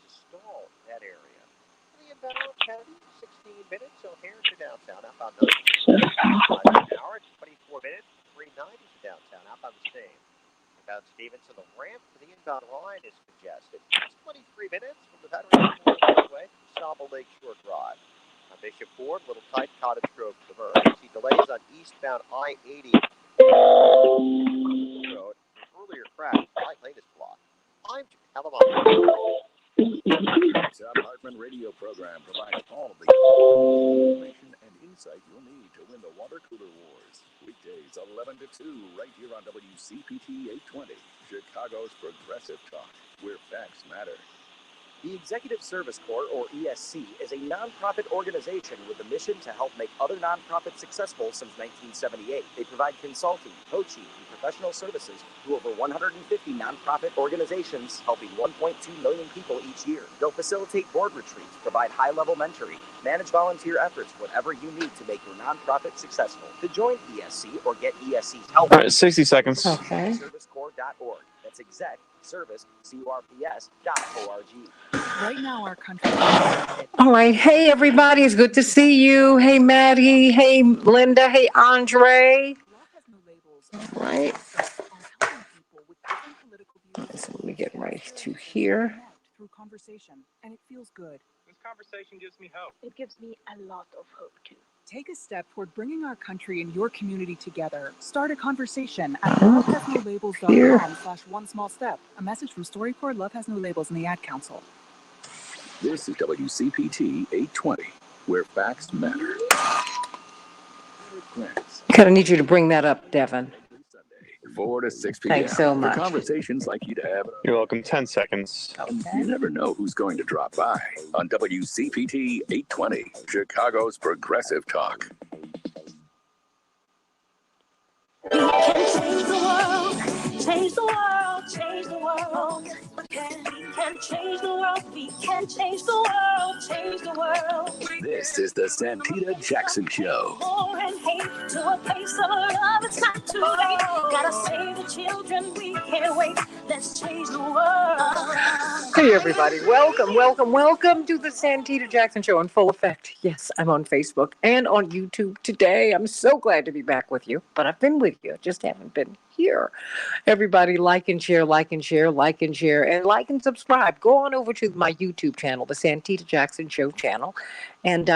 to stall that area. The inbound 10, 16 minutes O'Hare to downtown, outbound 9 an hour, 24 minutes, 390 to downtown, outbound the same. Inbound Stevenson, the ramp for the inbound line is congested. It's 23 minutes from the Veterans Highway to Sable Lake Shore Drive. On Bishop Ford, Little Tight, Cottage Grove, Traverse. See delays on eastbound I-80 Road. Earlier crash, right lane is blocked. I'm Ahmad. Top Hartman radio program provides all the information and insight you'll need to win the water cooler wars. Weekdays 11 to 2 right here on WCPT 820, Chicago's Progressive Talk, where facts matter. The Executive Service Corps, or ESC, is a nonprofit organization with a mission to help make other nonprofits successful since 1978. They provide consulting, coaching, and professional services to over 150 nonprofit organizations, helping 1.2 million people each year. They'll facilitate board retreats, provide high-level mentoring, manage volunteer efforts, whatever you need to make your nonprofit successful. To join ESC or get ESC's help, all right, 60 seconds. Okay. Servicecorps.org. That's execservice.org. Right now, our country. All right. Hey, everybody. It's good to see you. Hey, Maddie. Hey, Linda. Hey, Andre. Right. So let me get right to here. Through conversation, and it feels good. This conversation gives me hope. It gives me a lot of hope, too. Take a step toward bringing our country and your community together. Start a conversation at lovehasnolabels.com/one-small-step. A message from StoryCorps, Love Has No Labels, and the Ad Council. This is WCPT 820, where facts matter. Kind of need you to bring that up, Devin. 4 to 6 p.m. Thanks so much. For conversations like you'd have. You're welcome. 10 seconds. You never know who's going to drop by on WCPT 820, Chicago's Progressive Talk. You can change the world, change the world, change the world. We can change the world, we can change the world, change the world. This is the Santita Jackson Show. War and hate to a place of love, it's not too late. Gotta save the children, we can't wait. Let's change the world. Hey, everybody. Welcome to the Santita Jackson Show in full effect. Yes, I'm on Facebook and on YouTube today. I'm so glad to be back with you, but I've been with you. Just haven't been here. Everybody like and share, like and share, like and share, and like and subscribe. Go on over to my YouTube channel, the Santita Jackson Show channel, and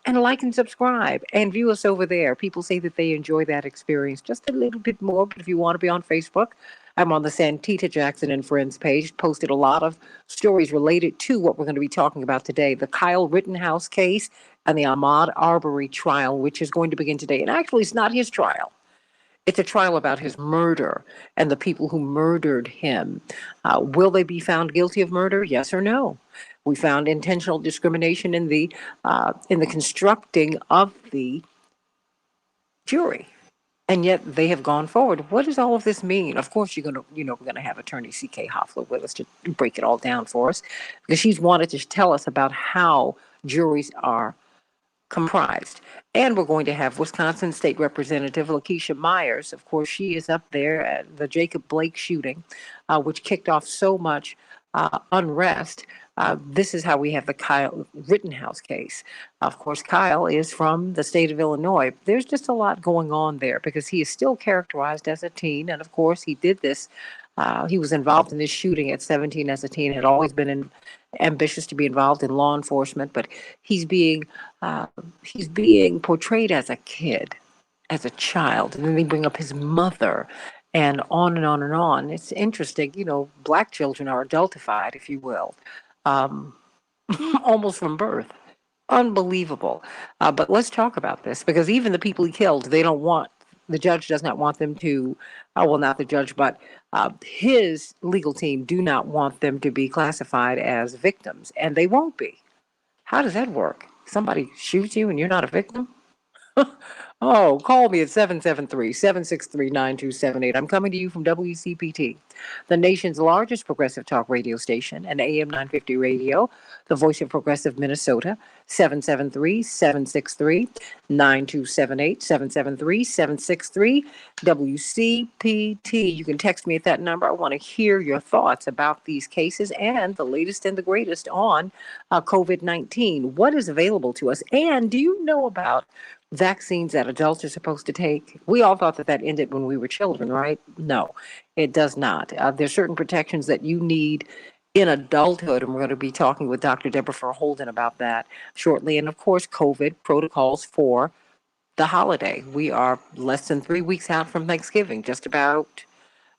like and subscribe and view us over there. People say that they enjoy that experience just a little bit more, but if you want to be on Facebook, I'm on the Santita Jackson and Friends page, posted a lot of stories related to what we're going to be talking about today, the Kyle Rittenhouse case and the Ahmad Arbury trial, which is going to begin today. And actually, it's not his trial. It's a trial about his murder and the people who murdered him. Will they be found guilty of murder? Yes or no? We found intentional discrimination in the constructing of the jury. And yet they have gone forward. What does all of this mean? Of course, we're going to have attorney C.K. Hoffler with us to break it all down for us, because she's wanted to tell us about how juries are comprised. And we're going to have Wisconsin State Representative Lakeisha Myers. Of course, she is up there at the Jacob Blake shooting, which kicked off so much unrest. This is how we have the Kyle Rittenhouse case. Of course, Kyle is from the state of Illinois. There's just a lot going on there because he is still characterized as a teen. And of course, he did this. He was involved in this shooting at 17 as a teen, had always been ambitious to be involved in law enforcement, but he's being portrayed as a kid, as a child. And then they bring up his mother and on and on and on. It's interesting. Black children are adultified, if you will. Almost from birth. Unbelievable. But let's talk about this, because even the people he killed, the judge does not want them to, not the judge, but his legal team do not want them to be classified as victims, and they won't be. How does that work? Somebody shoots you and you're not a victim? Oh, call me at 773-763-9278. I'm coming to you from WCPT, the nation's largest progressive talk radio station, and AM 950 radio, the voice of progressive Minnesota, 773-763-9278, 773-763 WCPT. You can text me at that number. I want to hear your thoughts about these cases and the latest and the greatest on COVID-19. What is available to us? And do you know about vaccines that adults are supposed to take? We all thought that ended when we were children, right? No, it does not. There's certain protections that you need in adulthood, and we're going to be talking with Dr. Deborah Holden about that shortly. And of course, COVID protocols for the holiday. We are less than 3 weeks out from Thanksgiving, just about,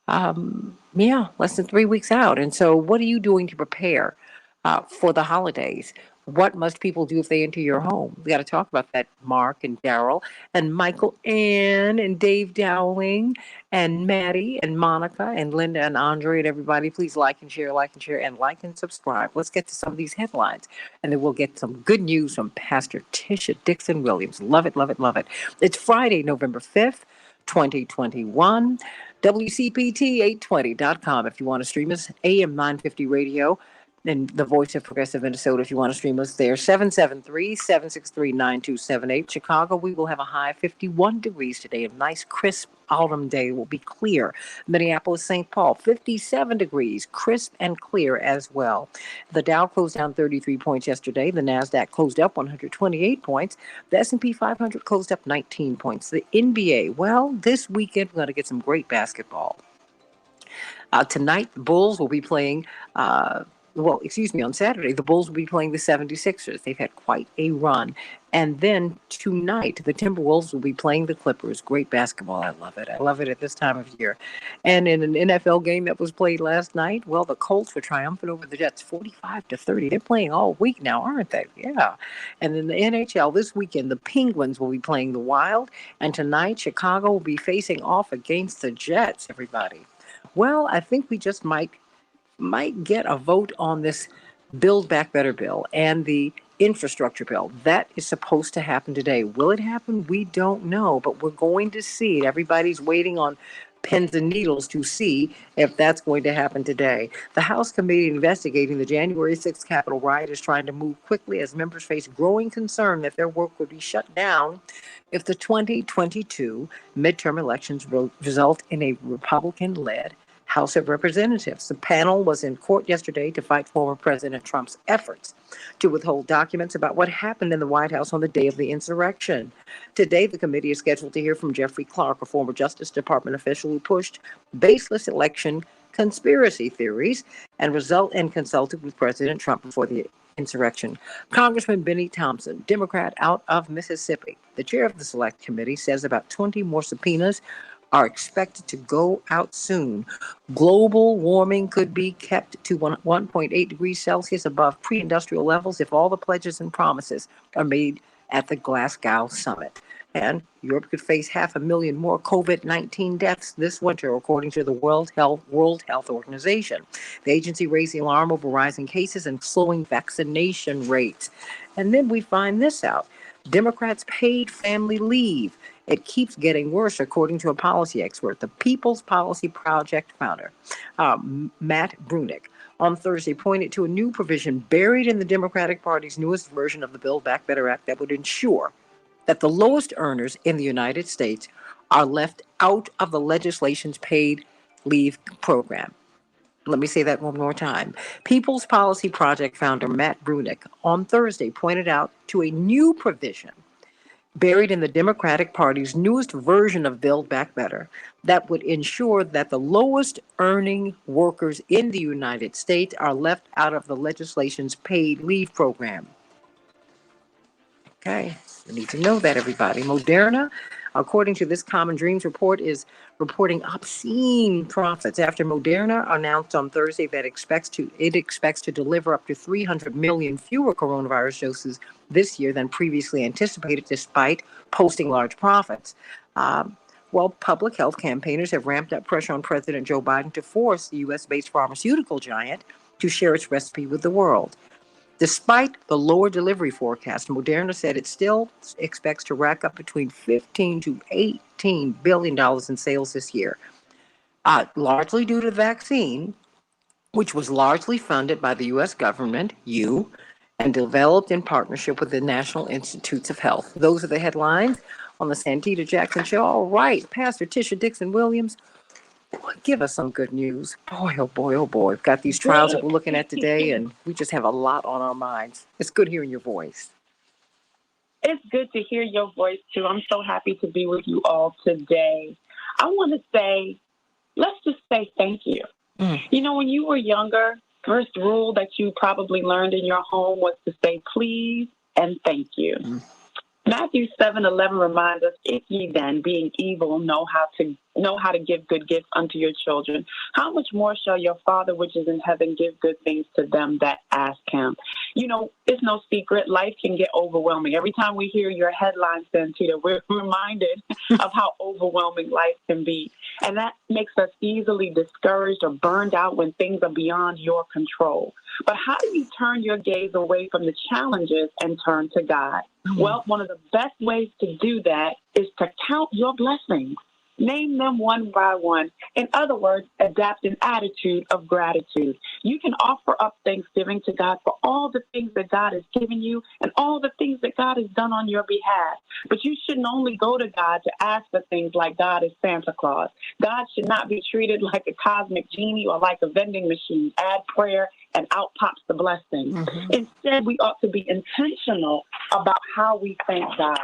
less than 3 weeks out. And so, what are you doing to prepare for the holidays? What must people do if they enter your home? We got to talk about that. Mark and Daryl and Michael Ann and Dave Dowling and Maddie and Monica and Linda and Andre and everybody. Please like and share and like and subscribe. Let's get to some of these headlines, and then we'll get some good news from Pastor Tisha Dixon Williams. Love it, love it, love it. It's Friday, November 5th, 2021. WCPT820.com if you want to stream us. AM 950 radio. And the voice of progressive Minnesota, if you want to stream us there, 773-763-9278. Chicago, we will have a high of 51 degrees today. A nice, crisp autumn day. Will be clear. Minneapolis, St. Paul, 57 degrees, crisp and clear as well. The Dow closed down 33 points yesterday. The NASDAQ closed up 128 points. The S&P 500 closed up 19 points. The NBA, well, this weekend we're going to get some great basketball. Tonight, the Bulls will be playing... on Saturday, the Bulls will be playing the 76ers. They've had quite a run. And then tonight, the Timberwolves will be playing the Clippers. Great basketball. I love it. I love it at this time of year. And in an NFL game that was played last night, well, the Colts were triumphant over the Jets, 45-30. They're playing all week now, aren't they? Yeah. And in the NHL this weekend, the Penguins will be playing the Wild. And tonight, Chicago will be facing off against the Jets, everybody. Well, I think we just might get a vote on this Build Back Better bill and the infrastructure bill. That is supposed to happen today. Will it happen? We don't know, but we're going to see it. Everybody's waiting on pins and needles to see if that's going to happen today. The House committee investigating the January 6th Capitol riot is trying to move quickly as members face growing concern that their work would be shut down if the 2022 midterm elections result in a Republican-led House of Representatives. The panel was in court yesterday to fight former President Trump's efforts to withhold documents about what happened in the White House on the day of the insurrection. Today, the committee is scheduled to hear from Jeffrey Clark, a former Justice Department official who pushed baseless election conspiracy theories and consulted with President Trump before the insurrection. Congressman Benny Thompson, Democrat out of Mississippi, the chair of the Select Committee, says about 20 more subpoenas are expected to go out soon. Global warming could be kept to 1.8 degrees Celsius above pre-industrial levels if all the pledges and promises are made at the Glasgow summit. And Europe could face 500,000 more COVID-19 deaths this winter, according to the World Health Organization. The agency raised the alarm over rising cases and slowing vaccination rates. And then we find this out. Democrats paid family leave. It keeps getting worse, according to a policy expert. The People's Policy Project founder, Matt Brunick, on Thursday pointed to a new provision buried in the Democratic Party's newest version of the Build Back Better Act that would ensure that the lowest earners in the United States are left out of the legislation's paid leave program. Let me say that one more time. People's Policy Project founder Matt Brunick on Thursday pointed out to a new provision buried in the Democratic Party's newest version of Build Back Better that would ensure that the lowest earning workers in the United States are left out of the legislation's paid leave program. Okay, you need to know that, everybody. Moderna, according to this Common Dreams report, is reporting obscene profits after Moderna announced on Thursday that it expects to deliver up to 300 million fewer coronavirus doses this year than previously anticipated, despite posting large profits. Public health campaigners have ramped up pressure on President Joe Biden to force the U.S.-based pharmaceutical giant to share its recipe with the world. Despite the lower delivery forecast, Moderna said it still expects to rack up between $15 to $18 billion in sales this year, largely due to the vaccine, which was largely funded by the U.S. government, and developed in partnership with the National Institutes of Health. Those are the headlines on the Santita Jackson Show. All right, Pastor Tisha Dixon Williams, give us some good news. Boy, oh boy, oh boy. We've got these trials that we're looking at today, and we just have a lot on our minds. It's good hearing your voice. It's good to hear your voice, too. I'm so happy to be with you all today. I want to say, let's just say thank you. You know, when you were younger, first rule that you probably learned in your home was to say please and thank you. Matthew 7:11 reminds us, if ye then, being evil, know how to give good gifts unto your children, how much more shall your Father which is in heaven give good things to them that ask him? You know, it's no secret, life can get overwhelming. Every time we hear your headlines, Santita, we're reminded of how overwhelming life can be. And that makes us easily discouraged or burned out when things are beyond your control. But how do you turn your gaze away from the challenges and turn to God? Well, one of the best ways to do that is to count your blessings. Name them one by one. In other words, adapt an attitude of gratitude. You can offer up thanksgiving to God for all the things that God has given you and all the things that God has done on your behalf. But you shouldn't only go to God to ask for things like God is Santa Claus. God should not be treated like a cosmic genie or like a vending machine. Add prayer and out pops the blessing. Instead, we ought to be intentional about how we thank God.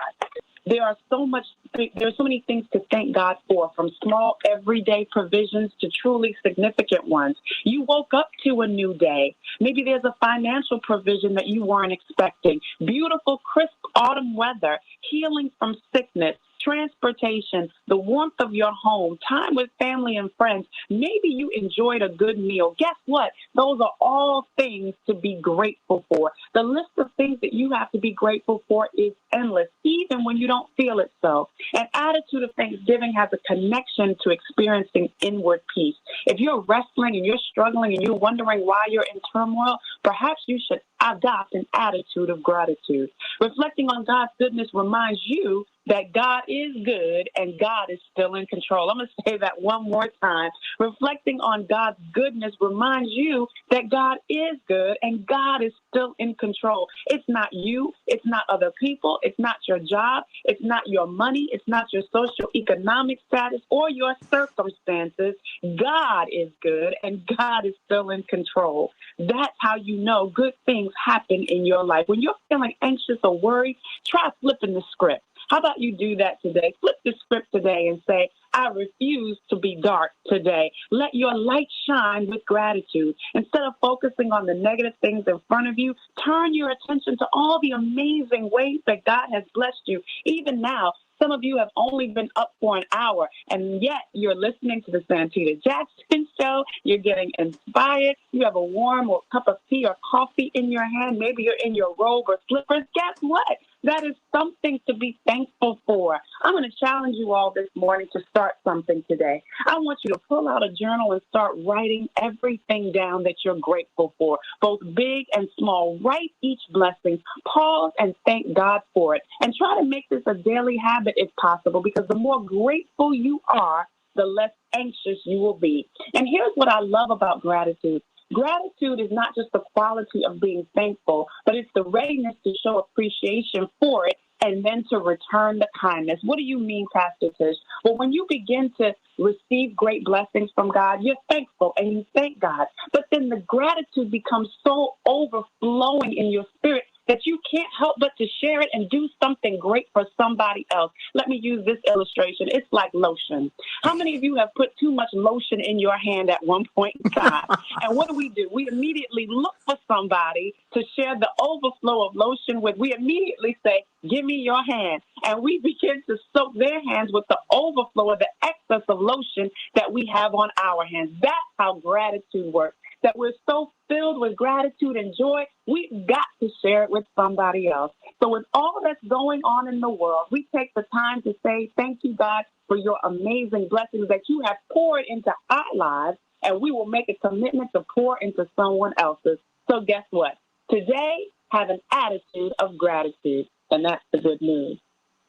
There's so many things to thank God for, from small everyday provisions to truly significant ones. You woke up to a new day. Maybe there's a financial provision that you weren't expecting. Beautiful, crisp autumn weather, healing from sickness, transportation, the warmth of your home, time with family and friends. Maybe you enjoyed a good meal. Guess what? Those are all things to be grateful for. The list of things that you have to be grateful for is endless, even when you don't feel it so. An attitude of thanksgiving has a connection to experiencing inward peace. If you're wrestling and you're struggling and you're wondering why you're in turmoil, perhaps you should adopt an attitude of gratitude. Reflecting on God's goodness reminds you that God is good and God is still in control. I'm going to say that one more time. Reflecting on God's goodness reminds you that God is good and God is still in control. It's not you. It's not other people. It's not your job. It's not your money. It's not your socioeconomic status or your circumstances. God is good and God is still in control. That's how you know good things happen in your life. When you're feeling anxious or worried, try flipping the script. How about you do that today? Flip the script today and say, I refuse to be dark today. Let your light shine with gratitude. Instead of focusing on the negative things in front of you, turn your attention to all the amazing ways that God has blessed you. Even now, some of you have only been up for an hour, and yet you're listening to the Santita Jackson Show. You're getting inspired. You have a warm cup of tea or coffee in your hand. Maybe you're in your robe or slippers. Guess what? That is something to be thankful for. I'm going to challenge you all this morning to start something today. I want you to pull out a journal and start writing everything down that you're grateful for, both big and small. Write each blessing. Pause and thank God for it. And try to make this a daily habit if possible, because the more grateful you are, the less anxious you will be. And here's what I love about gratitude. Gratitude is not just the quality of being thankful, but it's the readiness to show appreciation for it and then to return the kindness. What do you mean, Pastor Tish? Well, when you begin to receive great blessings from God, you're thankful and you thank God. But then the gratitude becomes so overflowing in your spirit that you can't help but to share it and do something great for somebody else. Let me use this illustration. It's like lotion. How many of you have put too much lotion in your hand at one point in time? And what do? We immediately look for somebody to share the overflow of lotion with. We immediately say, give me your hand. And we begin to soak their hands with the overflow of the excess of lotion that we have on our hands. That's how gratitude works. That we're so filled with gratitude and joy, we've got to share it with somebody else. So with all that's going on in the world, we take the time to say, thank you, God, for your amazing blessings that you have poured into our lives, and we will make a commitment to pour into someone else's. So guess what? Today, have an attitude of gratitude, and that's the good news.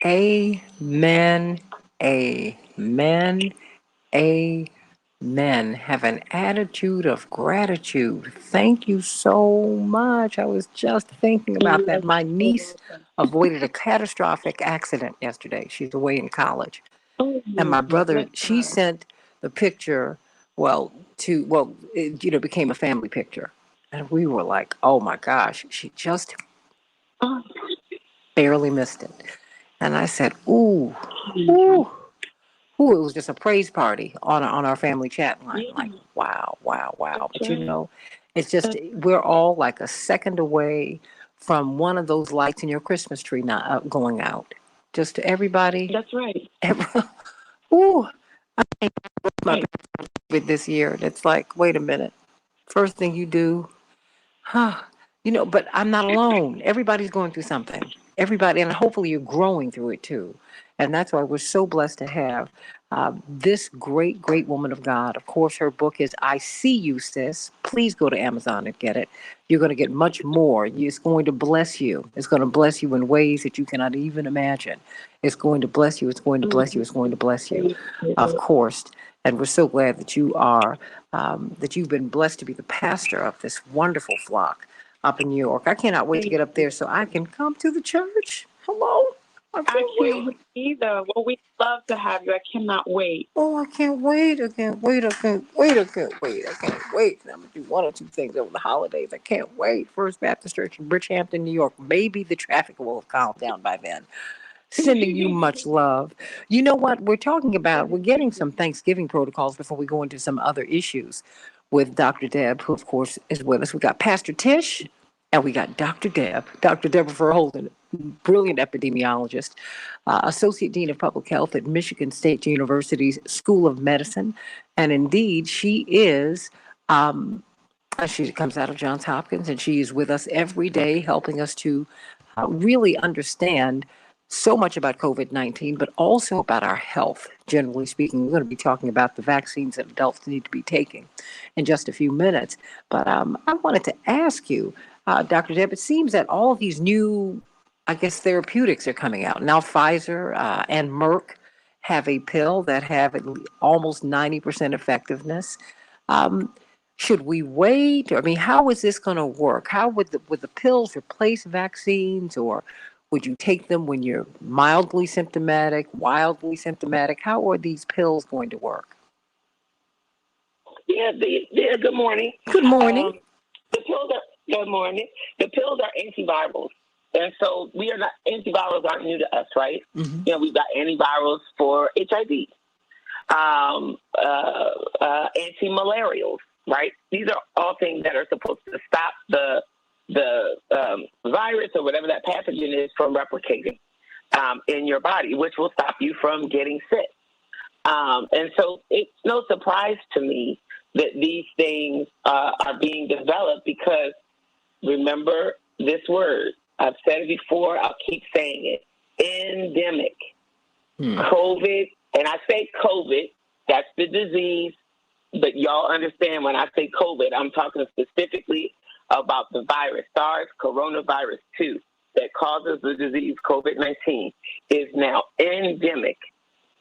Amen. Amen. Amen. Have an attitude of gratitude. Thank you so much. I was just thinking about that. My niece avoided a catastrophic accident yesterday. She's away in college. And my brother, she sent the picture, it became a family picture. And we were like, oh my gosh, she just barely missed it. And I said, ooh, ooh. Ooh, it was just a praise party on our family chat line. Like, wow. But it's just, we're all like a second away from one of those lights in your Christmas tree not going out. Just to everybody. That's right. Ooh, I my with this year. It's like, wait a minute. First thing you do, but I'm not alone. Everybody's going through something. Everybody, and hopefully you're growing through it too. And that's why we're so blessed to have this great, great woman of God. Of course, her book is I See You, Sis. Please go to Amazon and get it. You're going to get much more. It's going to bless you. It's going to bless you in ways that you cannot even imagine. It's going to bless you. It's going to bless you. It's going to bless you, of course. And we're so glad that that you've been blessed to be the pastor of this wonderful flock up in New York. I cannot wait to get up there so I can come to the church. Hello? I can't wait either. Well, we'd love to have you. I cannot wait. Oh, I can't wait. I can't wait. I'm going to do one or two things over the holidays. I can't wait. First Baptist Church in Bridgehampton, New York. Maybe the traffic will have calmed down by then. Sending you much love. You know what? We're getting some Thanksgiving protocols before we go into some other issues with Dr. Deb, who, of course, is with us. We got Pastor Tish, and we got Dr. Deborah Verholden, brilliant epidemiologist, Associate Dean of Public Health at Michigan State University's School of Medicine. And indeed, she comes out of Johns Hopkins, and she is with us every day, helping us to really understand so much about COVID-19, but also about our health, generally speaking. We're going to be talking about the vaccines that adults need to be taking in just a few minutes. But I wanted to ask you, Dr. Deb, it seems that all of these new, therapeutics are coming out. Now Pfizer and Merck have a pill that have almost 90% effectiveness. Should we wait? I mean, how is this going to work? How would the pills replace vaccines, or would you take them when you're mildly symptomatic, wildly symptomatic? How are these pills going to work? Yeah, good morning. Good morning. Good morning. The pills are antivirals. And so antivirals aren't new to us, right? Mm-hmm. We've got antivirals for HIV, anti-malarials, right? These are all things that are supposed to stop the virus or whatever that pathogen is from replicating in your body, which will stop you from getting sick. And so it's no surprise to me that these things are being developed because, remember this word, I've said it before, I'll keep saying it, endemic. COVID, and I say COVID, that's the disease, but y'all understand when I say COVID, I'm talking specifically about the virus, SARS coronavirus 2, that causes the disease COVID-19, is now endemic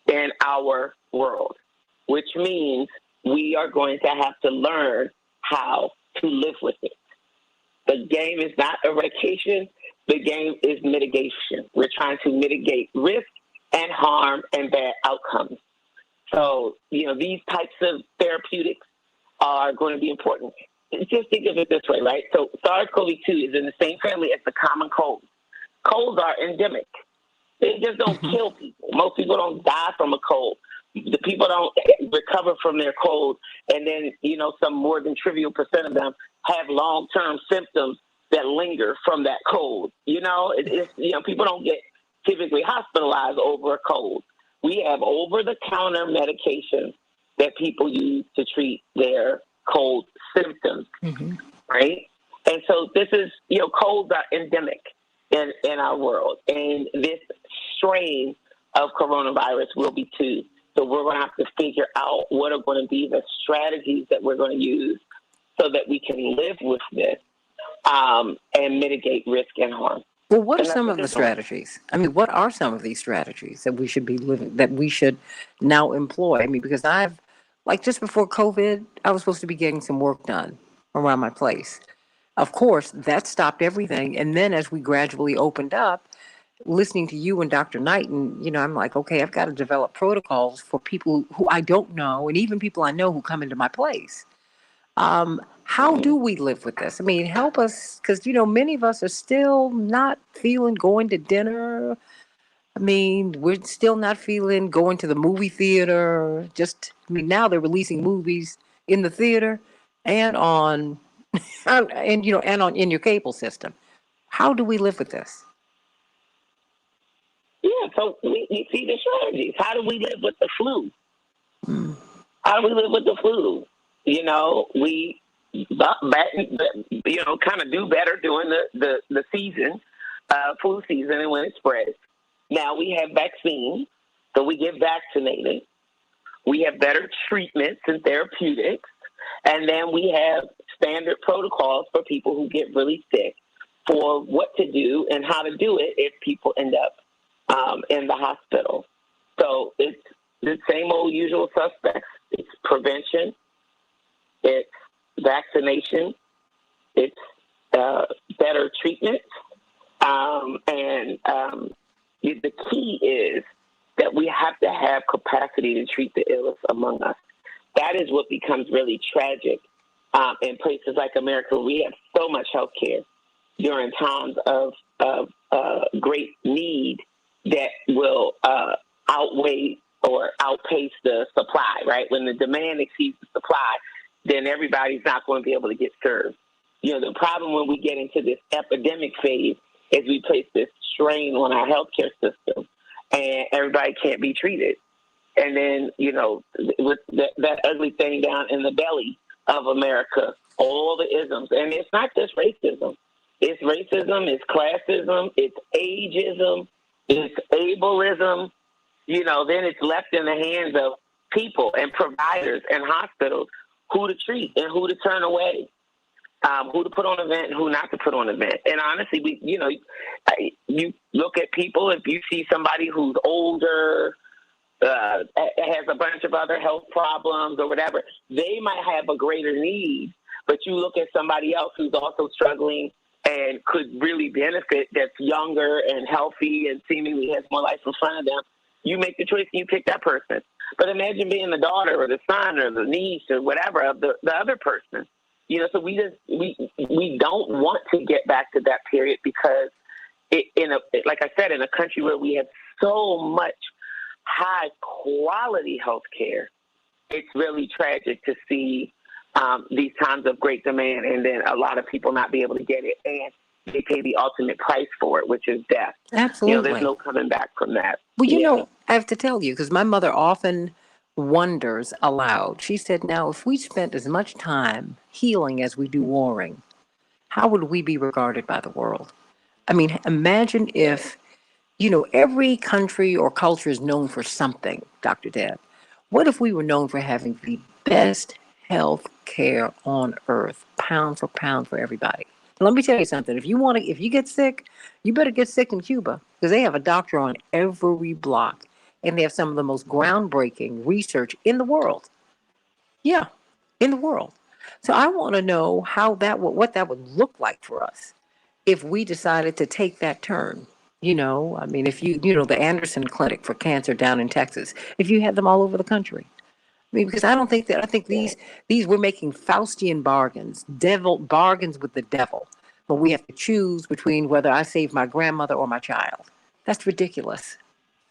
in our world, which means we are going to have to learn how to live with it. The game is not eradication. The game is mitigation. We're trying to mitigate risk and harm and bad outcomes. So, these types of therapeutics are going to be important. Just think of it this way, right? So SARS-CoV-2 is in the same family as the common cold. Colds are endemic. They just don't kill people. Most people don't die from a cold. The people don't recover from their cold, and then, some more than trivial percent of them have long-term symptoms that linger from that cold. People don't get typically hospitalized over a cold. We have over-the-counter medications that people use to treat their cold symptoms, right? And so this is, colds are endemic in our world, and this strain of coronavirus will be too. So we're going to have to figure out what are going to be the strategies that we're going to use so that we can live with this. and mitigate risk and harm. Well, what are And that's some what of the they're doing. strategies? I mean, what are some of these strategies that we should be living, that we should now employ? I mean, because like just before COVID, I was supposed to be getting some work done around my place. Of course, that stopped everything. And then as we gradually opened up, listening to you and Dr. Knighton, I'm like, okay, I've got to develop protocols for people who I don't know, and even people I know who come into my place. How do we live with this? I mean, help us, because, many of us are still not feeling going to dinner. I mean, we're still not feeling going to the movie theater. Now they're releasing movies in the theater and in your cable system. How do we live with this? Yeah, so we see the strategies. How do we live with the flu? How do we live with the flu? We kind of do better during the season, flu season, and when it spreads. Now we have vaccines, so we get vaccinated. We have better treatments and therapeutics, and then we have standard protocols for people who get really sick for what to do and how to do it if people end up in the hospital. So it's the same old usual suspects. It's prevention, it's vaccination, it's better treatment, and the key is that we have to have capacity to treat the illest among us. That is what becomes really tragic in places like America. We have so much health care during times of great need that will outweigh or outpace the supply, right? When the demand exceeds the supply, then everybody's not going to be able to get served. The problem when we get into this epidemic phase is we place this strain on our healthcare system and everybody can't be treated. And then, with that ugly thing down in the belly of America, all the isms. And it's not just racism. It's racism, it's classism, it's ageism, it's ableism. Then it's left in the hands of people and providers and hospitals who to treat and who to turn away, who to put on event and who not to put on event. And honestly, you look at people, if you see somebody who's older, has a bunch of other health problems or whatever, they might have a greater need. But you look at somebody else who's also struggling and could really benefit, that's younger and healthy and seemingly has more life in front of them, you make the choice and you pick that person. But imagine being the daughter or the son or the niece or whatever of the other person. So we don't want to get back to that period because like I said, in a country where we have so much high quality health care, it's really tragic to see these times of great demand and then a lot of people not be able to get it, and they pay the ultimate price for it, which is death. Absolutely. There's no coming back from that. Well, I have to tell you, because my mother often wonders aloud. She said, now, if we spent as much time healing as we do warring, how would we be regarded by the world? I mean, imagine if, every country or culture is known for something, Dr. Deb. What if we were known for having the best health care on earth, pound for pound for everybody? Let me tell you something. If you get sick, you better get sick in Cuba, because they have a doctor on every block, and they have some of the most groundbreaking research in the world. Yeah, in the world. So I want to know what that would look like for us if we decided to take that turn. I mean, if the Anderson Clinic for cancer down in Texas, if you had them all over the country. I mean, because I think these we're making Faustian bargains with the devil, but we have to choose between whether I save my grandmother or my child. That's ridiculous.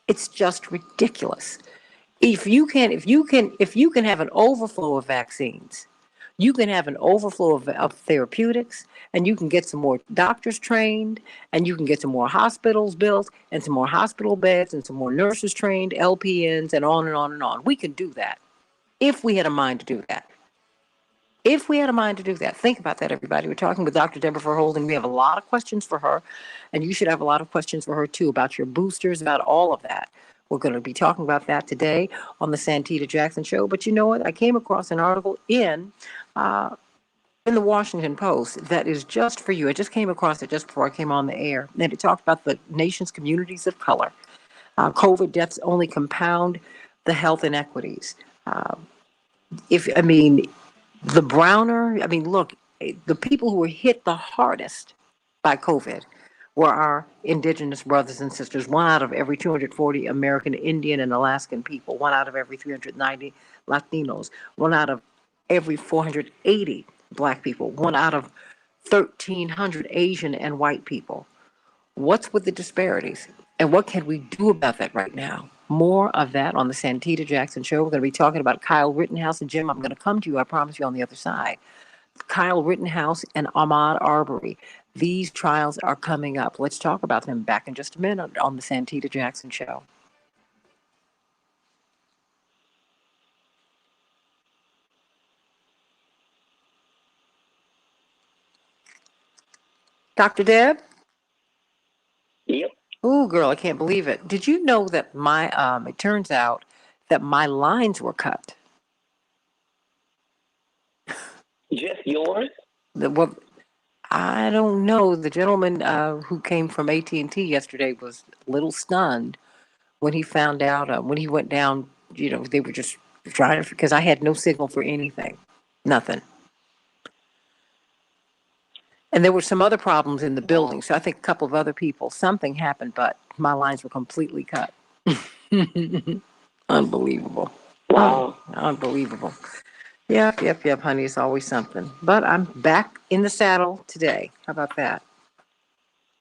It's just ridiculous. If you can have an overflow of vaccines, you can have an overflow of therapeutics, and you can get some more doctors trained, and you can get some more hospitals built, and some more hospital beds, and some more nurses trained, LPNs, and on and on and on. We can do that. If we had a mind to do that. Think about that, everybody. We're talking with Dr. Deborah Verholden. We have a lot of questions for her, and you should have a lot of questions for her, too, about your boosters, about all of that. We're going to be talking about that today on the Santita Jackson Show. But you know what? I came across an article in in the Washington Post that is just for you. I just came across it just before I came on the air, and it talked about the nation's communities of color. COVID deaths only compound the health inequities. Uh, the browner, look, the people who were hit the hardest by COVID were our indigenous brothers and sisters. One out of every 240 American Indian and Alaskan people, one out of every 390 Latinos, one out of every 480 Black people, one out of 1,300 Asian and white people. What's with the disparities? And what can we do about that right now? More of that on the Santita Jackson Show. We're going to be talking about Kyle Rittenhouse. And Jim, I'm going to come to you, I promise you, on the other side. Kyle Rittenhouse and Ahmad Arbury. These trials are coming up. Let's talk about them back in just a minute on the Santita Jackson Show. Dr. Deb? Yep. Ooh, girl, I can't believe it. Did you know that it turns out that my lines were cut? Just yours? Well, I don't know. The gentleman who came from AT&T yesterday was a little stunned when he found out, when he went down, they were just trying to, because I had no signal for anything, nothing. And there were some other problems in the building. So I think a couple of other people, something happened, but my lines were completely cut. Unbelievable. Wow. Unbelievable. Yep, honey. It's always something. But I'm back in the saddle today. How about that?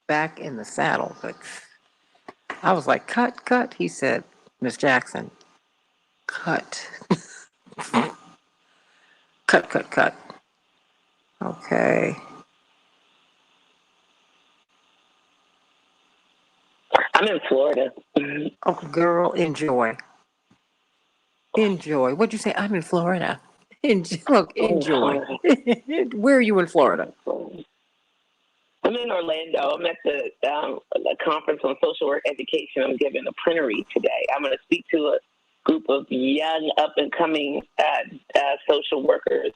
Back in the saddle. But I was like, cut. He said, Miss Jackson, cut. cut. Okay. I'm in Florida. Oh, girl, enjoy. What'd you say? I'm in Florida. Enjoy. Where are you in Florida? I'm in Orlando. I'm at the conference on social work education. I'm giving a plenary today. I'm going to speak to a group of young, up-and-coming social workers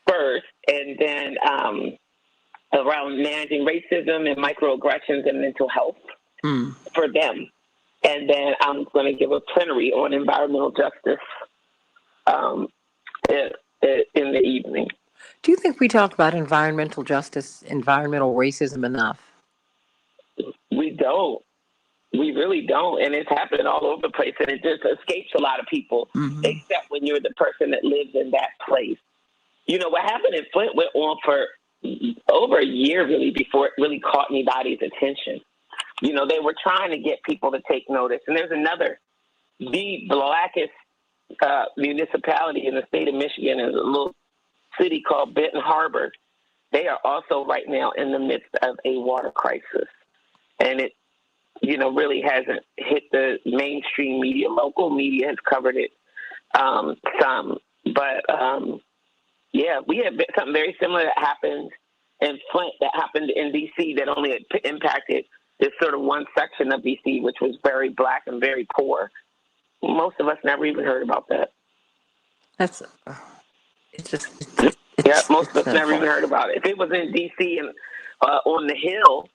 first, and then around managing racism and microaggressions and mental health for them. And then I'm going to give a plenary on environmental justice in the evening. Do you think we talk about environmental justice, environmental racism enough? We don't. We really don't. And it's happening all over the place. And it just escapes a lot of people, except when you're the person that lives in that place. You know, what happened in Flint went on for over a year, really, before it really caught anybody's attention. You know, they were trying to get people to take notice. And there's the blackest municipality in the state of Michigan is a little city called Benton Harbor. They are also right now in the midst of a water crisis. And it, really hasn't hit the mainstream media. Local media has covered it some. But, we had something very similar that happened in Flint, that happened in D.C., that only impacted this sort of one section of D.C., which was very black and very poor. Most of us never even heard about that. Most of us never even heard about it. If it was in D.C. and on the Hill,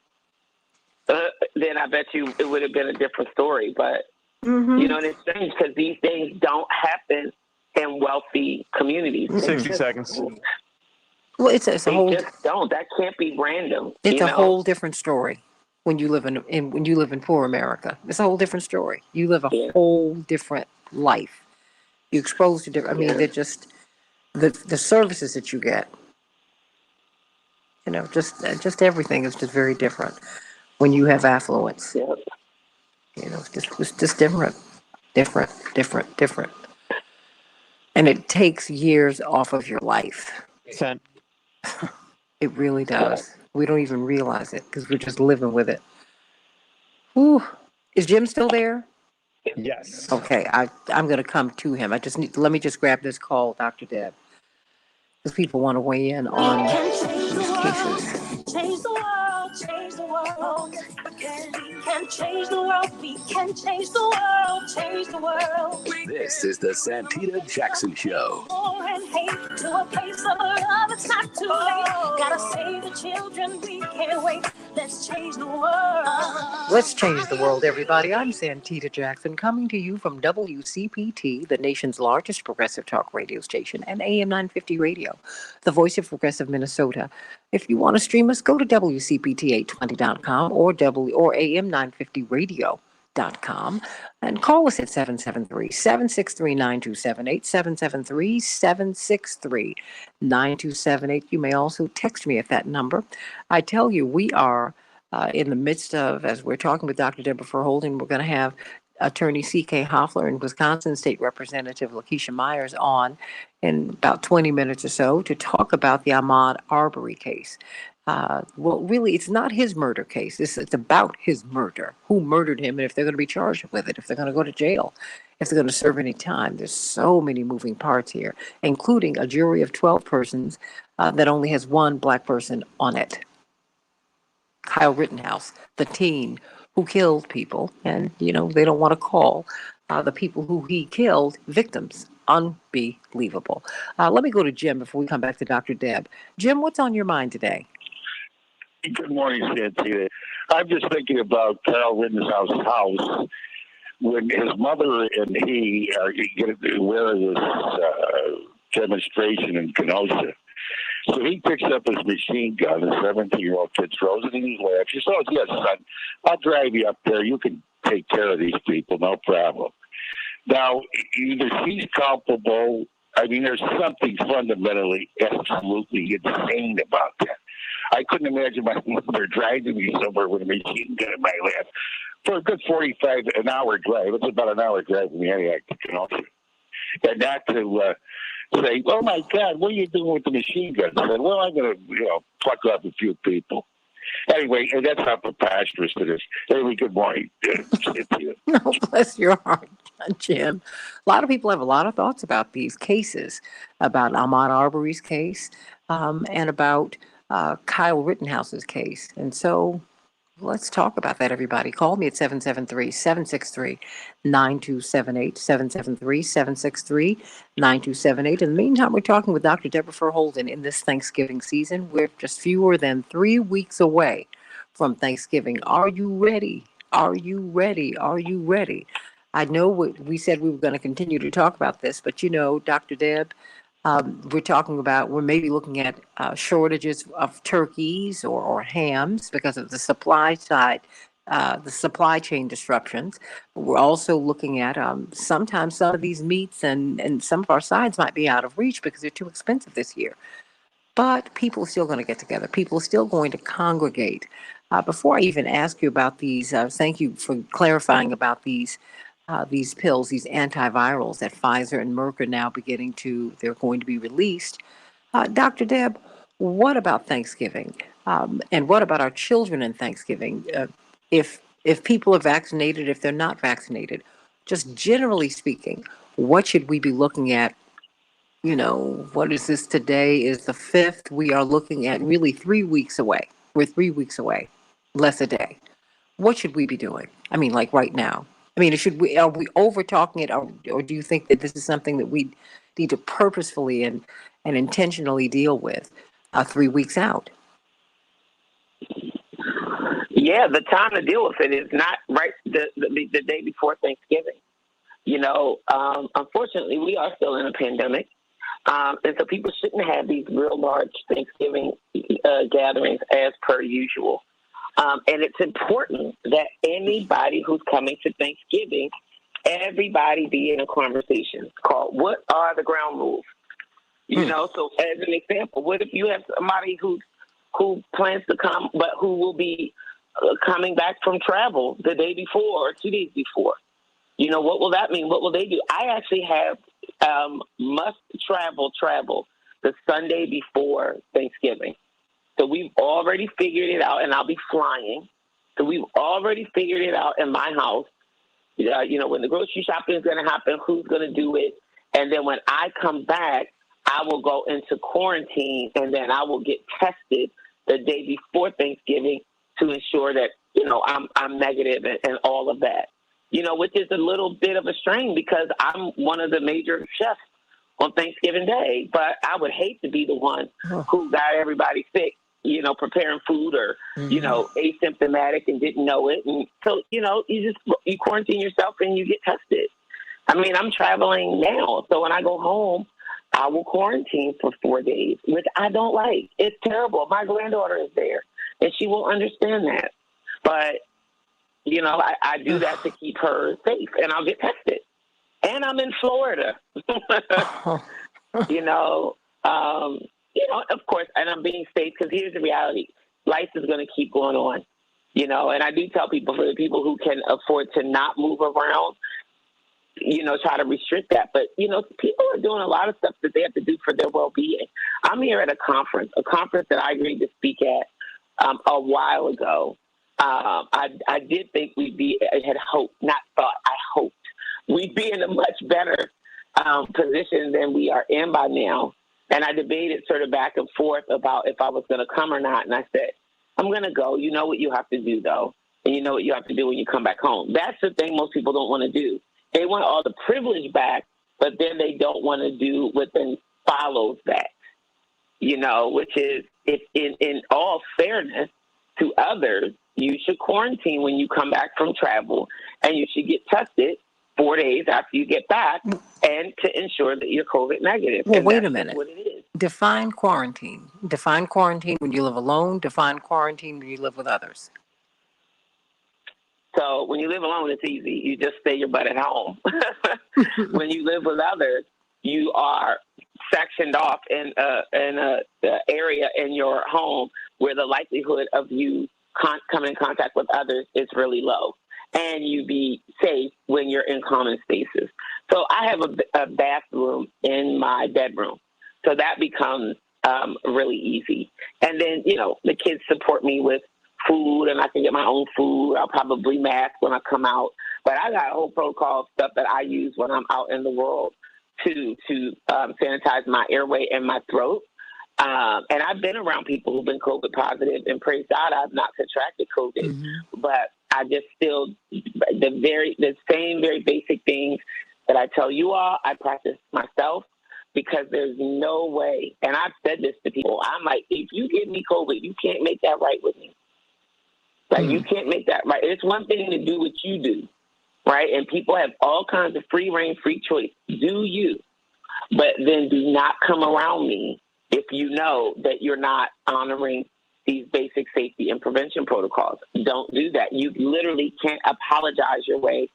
then I bet you it would have been a different story. But, and it's strange because these things don't happen in wealthy communities. 60 seconds. Well, it's a whole. Just don't. That can't be random. It's a whole different story when you live in poor America. It's a whole different story. You live a whole different life. You're exposed to different. They're just the services that you get. Just everything is just very different when you have affluence. It's just different. And it takes years off of your life. It really does. We don't even realize it because we're just living with it. Ooh. Is Jim still there? Yes. Okay, I'm going to come to him. Let me just grab this call, Dr. Deb, because people want to weigh in on these cases. change the world, change the world. We can change the world, we can change the world, change the world. This is the Santita Jackson Show. War and hate to a place of love, it's not too late. Gotta save the children, we can't wait. Let's change the world. Let's change the world, everybody. I'm Santita Jackson, coming to you from WCPT, the nation's largest progressive talk radio station, and AM 950 Radio, the voice of progressive Minnesota. If you want to stream us, go to WCPT820.com or AM950Radio.com and call us at 773-763-9278, 773-763-9278. You may also text me at that number. I tell you, we are in the midst of, as we're talking with Dr. Deborah Verholden, we're going to have Attorney C.K. Hoffler and Wisconsin State Representative Lakeisha Myers on in about 20 minutes or so to talk about the Ahmad Arbury case. Well, really, it's not his murder case. It's about his murder, who murdered him, and if they're going to be charged with it, if they're going to go to jail, if they're going to serve any time. There's so many moving parts here, including a jury of 12 persons that only has one black person on it. Kyle Rittenhouse, the teen who killed people, and, they don't want to call the people who he killed victims. Unbelievable. Let me go to Jim before we come back to Dr. Deb. Jim, what's on your mind today? Good morning, Santita. I'm just thinking about Kyle Rittenhouse's house when his mother and he are going to wear this demonstration in Kenosha. So he picks up his machine gun, the 17-year-old kid throws it in his lap. She says, yes, son, I'll drive you up there. You can take care of these people, no problem. Now, either she's culpable. I mean, there's something fundamentally, absolutely insane about that. I couldn't imagine my mother driving me somewhere with a machine gun in my lap for a good 45 an hour drive. It's about an hour drive from the Antioch to Kenosha. And not to say, oh, my God, what are you doing with the machine gun? I said, well, I'm going to, pluck off a few people. Anyway, and that's how preposterous it is. Anyway, good morning. No, bless your heart, Jim. A lot of people have a lot of thoughts about these cases, about Ahmad Arbery's case and about Kyle Rittenhouse's case. And so let's talk about that, everybody. Call me at 773-763-9278, 773-763-9278. In the meantime, we're talking with Dr. Deborah Verholden in this Thanksgiving season. We're just fewer than 3 weeks away from Thanksgiving. Are you ready? Are you ready? Are you ready? I know we said we were going to continue to talk about this, but Dr. Deb, we're maybe looking at shortages of turkeys or hams because of the supply side, the supply chain disruptions. But we're also looking at sometimes some of these meats and some of our sides might be out of reach because they're too expensive this year. But people are still going to get together. People are still going to congregate. Before I even ask you about these, thank you for clarifying about these pills, these antivirals that Pfizer and Merck are now they're going to be released. Dr. Deb, what about Thanksgiving? And what about our children in Thanksgiving? If people are vaccinated, if they're not vaccinated, just generally speaking, what should we be looking at? What is this? Today is the 5th. We are looking at really 3 weeks away. We're 3 weeks away, less a day. What should we be doing? I mean, like right now. I mean, are we over talking it, or do you think that this is something that we need to purposefully and intentionally deal with 3 weeks out? Yeah, the time to deal with it is not right the day before Thanksgiving. Unfortunately, we are still in a pandemic. And so people shouldn't have these real large Thanksgiving gatherings as per usual. And it's important that anybody who's coming to Thanksgiving, everybody be in a conversation called what are the ground rules? So as an example, what if you have somebody who plans to come, but who will be coming back from travel the day before or 2 days before? What will that mean? What will they do? I actually have must travel the Sunday before Thanksgiving. So we've already figured it out, and I'll be flying. So we've already figured it out in my house. When the grocery shopping is going to happen, who's going to do it. And then when I come back, I will go into quarantine, and then I will get tested the day before Thanksgiving to ensure that, I'm negative and all of that, which is a little bit of a strain because I'm one of the major chefs on Thanksgiving Day, but I would hate to be the one who got everybody sick, preparing food or, asymptomatic and didn't know it. And so, you quarantine yourself and you get tested. I mean, I'm traveling now. So when I go home, I will quarantine for 4 days, which I don't like. It's terrible. My granddaughter is there and she won't understand that. But, I do that to keep her safe and I'll get tested. And I'm in Florida, of course, and I'm being safe because here's the reality. Life is going to keep going on, and I do tell people, for the people who can afford to not move around, try to restrict that. But, people are doing a lot of stuff that they have to do for their well-being. I'm here at a conference that I agreed to speak at a while ago. I did think I hoped we'd be in a much better position than we are in by now. And I debated sort of back and forth about if I was going to come or not. And I said, I'm going to go. You know what you have to do, though. And you know what you have to do when you come back home. That's the thing most people don't want to do. They want all the privilege back, but then they don't want to do what then follows that, which is, if in all fairness to others, you should quarantine when you come back from travel, and you should get tested 4 days after you get back, and to ensure that you're COVID negative. Well, and wait a minute. What it is. Define quarantine. Define quarantine when you live alone. Define quarantine when you live with others. So when you live alone, it's easy. You just stay your butt at home. When you live with others, you are sectioned off in a area in your home where the likelihood of you coming in contact with others is really low. And you be safe when you're in common spaces. So I have a bathroom in my bedroom. So that becomes really easy. And then, the kids support me with food, and I can get my own food. I'll probably mask when I come out. But I got a whole protocol of stuff that I use when I'm out in the world to sanitize my airway and my throat. And I've been around people who've been COVID positive, and praise God, I've not contracted COVID. Mm-hmm. But I just still, the same very basic things that I tell you all, I practice myself, because there's no way, and I've said this to people, I'm like, if you give me COVID, you can't make that right with me. Like, you can't make that right. It's one thing to do what you do, right? And people have all kinds of free reign, free choice. Do you. But then do not come around me if you know that you're not honoring these basic safety and prevention protocols. Don't do that. You literally can't apologize your way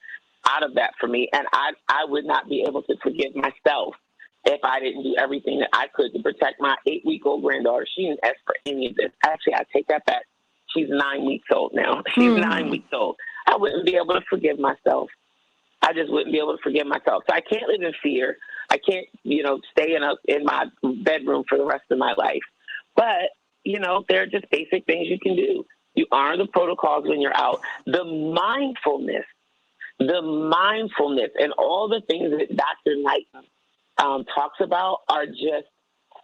out of that for me. And I would not be able to forgive myself if I didn't do everything that I could to protect my 8-week-old granddaughter. She didn't ask for any of this. Actually, I take that back. She's 9 weeks old now. She's 9 weeks old. I wouldn't be able to forgive myself. I just wouldn't be able to forgive myself. So I can't live in fear. I can't, stay in my bedroom for the rest of my life. But, there are just basic things you can do. You honor the protocols when you're out. The mindfulness and all the things that Dr. Knight talks about are just,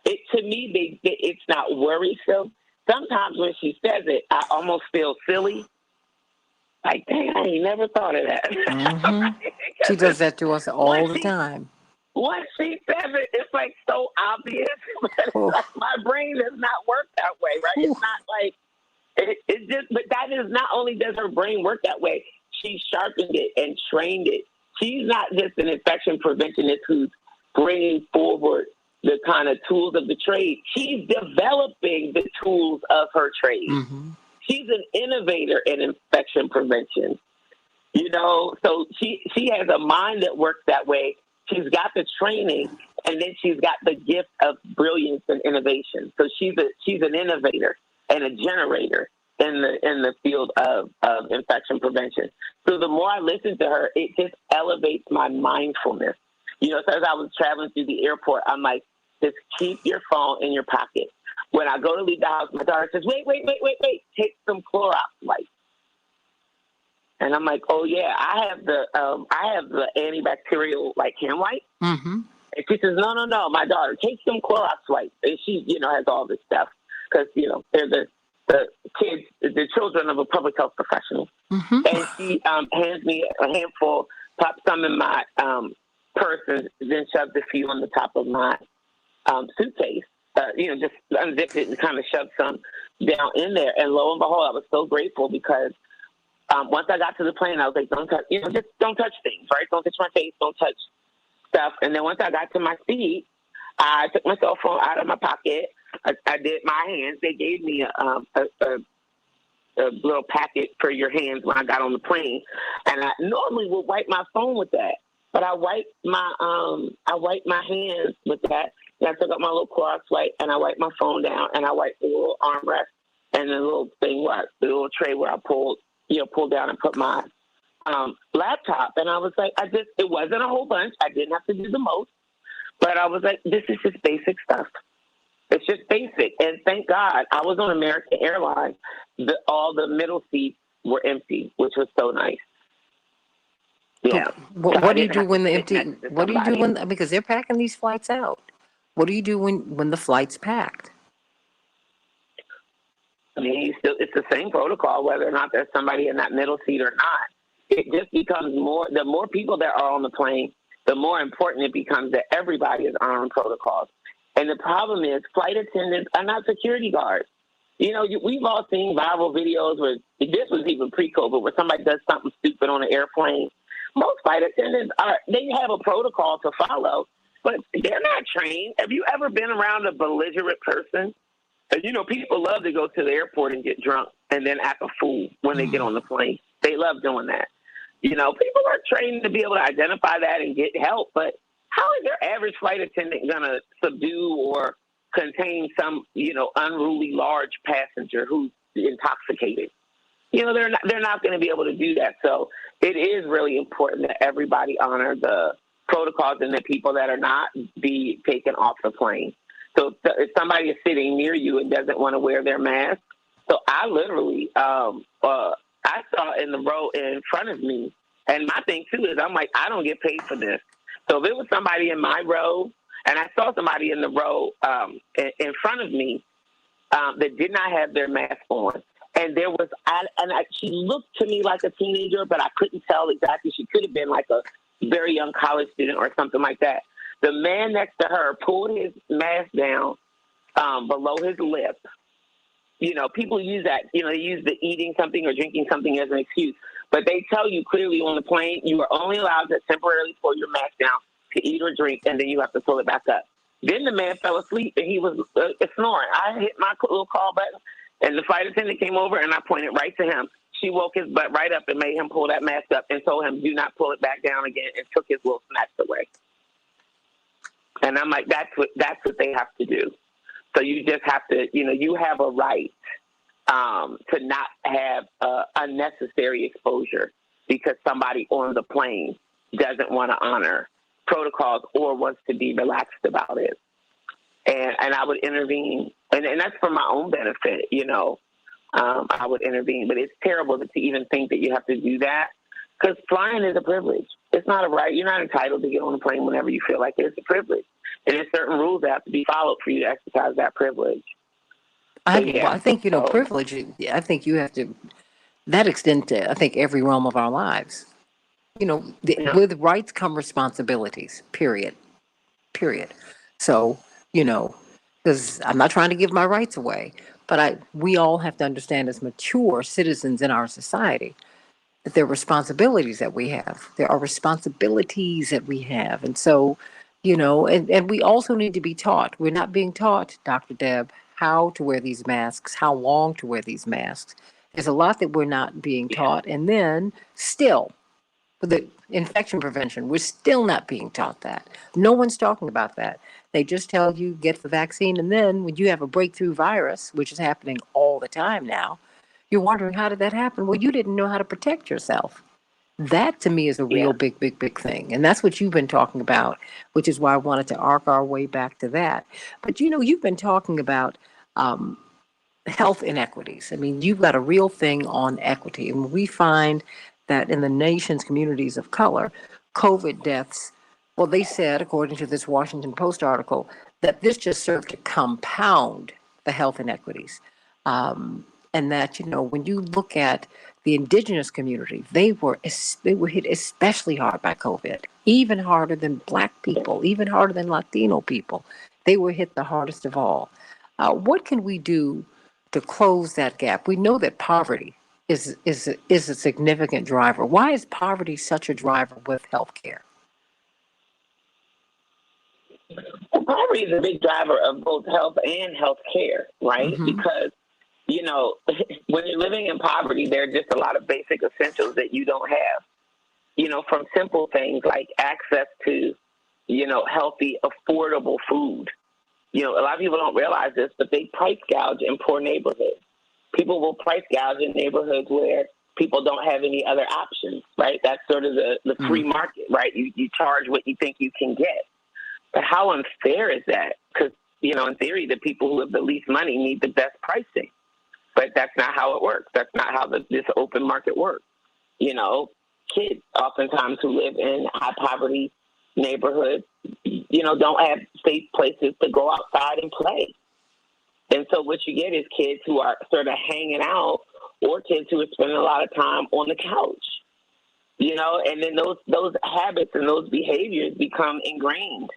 to me, it's not worrisome. Sometimes when she says it, I almost feel silly. Like, dang, I ain't never thought of that. Mm-hmm. She does that to us all the time. Once she says it, it's like so obvious. Like, my brain does not work that way, right? It's not like, it just, but that is not only does her brain work that way, she sharpened it and trained it. She's not just an infection preventionist who's bringing forward the kind of tools of the trade. She's developing the tools of her trade. Mm-hmm. She's an innovator in infection prevention, so she has a mind that works that way. She's got the training, and then she's got the gift of brilliance and innovation. So she's an innovator and a generator in the field of infection prevention. So the more I listen to her, it just elevates my mindfulness. So as I was traveling through the airport, I'm like, just keep your phone in your pocket. When I go to leave the house, my daughter says, wait, take some Clorox wipes. And I'm like, oh yeah, I have the antibacterial hand wipe. Mm-hmm. And she says, no, my daughter, take some Clorox wipes. And she, has all this stuff because they're the children of a public health professional. Mm-hmm. And she hands me a handful, pops some in my purse, and then shoves a few on the top of my suitcase. Just unzipped it and kind of shoved some down in there. And lo and behold, I was so grateful because once I got to the plane, I was like, don't touch, just don't touch things, right? Don't touch my face, don't touch stuff. And then once I got to my seat, I took my cell phone out of my pocket. I did my hands. They gave me a little packet for your hands when I got on the plane, and I normally would wipe my phone with that, but I wiped my hands with that. And I took up my little Clorox wipe and I wiped my phone down, and I wiped the little armrest and the little thing the little tray where I pulled down and put my laptop. And I was like, it wasn't a whole bunch. I didn't have to do the most, but I was like, this is just basic stuff. It's just basic. And thank God I was on American Airlines. All the middle seats were empty, which was so nice. Yeah. What do you do when the empty? What do you do when, because they're packing these flights out? What do you do when the flight's packed? I mean, it's the same protocol, whether or not there's somebody in that middle seat or not. It just becomes the more people that are on the plane, the more important it becomes that everybody is honoring protocols. And the problem is flight attendants are not security guards. We've all seen viral videos where this was even pre-COVID, where somebody does something stupid on an airplane. Most flight attendants they have a protocol to follow, but they're not trained. Have you ever been around a belligerent person? And, people love to go to the airport and get drunk and then act a fool when they get on the plane. They love doing that. People are trained to be able to identify that and get help, but how is your average flight attendant going to subdue or contain some, unruly large passenger who's intoxicated? They're not going to be able to do that. So it is really important that everybody honor the protocols and that people that are not be taken off the plane. So if somebody is sitting near you and doesn't want to wear their mask, so I literally, I saw in the row in front of me, and my thing too is I'm like, I don't get paid for this. So if it was somebody in my row, and I saw somebody in the row in front of me that did not have their mask on, and she looked to me like a teenager, but I couldn't tell exactly. She could have been like a very young college student or something like that. The man next to her pulled his mask down below his lip. People use that. They use the eating something or drinking something as an excuse. But they tell you clearly on the plane, you are only allowed to temporarily pull your mask down to eat or drink, and then you have to pull it back up. Then the man fell asleep, and he was snoring. I hit my little call button, and the flight attendant came over, and I pointed right to him. She woke his butt right up and made him pull that mask up and told him, do not pull it back down again, and took his little snacks away. And I'm like, that's what they have to do. So you just have to, you have a right to not have unnecessary exposure because somebody on the plane doesn't want to honor protocols or wants to be relaxed about it. And I would intervene, and that's for my own benefit, I would intervene. But it's terrible to even think that you have to do that because flying is a privilege. It's not a right. You're not entitled to get on a plane whenever you feel like it. It's a privilege. And there's certain rules that have to be followed for you to exercise that privilege. I think, privilege, I think you have to, that extend to, I think, every realm of our lives. With rights come responsibilities, period. So, because I'm not trying to give my rights away, but we all have to understand as mature citizens in our society that there are responsibilities that we have. There are responsibilities that we have. And so, and we also need to be taught. We're not being taught, Dr. Deb, how to wear these masks, how long to wear these masks. There's a lot that we're not being taught. And then still, for the infection prevention, we're still not being taught that. No one's talking about that. They just tell you get the vaccine. And then when you have a breakthrough virus, which is happening all the time now, you're wondering, how did that happen? Well, you didn't know how to protect yourself. That to me is a real big thing. And that's what you've been talking about, which is why I wanted to arc our way back to that. But, you've been talking about health inequities. I mean, you've got a real thing on equity. And we find that in the nation's communities of color, COVID deaths, well, they said, according to this Washington Post article, that this just served to compound the health inequities. And that, when you look at the indigenous community, they were hit especially hard by COVID, even harder than Black people, even harder than Latino people. They were hit the hardest of all. What can we do to close that gap? We know that poverty is a significant driver. Why is poverty such a driver with healthcare? Well, poverty is a big driver of both health and health care, right? Mm-hmm. Because, when you're living in poverty, there are just a lot of basic essentials that you don't have, from simple things like access to, healthy, affordable food. A lot of people don't realize this, but they price gouge in poor neighborhoods. People will price gouge in neighborhoods where people don't have any other options, right? That's sort of the free market, right? You charge what you think you can get. But how unfair is that? Because, in theory, the people who have the least money need the best pricing. But that's not how it works. That's not how this open market works. Kids oftentimes who live in high poverty neighborhoods, don't have safe places to go outside and play. And so what you get is kids who are sort of hanging out, or kids who are spending a lot of time on the couch, and then those habits and those behaviors become ingrained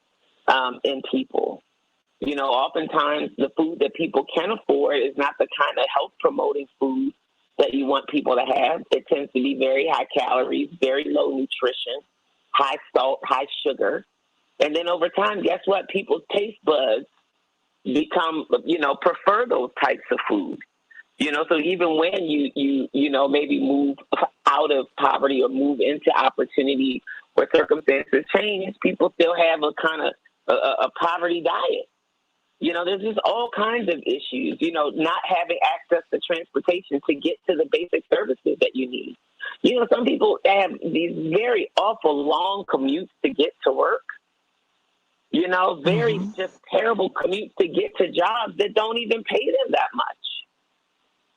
in people. Oftentimes the food that people can afford is not the kind of health promoting food that you want people to have. It tends to be very high calories, very low nutrition, high salt, high sugar. And then over time, guess what? People's taste buds become, prefer those types of food. So even when you maybe move out of poverty or move into opportunity where circumstances change, people still have a kind of a poverty diet. There's just all kinds of issues, not having access to transportation to get to the basic services that you need. Some people have these very awful long commutes to get to work, very just terrible commutes to get to jobs that don't even pay them that much.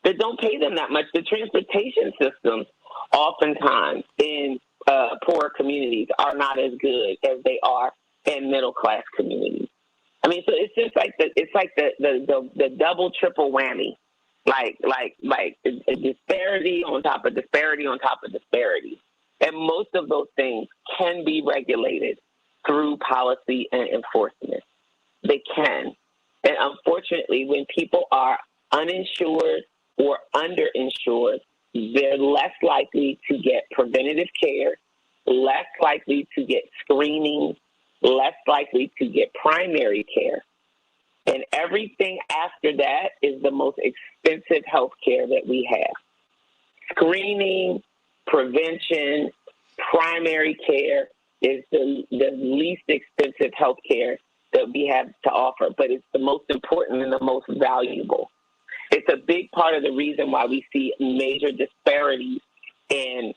The transportation systems oftentimes in poor communities are not as good as they are in middle class communities. I mean, so it's just like the double, triple whammy, like a disparity on top of disparity on top of disparity. And most of those things can be regulated through policy and enforcement. They can. And unfortunately, when people are uninsured or underinsured, they're less likely to get preventative care, less likely to get screening, less likely to get primary care. And everything after that is the most expensive health care that we have. Screening, prevention, primary care is the least expensive health care that we have to offer, but it's the most important and the most valuable. It's a big part of the reason why we see major disparities in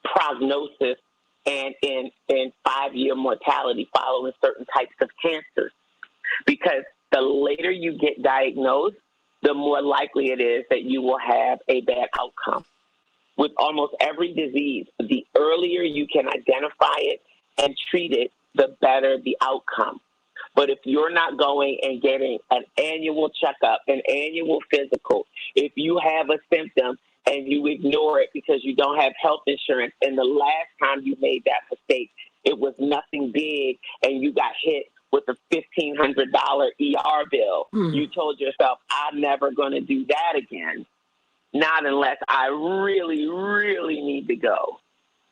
prognosis and in 5-year mortality following certain types of cancers. Because the later you get diagnosed, the more likely it is that you will have a bad outcome. With almost every disease, the earlier you can identify it and treat it, the better the outcome. But if you're not going and getting an annual checkup, an annual physical, if you have a symptom and you ignore it because you don't have health insurance, and the last time you made that mistake, it was nothing big and you got hit with a $1,500 ER bill, you told yourself, I'm never going to do that again. Not unless I really, really need to go,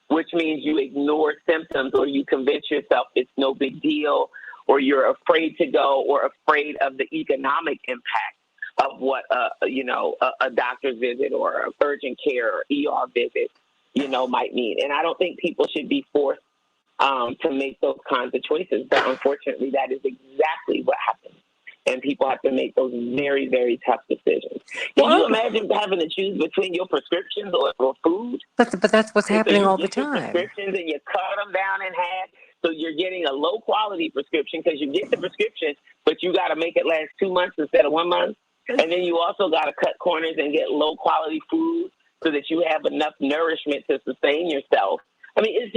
which means you ignore symptoms or you convince yourself it's no big deal, or you're afraid to go or afraid of the economic impact of what, a doctor's visit or an urgent care or ER visit, might mean. And I don't think people should be forced to make those kinds of choices. But unfortunately, that is exactly what happens. And people have to make those very, very tough decisions. Can you imagine having to choose between your prescriptions or food? But that's what's happening all the Your time. prescriptions and you cut them down in half. So you're getting a low quality prescription because you get the prescription, but you got to make it last 2 months instead of 1 month. And then you also got to cut corners and get low quality food so that you have enough nourishment to sustain yourself. I mean,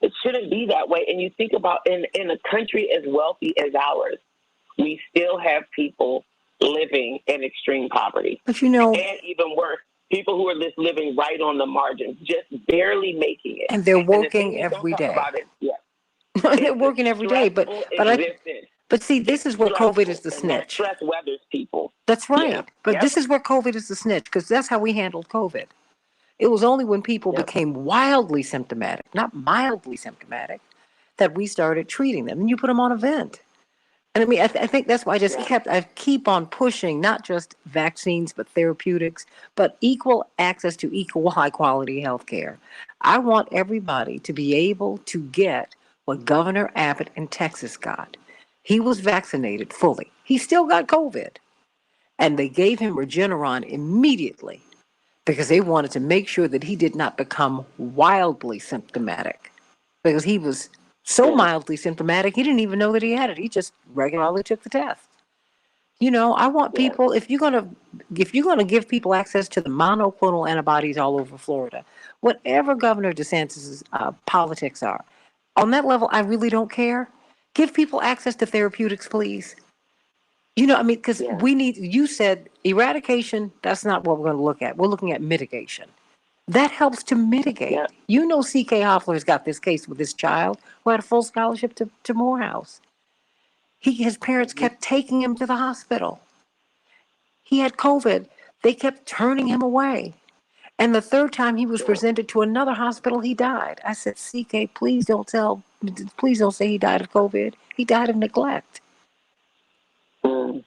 it shouldn't be that way. And you think about in a country as wealthy as ours, we still have people living in extreme poverty. But you know, and even worse, people who are just living right on the margins, just barely making it. and they're working and every day. They're working every day, but see, this is where COVID is the snitch. Stress weathers people. That's right. But this is where COVID is the snitch, because that's how we handled COVID. It was only when people became wildly symptomatic, not mildly symptomatic, that we started treating them. And you put them on a vent. And I mean, I think that's why I keep on pushing not just vaccines, but therapeutics, but equal access to equal high quality health care. I want everybody to be able to get what Governor Abbott in Texas got. He was vaccinated fully. He still got COVID. And they gave him Regeneron immediately because they wanted to make sure that he did not become wildly symptomatic, because he was so mildly symptomatic, he didn't even know that he had it. He just regularly took the test. You know, I want people, if you're gonna give people access to the monoclonal antibodies all over Florida, whatever Governor DeSantis' politics are, on that level, I really don't care. Give people access to therapeutics, please. You know, I mean, because you said eradication, that's not what we're going to look at. We're looking at mitigation. That helps to mitigate. Yeah. You know, C.K. Hoffler's got this case with this child who had a full scholarship to Morehouse. His parents kept taking him to the hospital. He had COVID. They kept turning him away. And the third time he was presented to another hospital, he died. I said, C.K., please don't say he died of COVID. He died of neglect.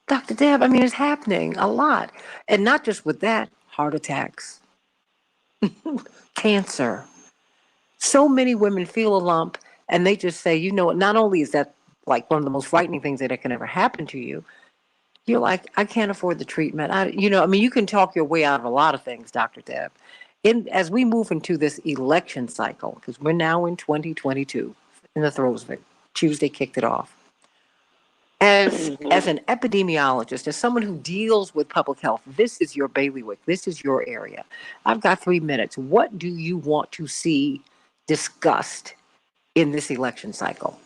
Dr. Deb, I mean, it's happening a lot. And not just with that, heart attacks. Cancer. So many women feel a lump and they just say, you know, not only is that like one of the most frightening things that can ever happen to you, you're like, I can't afford the treatment. You can talk your way out of a lot of things, Dr. Deb. As we move into this election cycle, because we're now in 2022, in the throes of it, Tuesday kicked it off. As an epidemiologist, as someone who deals with public health, this is your bailiwick. This is your area. I've got 3 minutes. What do you want to see discussed in this election cycle?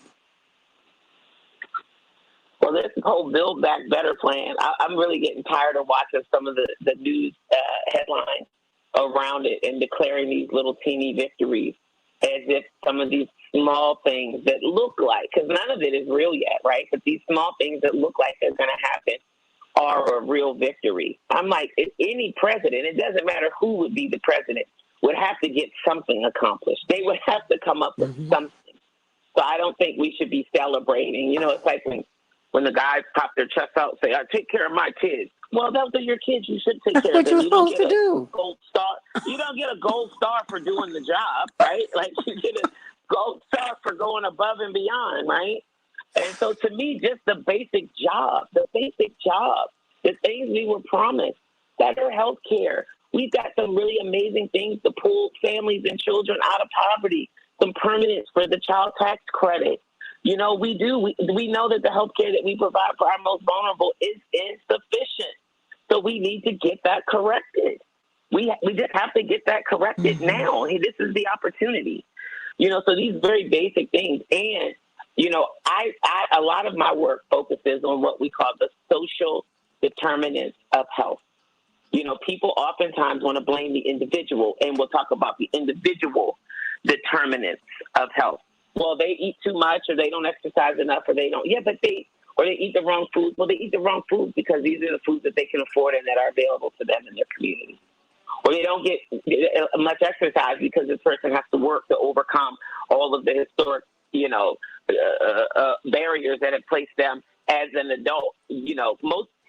Well, this whole Build Back Better plan, I'm really getting tired of watching some of the news headlines around it and declaring these little teeny victories as if some of these small things that look like, because none of it is real yet, right? But these small things that look like they're going to happen are a real victory. I'm like, if any president, it doesn't matter who would be the president, would have to get something accomplished. They would have to come up with something. So I don't think we should be celebrating. You know, it's like when the guys pop their chest out and say, I take care of my kids. Well, those are your kids. You should take care of them. That's what you're supposed to do. Gold star. You don't get a gold star for doing the job, right? Like, you get a gold star for going above and beyond, right? And so to me, just the basic job, the things we were promised, better health care. We've got some really amazing things to pull families and children out of poverty, some permanence for the child tax credit. You know, we do. We know that the health care that we provide for our most vulnerable is insufficient. So we need to get that corrected. We just have to get that corrected now. Hey, this is the opportunity. You know, so these very basic things. And, you know, a lot of my work focuses on what we call the social determinants of health. You know, people oftentimes want to blame the individual, and we'll talk about the individual determinants of health. Well, they eat too much, or they don't exercise enough, or they don't. Yeah, but they eat the wrong foods. Well, they eat the wrong foods because these are the foods that they can afford and that are available to them in their community. Or they don't get much exercise because this person has to work to overcome all of the historic, barriers that have placed them as an adult. You know,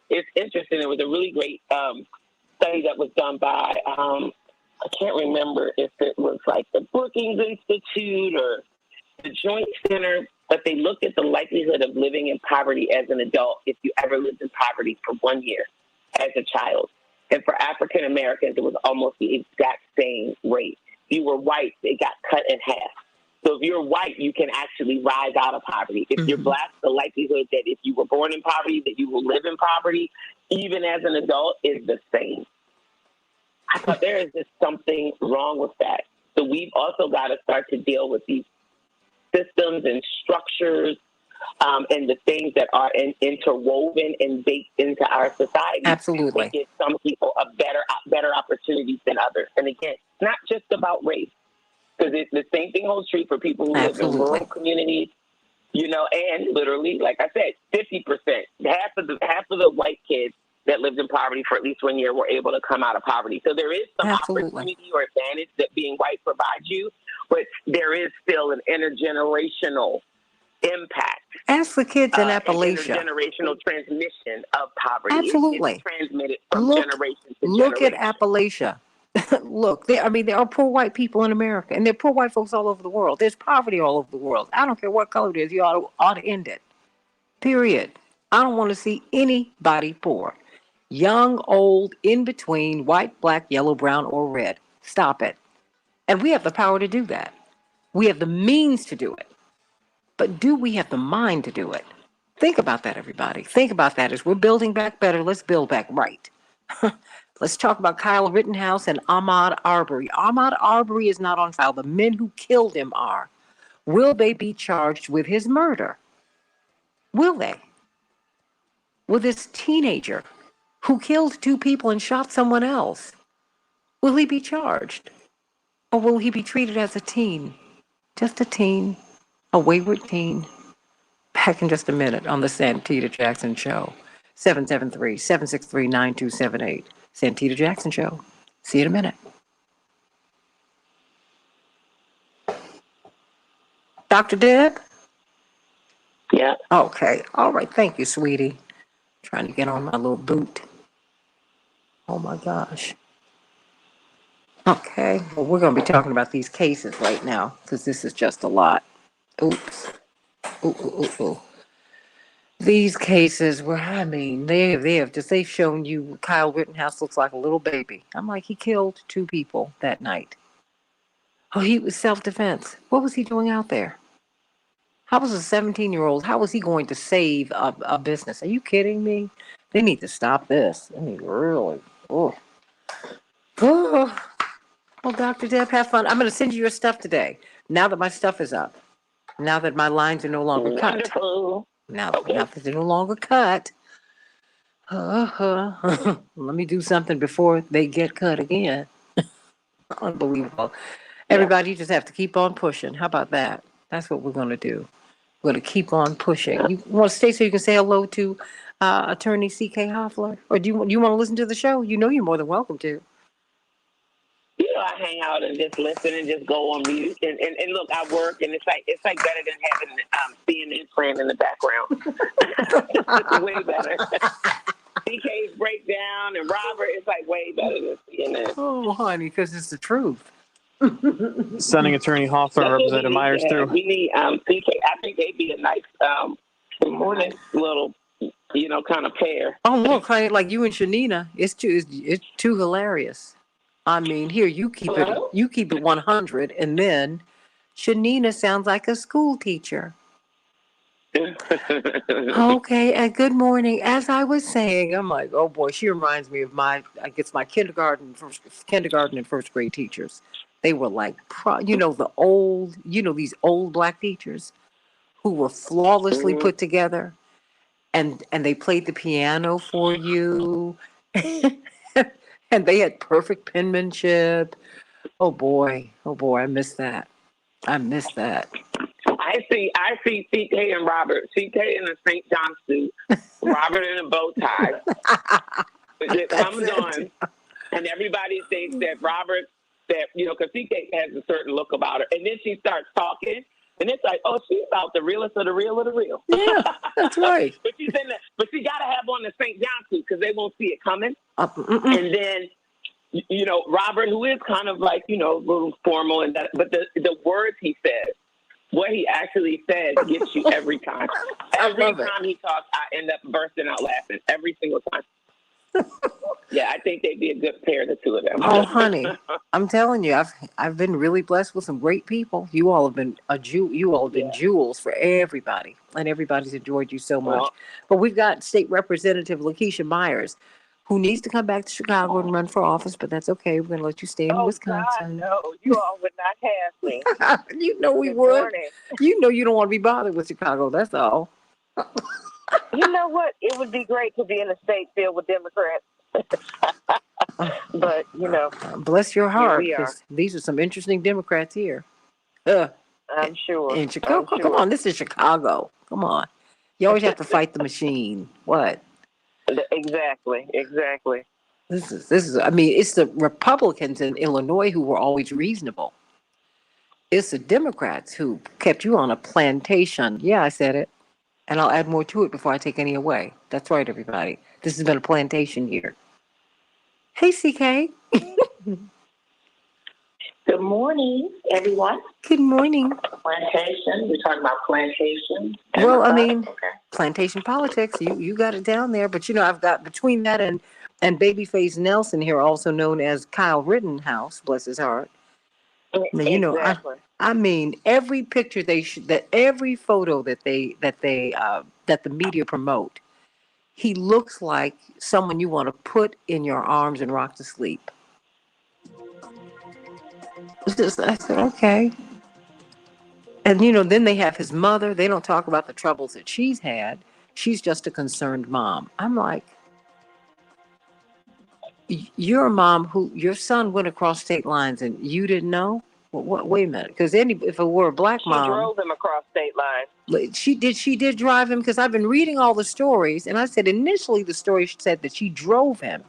it's interesting. There was a really great study that was done by, I can't remember if it was like the Brookings Institute or the Joint Center, but they looked at the likelihood of living in poverty as an adult if you ever lived in poverty for 1 year as a child. And for African Americans, it was almost the exact same rate. If you were white, it got cut in half. So if you're white, you can actually rise out of poverty. If you're black, the likelihood that if you were born in poverty, that you will live in poverty, even as an adult, is the same. I thought there is just something wrong with that. So we've also got to start to deal with these systems and structures and the things that are interwoven and baked into our society. Absolutely. It gives some people a better opportunities than others. And again, it's not just about race, because the same thing holds true for people who live in rural communities, you know, and literally, like I said, 50%, half of the white kids that lived in poverty for at least 1 year were able to come out of poverty. So there is some opportunity or advantage that being white provides you, but there is still an intergenerational impact. Ask the kids in Appalachia. Intergenerational transmission of poverty. Absolutely. It's transmitted from generation to generation. Look at Appalachia. Look, there are poor white people in America, and there are poor white folks all over the world. There's poverty all over the world. I don't care what color it is. You ought to end it. Period. I don't want to see anybody poor. Young, old, in between, white, black, yellow, brown, or red. Stop it. And we have the power to do that. We have the means to do it. But do we have the mind to do it? Think about that, everybody. Think about that. As we're building back better, let's build back right. Let's talk about Kyle Rittenhouse and Ahmad Arbury. Ahmad Arbury is not on trial. The men who killed him are. Will they be charged with his murder? Will they? Will this teenager who killed 2 people and shot someone else, will he be charged? Or will he be treated as a teen? Just a teen, a wayward teen. Back in just a minute on the Santita Jackson Show. 773-763-9278. Santita Jackson Show. See you in a minute. Dr. Deb? Yeah. Okay. All right. Thank you, sweetie. Trying to get on my little boot. Oh my gosh. Okay. Well, we're going to be talking about these cases right now because this is just a lot. Oops. Ooh. These cases where, I mean, they've shown you Kyle Rittenhouse looks like a little baby. I'm like, he killed 2 people that night. Oh, he was self-defense. What was he doing out there? How was a 17-year-old, how was he going to save a business? Are you kidding me? They need to stop this. I mean, really. Oh, Dr. Deb, have fun. I'm going to send you your stuff today. Now that my stuff is up. Now that my lines are no longer cut. Wonderful. Now that they're no longer cut. Let me do something before they get cut again. Unbelievable. Everybody, you just have to keep on pushing. How about that? That's what we're going to do. We're going to keep on pushing. You want to stay so you can say hello to Attorney C.K. Hoffler? Or do you want to listen to the show? You know you're more than welcome to. You know, I hang out and just listen and just go on mute. And look, I work, and it's like better than having CNN playing in the background. It's way better. CK's breakdown and Robert, it's like way better than CNN. Oh, honey, because it's the truth. Sending Attorney Hoffler and Representative Myers through. We need CK. I think they'd be a nice, little, kind of pair. Oh, look, honey, like you and Shanina, it's too hilarious. I mean, here you keep it 100, and then Shanina sounds like a school teacher. Okay, good morning. As I was saying, I'm like, oh boy, she reminds me of my kindergarten and first grade teachers. They were like, these old black teachers who were flawlessly put together, and they played the piano for you, and they had perfect penmanship. Oh boy, I miss that. I see CK and Robert. CK in a St. John suit, Robert in a bow tie. It comes on, and everybody thinks that Robert, because CK has a certain look about her, and then she starts talking, and it's like, oh, she's about the realest of the real of the real. Yeah, that's right. But she got to have on the St. John suit because they won't see it coming. And then, Robert, who is kind of like, a little formal, and that, but the words he says, what he actually says gets you every time. Every time he talks, I end up bursting out laughing every single time. Yeah, I think they'd be a good pair, the two of them. Oh, honey, I'm telling you, I've been really blessed with some great people. You all have been jewels for everybody, and everybody's enjoyed you so much. But we've got State Representative Lakeisha Myers, who needs to come back to Chicago and run for office, but that's okay. We're going to let you stay in Wisconsin. God, no. You all would not have me. You know we Good would. morning. You know you don't want to be bothered with Chicago. That's all. You know what? It would be great to be in a state filled with Democrats. But, you know. Bless your heart, Here we are. because these are some interesting Democrats here. I'm sure. In Chicago. I'm sure. Come on, this is Chicago. Come on. You always have to fight the machine. What? Exactly. This is, I mean, it's the Republicans in Illinois who were always reasonable. It's the Democrats who kept you on a plantation. Yeah, I said it. And I'll add more to it before I take any away. That's right, everybody. This has been a plantation year. Hey, CK. Good morning, everyone. Good morning. Plantation. We're talking about plantation. Well, I mean, okay. Plantation politics. You got it down there, but I've got between that and Babyface Nelson here, also known as Kyle Rittenhouse, bless his heart. Now, Exactly. I mean, every picture every photo that the media promote, he looks like someone you want to put in your arms and rock to sleep. I said, okay. And, then they have his mother. They don't talk about the troubles that she's had. She's just a concerned mom. I'm like, you're a mom who your son went across state lines and you didn't know? Well, wait a minute. Because if it were a black mom. She drove him across state lines. She did drive him, because I've been reading all the stories. And I said initially the story said that she drove him.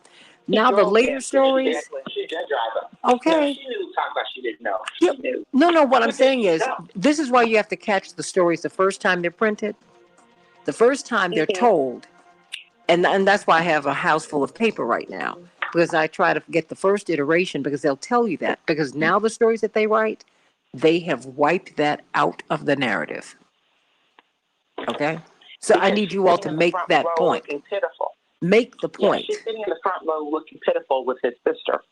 Now the later stories. She did drive him. Okay. No, she knew talking about she didn't know. She knew. No, what I'm saying is, this is why you have to catch the stories the first time they're printed. The first time they're told. And that's why I have a house full of paper right now. Because I try to get the first iteration, because they'll tell you that. Because now the stories that they write, they have wiped that out of the narrative. Okay? So I need you all to make that point. Pitiful. Make the point. Yeah, she's sitting in the front row looking pitiful with his sister.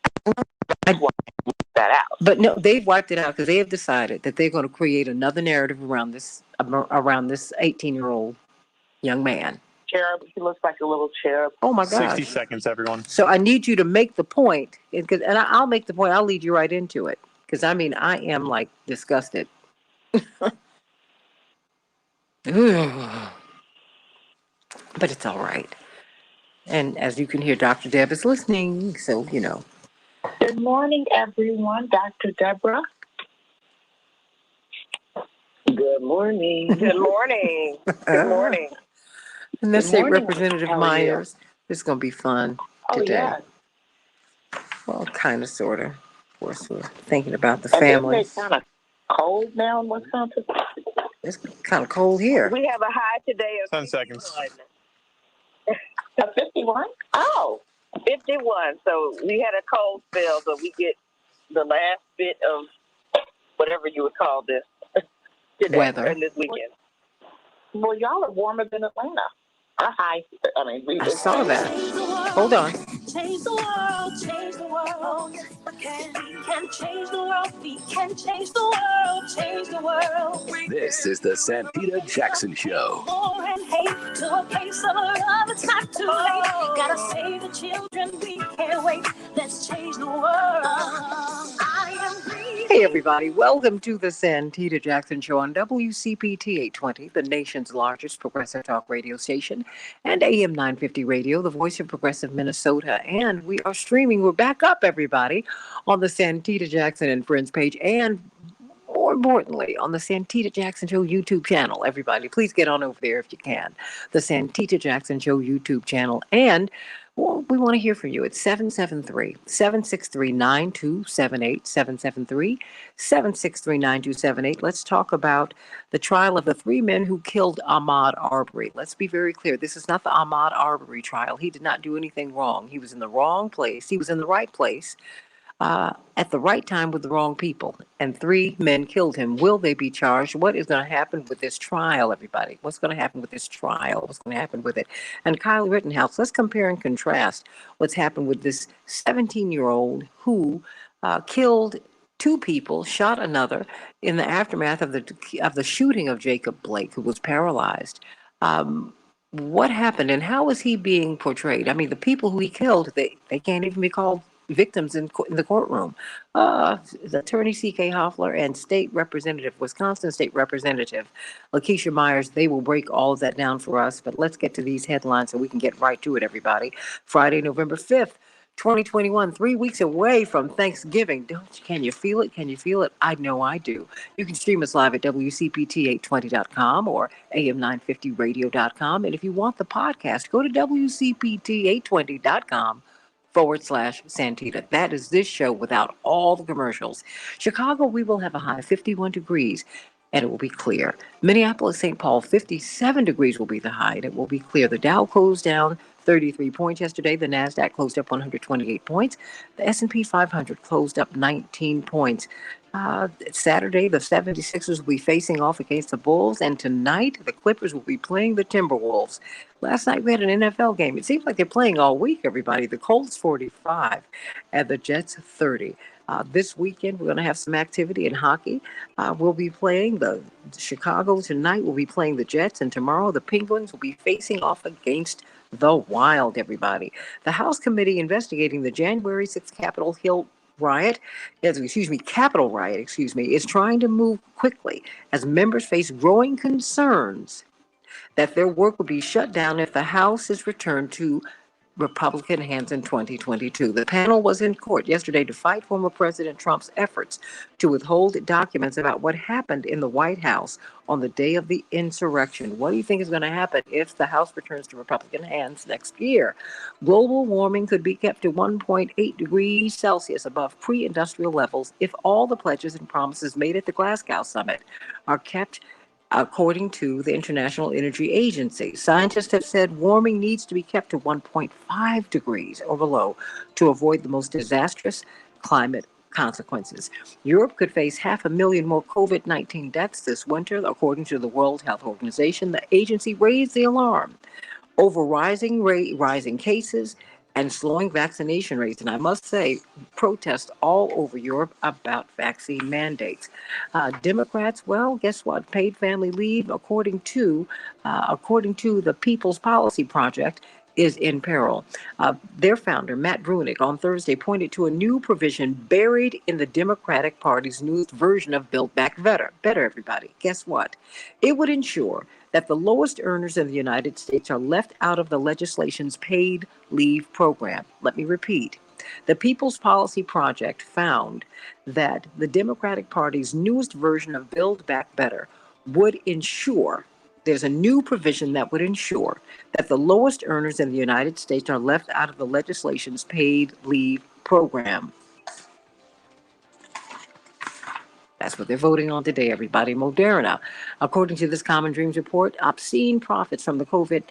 That out. But no, they've wiped it out because they have decided that they're going to create another narrative around this 18-year-old young man. Cherub. He looks like a little cherub. Oh my God. 60 seconds, everyone. So I need you to make the point, and I'll make the point. I'll lead you right into it, because I mean I am like disgusted. But it's all right. And as you can hear, Dr. Deb is listening, so Good morning, everyone. Dr. Deborah. Good morning. Good morning. Good morning. And let's say morning. Representative How are Myers. This is going to be fun today. Yeah. Well, kind of, sort of. Of course, we're thinking about the And families. It's kind of cold now in Wisconsin. It's kind of cold here. We have a high today of 10 seconds. 51? Oh. 51. So we had a cold spell, but we get the last bit of whatever you would call this today, Weather. and this weekend. Well, y'all are warmer than Atlanta. Our high, I saw that. Hold on. Change the world, change the world. We can change the world, we can change the world, change the world. This is the Santita Jackson Show. War and hate to a place of love, it's not too late. Gotta save the children, we can't wait. Let's change the world. I am green. Hey, everybody. Welcome to the Santita Jackson Show on WCPT 820, the nation's largest progressive talk radio station, and AM 950 Radio, the voice of progressive Minnesota. And we are streaming. We're back up, everybody, on the Santita Jackson and Friends page, and more importantly, on the Santita Jackson Show YouTube channel. Everybody, please get on over there if you can. The Santita Jackson Show YouTube channel. And we want to hear from you. It's 773-763-9278, 773-763-9278. Let's talk about the trial of the three men who killed Ahmad Arbury. Let's be very clear. This is not the Ahmad Arbury trial. He did not do anything wrong. He was in the wrong place. He was in the right place at the right time with the wrong people. And three men killed him. Will they be charged? What is going to happen with this trial, everybody? What's going to happen with this trial? What's going to happen with it? And Kyle Rittenhouse, let's compare and contrast what's happened with this 17-year-old who killed two people, shot another in the aftermath of the shooting of Jacob Blake, who was paralyzed. what happened and how is he being portrayed? I mean, the people who he killed, they can't even be called victims in the courtroom. The attorney C.K. Hoffler and Wisconsin State Representative Lakeisha Myers, they will break all of that down for us. But let's get to these headlines so we can get right to it, everybody. Friday, November 5th. 2021, 3 weeks away from Thanksgiving. Can you feel it? Can you feel it? I know I do. You can stream us live at WCPT820.com or AM950radio.com. And if you want the podcast, go to WCPT820.com/Santita. That is this show without all the commercials. Chicago, we will have a high of 51 degrees. And it will be clear. Minneapolis, St. Paul, 57 degrees will be the high, and it will be clear. The Dow closed down 33 points yesterday. The NASDAQ closed up 128 points. The S&P 500 closed up 19 points. Saturday, the 76ers will be facing off against the Bulls, and tonight, the Clippers will be playing the Timberwolves. Last night, we had an NFL game. It seems like they're playing all week, everybody. The Colts 45 and the Jets 30. This weekend, we're going to have some activity in hockey. We'll be playing the Chicago tonight. We'll be playing the Jets, and tomorrow the Penguins will be facing off against the Wild, everybody. The House committee investigating the January 6th Capitol riot, is trying to move quickly as members face growing concerns that their work will be shut down if the House is returned to Republican hands in 2022. The panel was in court yesterday to fight former President Trump's efforts to withhold documents about what happened in the White House on the day of the insurrection. What do you think is going to happen if the House returns to Republican hands next year? Global warming could be kept to 1.8 degrees Celsius above pre-industrial levels if all the pledges and promises made at the Glasgow summit are kept, according to the International Energy Agency. Scientists have said warming needs to be kept to 1.5 degrees or below to avoid the most disastrous climate consequences. Europe could face 500,000 more COVID-19 deaths this winter, according to the World Health Organization. The agency raised the alarm over rising cases and slowing vaccination rates. And I must say, protests all over Europe about vaccine mandates. Democrats, well, guess what? Paid family leave, according to the People's Policy Project, is in peril. Their founder, Matt Bruenig, on Thursday pointed to a new provision buried in the Democratic Party's newest version of Build Back Better. Everybody. Guess what? It would ensure that the lowest earners in the United States are left out of the legislation's paid leave program. Let me repeat. The People's Policy Project found that the Democratic Party's newest version of Build Back Better would ensure, there's a new provision that would ensure that the lowest earners in the United States are left out of the legislation's paid leave program. That's what they're voting on today, everybody. Moderna, according to this Common Dreams report, obscene profits from the COVID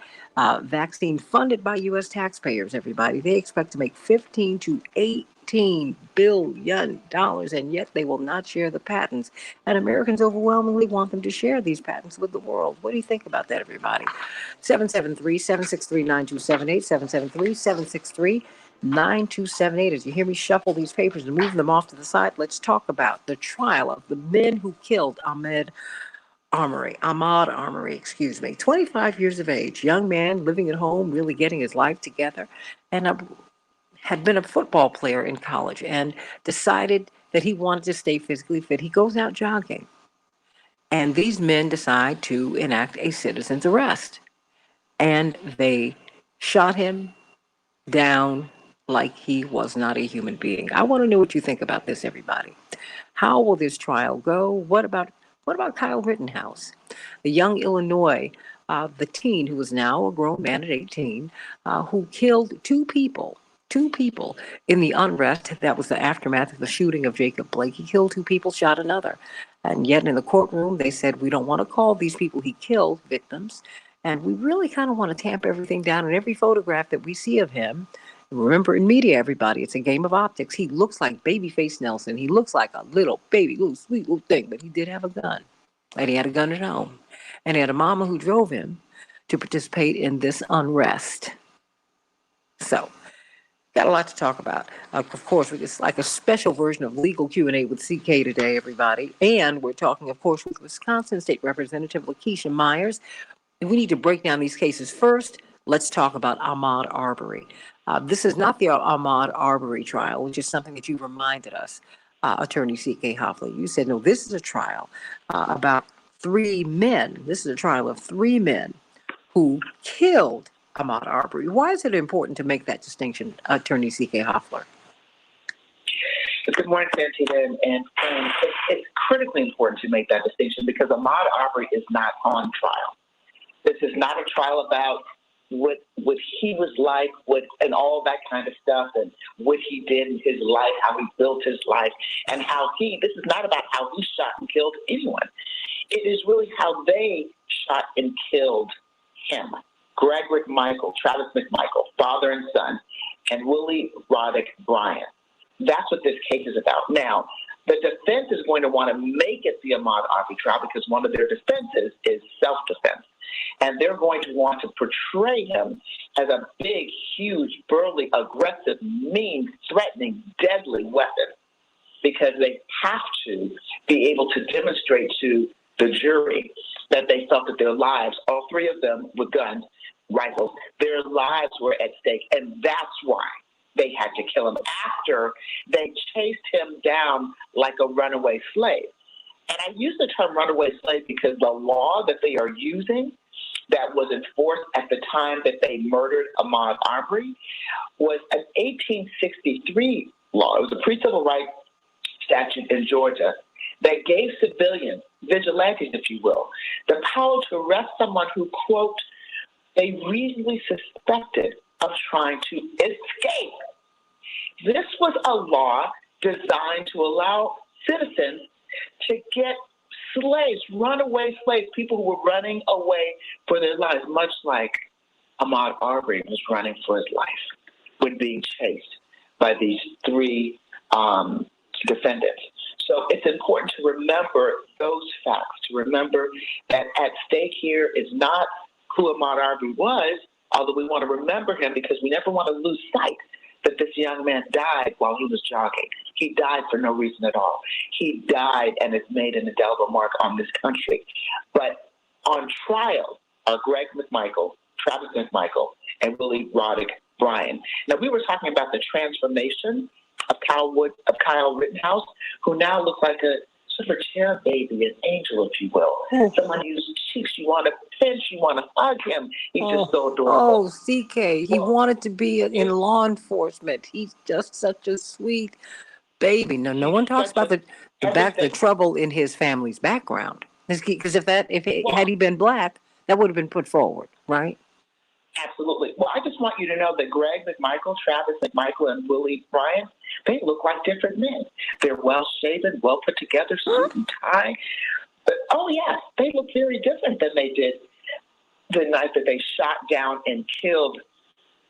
vaccine funded by U.S. taxpayers, everybody. They expect to make $15 to $18 billion, and yet they will not share the patents. And Americans overwhelmingly want them to share these patents with the world. What do you think about that, everybody? 773-763-9278, 773-763-9278. As you hear me shuffle these papers and move them off to the side, let's talk about the trial of the men who killed Ahmed Armory, 25 years of age, young man living at home, really getting his life together, and had been a football player in college and decided that he wanted to stay physically fit. He goes out jogging, and these men decide to enact a citizen's arrest, and they shot him down like he was not a human being. I want to know what you think about this, everybody. How will this trial go? What about Kyle Rittenhouse, the young Illinois, the teen who is now a grown man at 18, who killed two people in the unrest that was the aftermath of the shooting of Jacob Blake. He killed two people, shot another. And yet in the courtroom, they said, we don't want to call these people he killed victims. And we really kind of want to tamp everything down. And every photograph that we see of him, remember in media, everybody, it's a game of optics. He looks like babyface Nelson. He looks like a little baby, little sweet little thing, but he did have a gun. And he had a gun at home. And he had a mama who drove him to participate in this unrest. So, got a lot to talk about. Of course, it's like a special version of Legal Q&A with CK today, everybody. And we're talking, of course, with Wisconsin State Representative Lakeisha Myers. we need to break down these cases. First, let's talk about Ahmad Arbury. This is not the Ahmad Arbury trial, which is something that you reminded us, Attorney C.K. Hoffley. You said, no, this is a trial about three men. This is a trial of three men who killed Ahmad Arbury. Why is it important to make that distinction, Attorney C.K. Hoffler? Good morning, Santita, and it's critically important to make that distinction because Ahmad Aubrey is not on trial. This is not a trial about what he was like, and all that kind of stuff, and what he did in his life, how he built his life, and this is not about how he shot and killed anyone. It is really how they shot and killed him. Greg McMichael, Travis McMichael, father and son, and Willie Roddick Bryan. That's what this case is about. Now, the defense is going to want to make it the Ahmad Aubrey trial because one of their defenses is self-defense. And they're going to want to portray him as a big, huge, burly, aggressive, mean, threatening, deadly weapon because they have to be able to demonstrate to the jury that they felt that their lives, all three of them with guns, rifles, their lives were at stake. And that's why they had to kill him after they chased him down like a runaway slave. And I use the term runaway slave because the law that they are using that was enforced at the time that they murdered Ahmad Aubrey was an 1863 law. It was a pre-civil rights statute in Georgia that gave civilians, vigilantes, if you will, the power to arrest someone who, quote, they reasonably suspected of trying to escape. This was a law designed to allow citizens to get slaves, runaway slaves, people who were running away for their lives, much like Ahmad Aubrey was running for his life when being chased by these three defendants. So it's important to remember those facts, to remember that at stake here is not who Ahmad Aubrey was, although we want to remember him because we never want to lose sight that this young man died while he was jogging. He died for no reason at all. He died and has made an indelible mark on this country. But on trial are Greg McMichael, Travis McMichael, and Willie Roddick Bryan. Now, we were talking about the transformation of Kyle Rittenhouse, who now looks like a sort of a cherub baby, an angel, if you will. Someone whose cheeks you want to pinch, you want to hug him. He's just so adorable. Oh, CK, he wanted to be in law enforcement. He's just such a sweet baby. No one talks about the trouble in his family's background. Because had he been black, that would have been put forward, right? Absolutely. Well, I just want you to know that Greg McMichael, Travis McMichael, and Willie Bryan, they look like different men. They're well-shaven, well-put-together, suit and tie. But, oh, yeah, they look very different than they did the night that they shot down and killed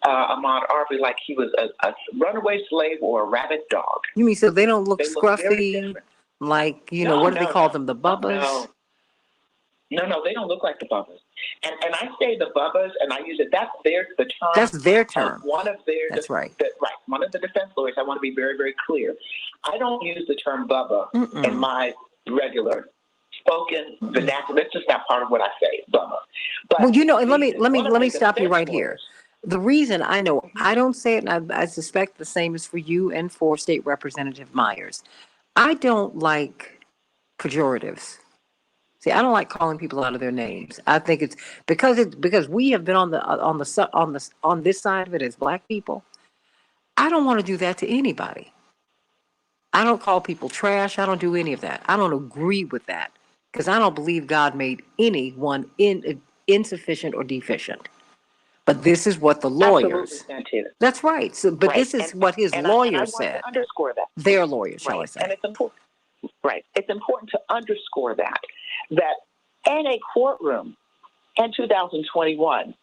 Ahmad Aubrey like he was a runaway slave or a rabid dog. You mean so they don't look scruffy, like, what do they call them, the Bubbas? No, they don't look like the Bubbas. And I say the Bubbas, and I use it. That's their term. One of their. That's right. Right. One of the defense lawyers. I want to be very, very clear. I don't use the term Bubba in my regular spoken vernacular. That's just not part of what I say, Bubba. But and let me stop you right here. The reason I don't say it, and I suspect the same is for you and for State Representative Myers. I don't like pejoratives. See, I don't like calling people out of their names. I think it's because we have been on this side of it as Black people. I don't want to do that to anybody. I don't call people trash. I don't do any of that. I don't agree with that because I don't believe God made anyone insufficient or deficient. But this is what the lawyers. That's right. So, but this is what his lawyers said. To underscore that. Their lawyers, shall I say? And it's important. Right. It's important to underscore that in a courtroom in 2021,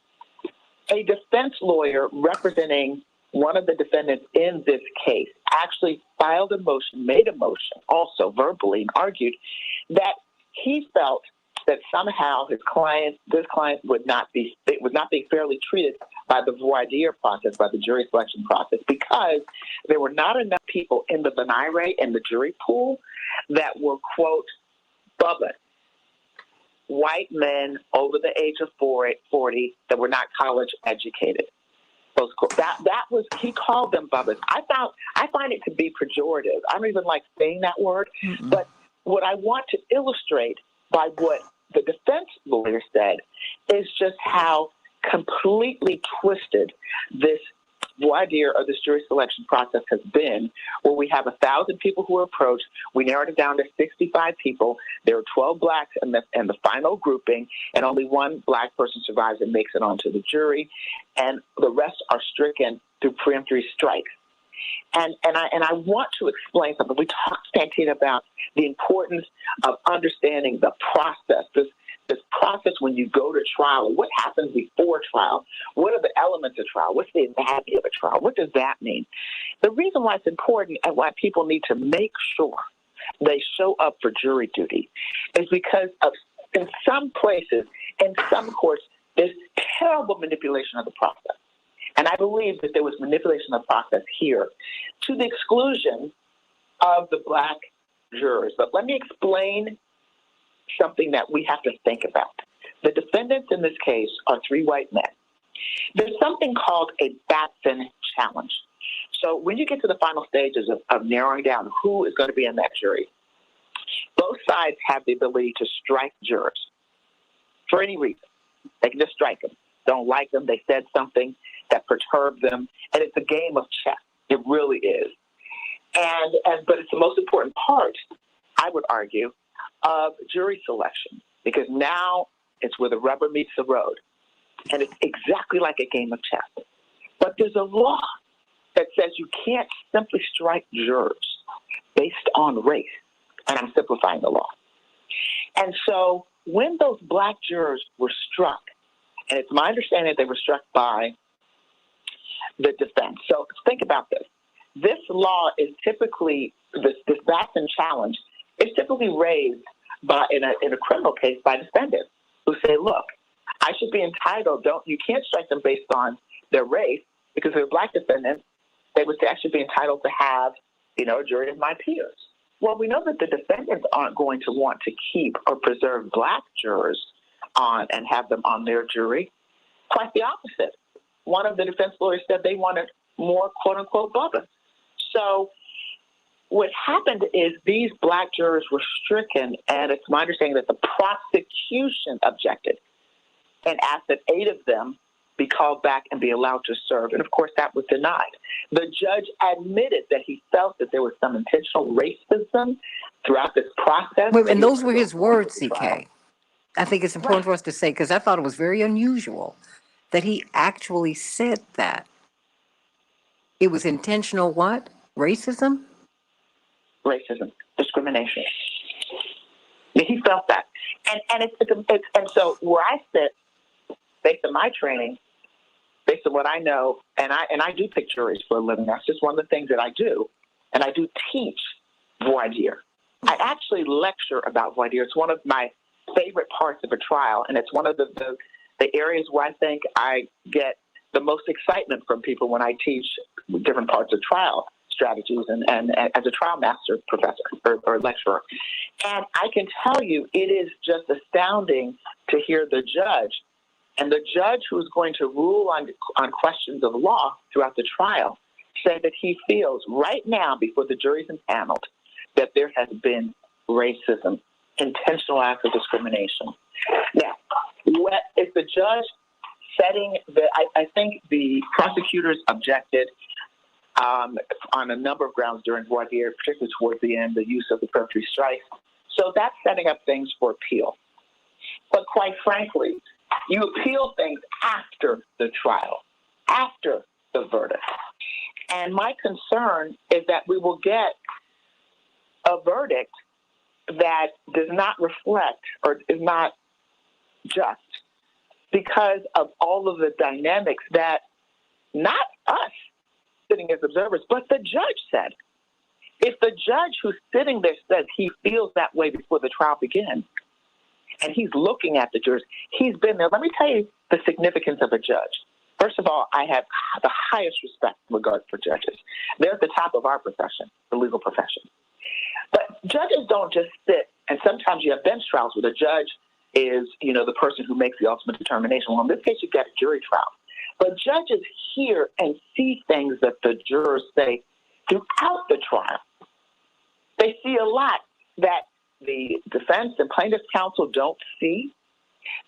a defense lawyer representing one of the defendants in this case actually made a motion, also verbally, and argued that he felt that somehow this client was not being fairly treated by the voir dire process, by the jury selection process, because there were not enough people in the venire and the jury pool that were, quote, Bubba. white men over the age of 40 that were not college educated. That was, he called them bubbas. I find it to be pejorative. I don't even like saying that word. Mm-hmm. But what I want to illustrate by what the defense lawyer said is just how completely twisted this voir dire or this jury selection process has been, where we have 1,000 people who were approached. We narrowed it down to 65 people. There were 12 blacks in the final grouping, and only one black person survives and makes it onto the jury, and the rest are stricken through preemptory strikes. And I want to explain something. We talked, Santita, about the importance of understanding the process, this process when you go to trial. What happens before trial? What are the elements of trial? What's the anatomy of a trial? What does that mean? The reason why it's important and why people need to make sure they show up for jury duty is because of, in some places, in some courts, there's terrible manipulation of the process. And I believe that there was manipulation of the process here to the exclusion of the black jurors. But let me explain something that we have to think about. The defendants in this case are 3 white men. There's something called a Batson challenge. So when you get to the final stages of narrowing down who is going to be in that jury, both sides have the ability to strike jurors for any reason. They can just strike them. Don't like them. They said something that perturbed them. And it's a game of chess. It really is. But it's the most important part, I would argue, of jury selection, because now it's where the rubber meets the road. And it's exactly like a game of chess. But there's a law that says you can't simply strike jurors based on race. And I'm simplifying the law. And so when those black jurors were struck, and it's my understanding that they were struck by the defense. So think about this. This law is typically, this Batson challenge is typically raised in a criminal case by defendants who say, look, I should be entitled, you can't strike them based on their race, because they're black defendants. They would say I should be entitled to have, a jury of my peers. Well, we know that the defendants aren't going to want to keep or preserve black jurors on and have them on their jury. Quite the opposite. One of the defense lawyers said they wanted more quote-unquote bubbas. So what happened is these black jurors were stricken, and it's my understanding that the prosecution objected and asked that 8 of them be called back and be allowed to serve. And, of course, that was denied. The judge admitted that he felt that there was some intentional racism throughout this process. Wait, and those were his words, CK. I think it's important for us to say, because I thought it was very unusual that he actually said that. It was intentional what? Racism? Racism, discrimination. He felt that. And so where I sit, based on my training, based on what I know, and I do pick juries for a living. That's just one of the things that I do. And I do teach voir dire. I actually lecture about voir dire. It's one of my favorite parts of a trial, and it's one of the areas where I think I get the most excitement from people when I teach different parts of trial strategies and as a trial master professor or lecturer. And I can tell you it is just astounding to hear the judge, and the judge who's going to rule on questions of law throughout the trial, say that he feels right now, before the jury's impaneled, that there has been racism, intentional acts of discrimination. Now, is the judge setting I think the prosecutors objected on a number of grounds during voir dire, particularly towards the end, the use of the peremptory strike. So that's setting up things for appeal. But quite frankly, you appeal things after the trial, after the verdict. And my concern is that we will get a verdict that does not reflect or is not just, because of all of the dynamics that not us sitting as observers, but the judge said. If the judge who's sitting there says he feels that way before the trial begins, and he's looking at the jurors, he's been there. Let me tell you the significance of a judge. First of all, I have the highest respect and regard for judges. They're at the top of our profession, the legal profession. But judges don't just sit, and sometimes you have bench trials where the judge is, the person who makes the ultimate determination. Well, in this case, you've got a jury trial. But judges hear and see things that the jurors say throughout the trial. They see a lot that the defense and plaintiff's counsel don't see,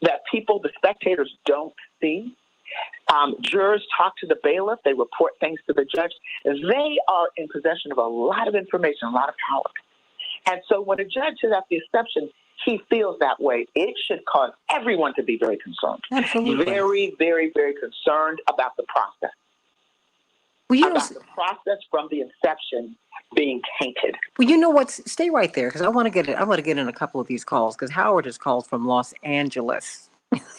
that the spectators don't see. Jurors talk to the bailiff. They report things to the judge. They are in possession of a lot of information, a lot of power. And so when a judge is at the exception, he feels that way. It should cause everyone to be very concerned. Absolutely. Very, very, very concerned about the process. Well, the process from the inception being tainted. Well, you know what? Stay right there, because I want to get in a couple of these calls, because Howard has called from Los Angeles.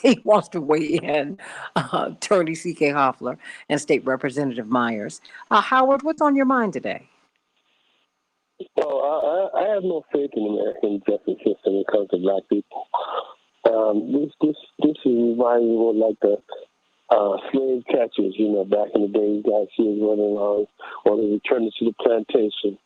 He wants to weigh in, Attorney C.K. Hoffler and State Representative Myers. Howard, what's on your mind today? Well, I have no faith in the American justice system when it comes to black people. This is reminding me of like the slave catchers, back in the day, guys see us running around or they returning to the plantation.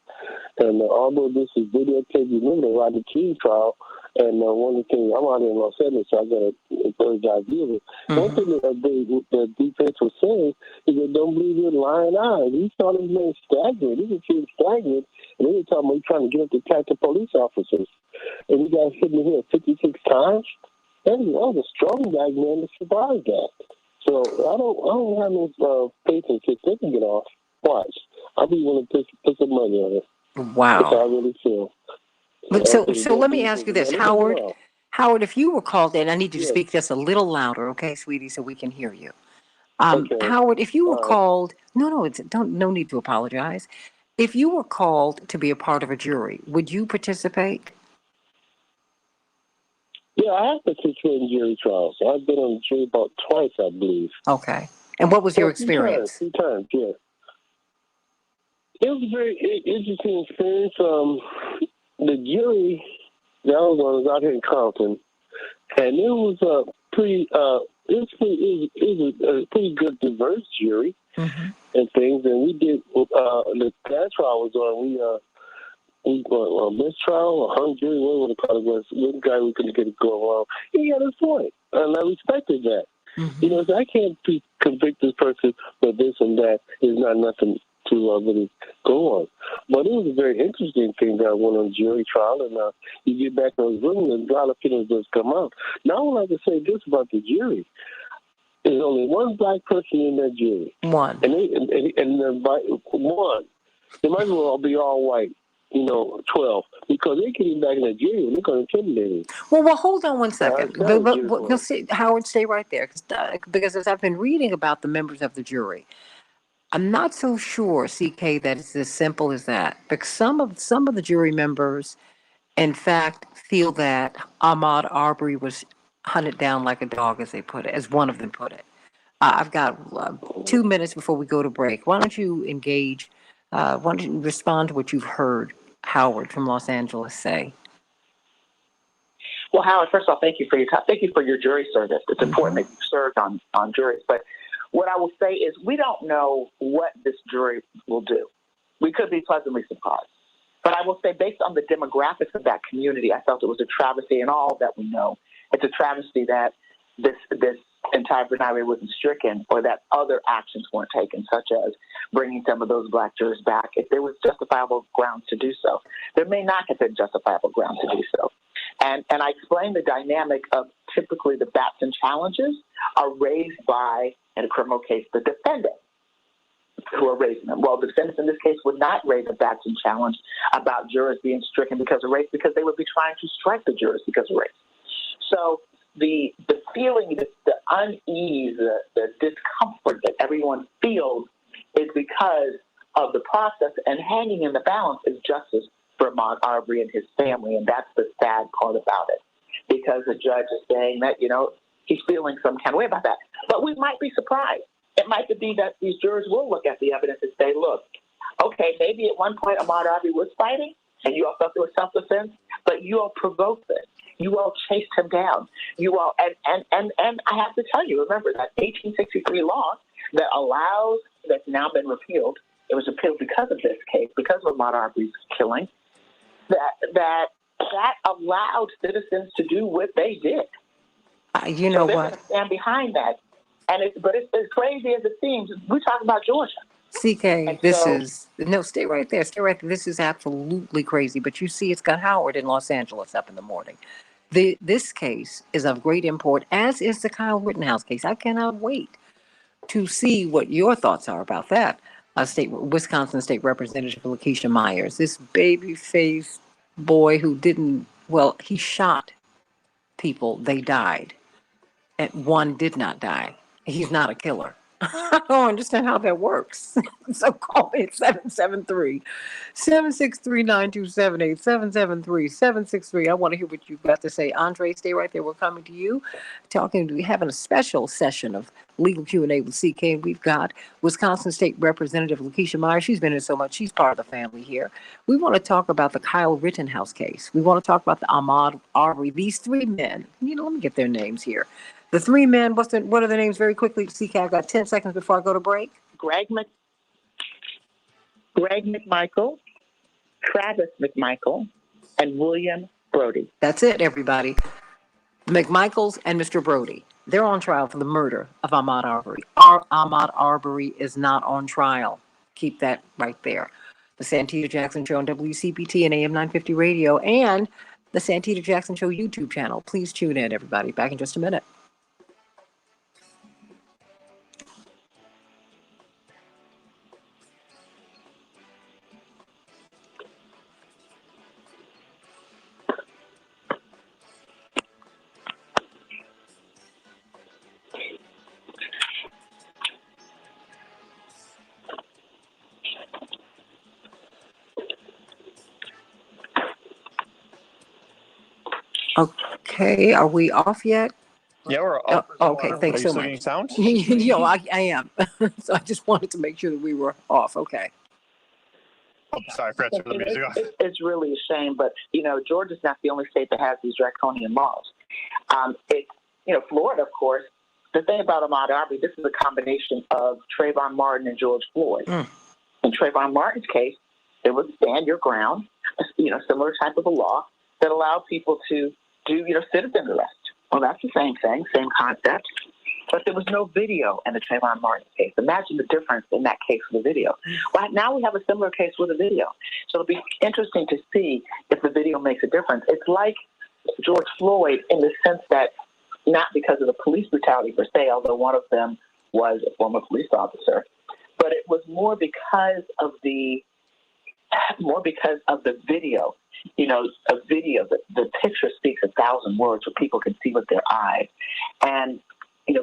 And although this is videotaped, remember the Rodney King trial, and one of the things, I'm out here in Los Angeles, so I got a bird's eye view of it. One thing that the defense was saying is they don't believe in lying eyes. He saw this man staggering. He was feeling staggering, and they were talking about he's trying to get up to attack the police officers. And he got hit in the head 56 times. That was a strong guy, man, to survive that. So I don't have no faith in kids. They can get off. Watch. I'll be willing to put some money on it. Wow. That's how I really feel. But so let me ask you this, Howard. Howard, if you were called in, I need you to speak just a little louder, okay, sweetie, so we can hear you. Okay. Howard, if you were called, no need to apologize. If you were called to be a part of a jury, would you participate? Yeah, I have participated in jury trials. I've been on jury about twice, I believe. Okay. And what was your experience? Three times, yeah. It was a very interesting experience. The jury that I was on was out here in Compton, and it was a pretty good diverse jury and things. And we did the last trial I was on. We mistrial or hung jury, whatever the call it was. One guy we couldn't get it go wrong. He had his point, and I respected that. So I can't convict this person for this and that. There's not nothing to really go on. But it was a very interesting thing that I went on jury trial, and you get back in the room and a lot of feelings just come out. Now I would like to say this about the jury. There's only one black person in that jury. One. One. They might as well be all white. 12, because they get him back in the jury and they're going to intimidate him. Well, hold on one second. Howard, stay right there, because as I've been reading about the members of the jury, I'm not so sure, CK, that it's as simple as that. Because some of the jury members, in fact, feel that Ahmad Arbury was hunted down like a dog, as they put it, as one of them put it. I've got 2 minutes before we go to break. Why don't you engage? Why don't you respond to what you've heard Howard from Los Angeles say? Well, Howard, first of all, thank you for your time. Thank you for your jury service. It's important that you served on juries. But what I will say is we don't know what this jury will do. We could be pleasantly surprised. But I will say, based on the demographics of that community, I felt it was a travesty, and all that we know, it's a travesty that this entire binary wasn't stricken, or that other actions weren't taken, such as bringing some of those black jurors back if there was justifiable grounds to do so. There may not have been justifiable grounds to do so. And I explained the dynamic of typically the Batson challenges are raised by, in a criminal case, the defendant who are raising them. Well, the defendants in this case would not raise a Batson challenge about jurors being stricken because of race, because they would be trying to strike the jurors because of race. So the feeling, the unease, the discomfort that everyone feels is because of the process, and hanging in the balance is justice for Ahmad Arbury and his family, and that's the sad part about it, because the judge is saying that, he's feeling some kind of way about that. But we might be surprised. It might be that these jurors will look at the evidence and say, look, okay, maybe at one point Ahmad Arbury was fighting, and you all thought there was self-defense, but you all provoked it. You all chased him down. You all, and I have to tell you, remember that 1863 law that allows, that's now been repealed, it was repealed because of this case, because of Ahmad Arbery's killing, that allowed citizens to do what they did. You know so they're what? going to stand behind that. And but it's as crazy as it seems. We talk about Georgia. CK, stay right there. Stay right there. This is absolutely crazy. But you see, it's got Howard in Los Angeles up in the morning. This case is of great import, as is the Kyle Rittenhouse case. I cannot wait to see what your thoughts are about that. Wisconsin State Representative Lakeisha Myers, this baby-faced boy who he shot people. They died. And one did not die. He's not a killer. I don't understand how that works. So call me at 773-927-8778, 773-763. I want to hear what you've got to say. Andre, stay right there. We're coming to you. We're having a special session of Legal Q&A with CK. We've got Wisconsin State Representative Lakeisha Myers. She's been in so much. She's part of the family here. We want to talk about the Kyle Rittenhouse case. We want to talk about the Ahmad, Aubrey, these three men. Let me get their names here. The three men, what are their names very quickly? CK, I've got 10 seconds before I go to break. Greg McMichael, Travis McMichael, and William Brody. That's it, everybody. The McMichaels and Mr. Brody. They're on trial for the murder of Ahmad Arbury. Ahmad Arbury is not on trial. Keep that right there. The Santita Jackson Show on WCPT and AM 950 Radio and the Santita Jackson Show YouTube channel. Please tune in, everybody. Back in just a minute. Okay, are we off yet? Yeah, we're off. Okay, thanks so much. Are you still getting sound? I am. So I just wanted to make sure that we were off. Okay. Oh, sorry, I forgot to turn the music off. It's really a shame, but, Georgia's not the only state that has these draconian laws. Florida, of course, the thing about Ahmaud Arbery, this is a combination of Trayvon Martin and George Floyd. In Trayvon Martin's case, there was stand your ground, similar type of a law that allowed people to do, citizen arrest. Well, that's the same thing, same concept. But there was no video in the Trayvon Martin case. Imagine the difference in that case with the video. Well, now we have a similar case with a video. So it'll be interesting to see if the video makes a difference. It's like George Floyd in the sense that not because of the police brutality per se, although one of them was a former police officer, but it was more because of the video. A video, the picture speaks 1,000 words, where people can see with their eyes. And,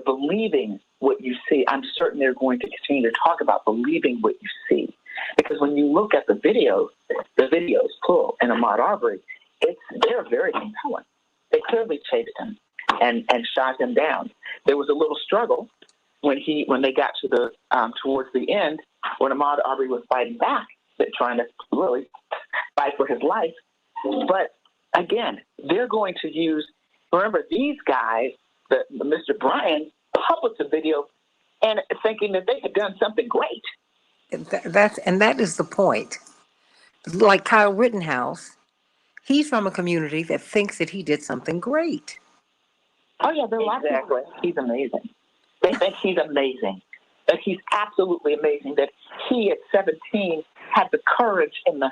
believing what you see, I'm certain they're going to continue to talk about believing what you see. Because when you look at the videos, plural, and Ahmaud Arbery, they're very compelling. They clearly chased him and shot him down. There was a little struggle when they got to the towards the end, when Ahmaud Arbery was fighting back, trying to really fight for his life. But again, they're going to use. Remember, these guys, Mr. Bryan, published a video and thinking that they had done something great. That is the point. Like Kyle Rittenhouse, he's from a community that thinks that he did something great. Oh yeah, exactly. He's amazing. They think he's amazing. That he's absolutely amazing. That he at 17 had the courage and the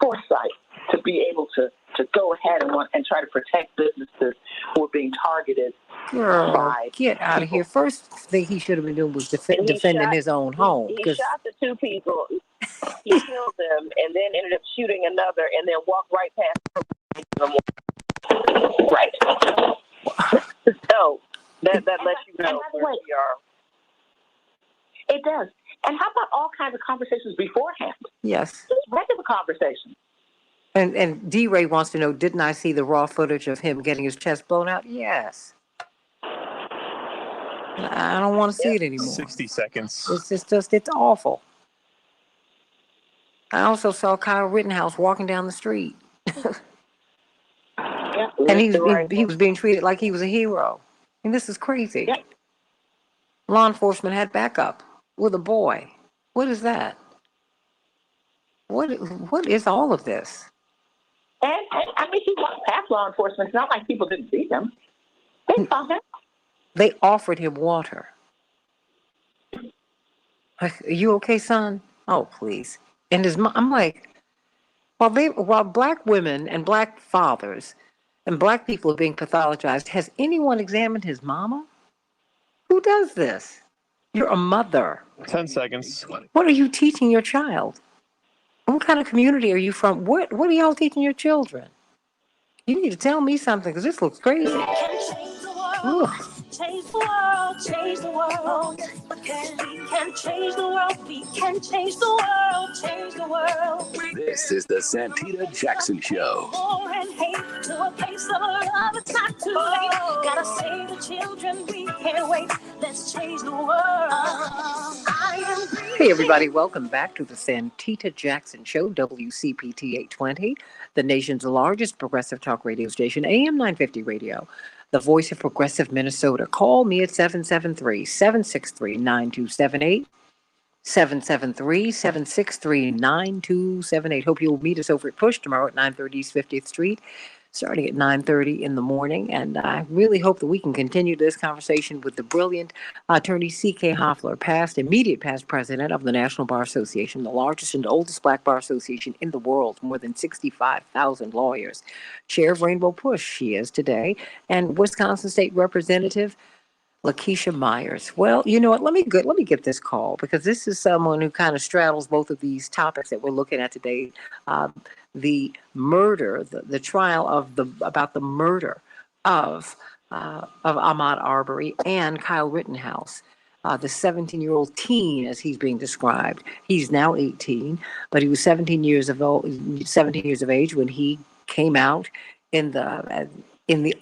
foresight to be able to go ahead and try to protect businesses who were being targeted. Girl, get out of here. First thing he should have been doing was defending his own home. He shot the two people. He killed them and then ended up shooting another and then walked right past them. Right. So that lets you know where we are. It does. And how about all kinds of conversations beforehand? Yes. Just regular conversations. And D-Ray wants to know, didn't I see the raw footage of him getting his chest blown out? Yes. I don't want to see it anymore. 60 seconds. It's awful. I also saw Kyle Rittenhouse walking down the street. And he was being treated like he was a hero. And this is crazy. Yep. Law enforcement had backup with a boy. What is that? What is all of this? And I mean, he walked past law enforcement. It's not like people didn't see him. They saw him. They offered him water. Like, are you okay, son? Oh, please. And his mom, I'm like, while black women and black fathers and black people are being pathologized, has anyone examined his mama? Who does this? You're a mother. 10 seconds. What are you teaching your child? What kind of community are you from? What are y'all teaching your children? You need to tell me something because this looks crazy. Ugh. Change the world, change the world. We can change the world, we can change the world, change the world. This is the Santita Jackson Show. War and hate to a place of love, it's not too late. Gotta save the children, we can't wait. Let's change the world. Hey everybody, welcome back to the Santita Jackson Show, WCPT 820, the nation's largest progressive talk radio station, AM 950 radio. The voice of progressive Minnesota. Call me at 773-763-9278. 773-763-9278. Hope you'll meet us over at Push tomorrow at 930 East 50th Street, starting at 9:30 in the morning. And I really hope that we can continue this conversation with the brilliant attorney C.K. Hoffler, immediate past president of the National Bar Association, the largest and oldest black bar association in the world, more than 65,000 lawyers. Chair of Rainbow Push, she is today, and Wisconsin State Representative Lakeisha Myers. Well, you know what? Let me get this call because this is someone who kind of straddles both of these topics that we're looking at today. The murder, the trial about the murder of Ahmad Arbury and Kyle Rittenhouse, the 17-year-old teen, as he's being described. He's now 18, but he was 17 years of age when he came out in the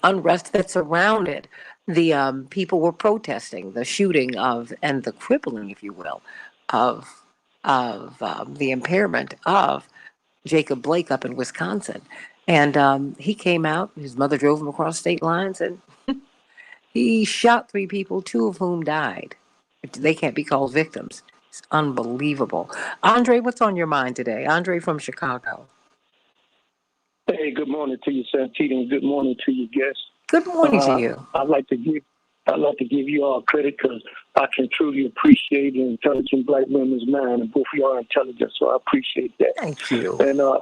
unrest that surrounded the people were protesting the shooting and the crippling, if you will, of the impairment of Jacob Blake up in Wisconsin. And he came out, his mother drove him across state lines, and he shot 3 people, 2 of whom died. They can't be called victims. It's unbelievable. Andre, what's on your mind today? Andre from Chicago. Hey, good morning to you, Santita, and good morning to your guests. Good morning to you. I'd like to give you all credit because I can truly appreciate an intelligent black woman's mind, and both of you are intelligent, so I appreciate that. Thank you. And I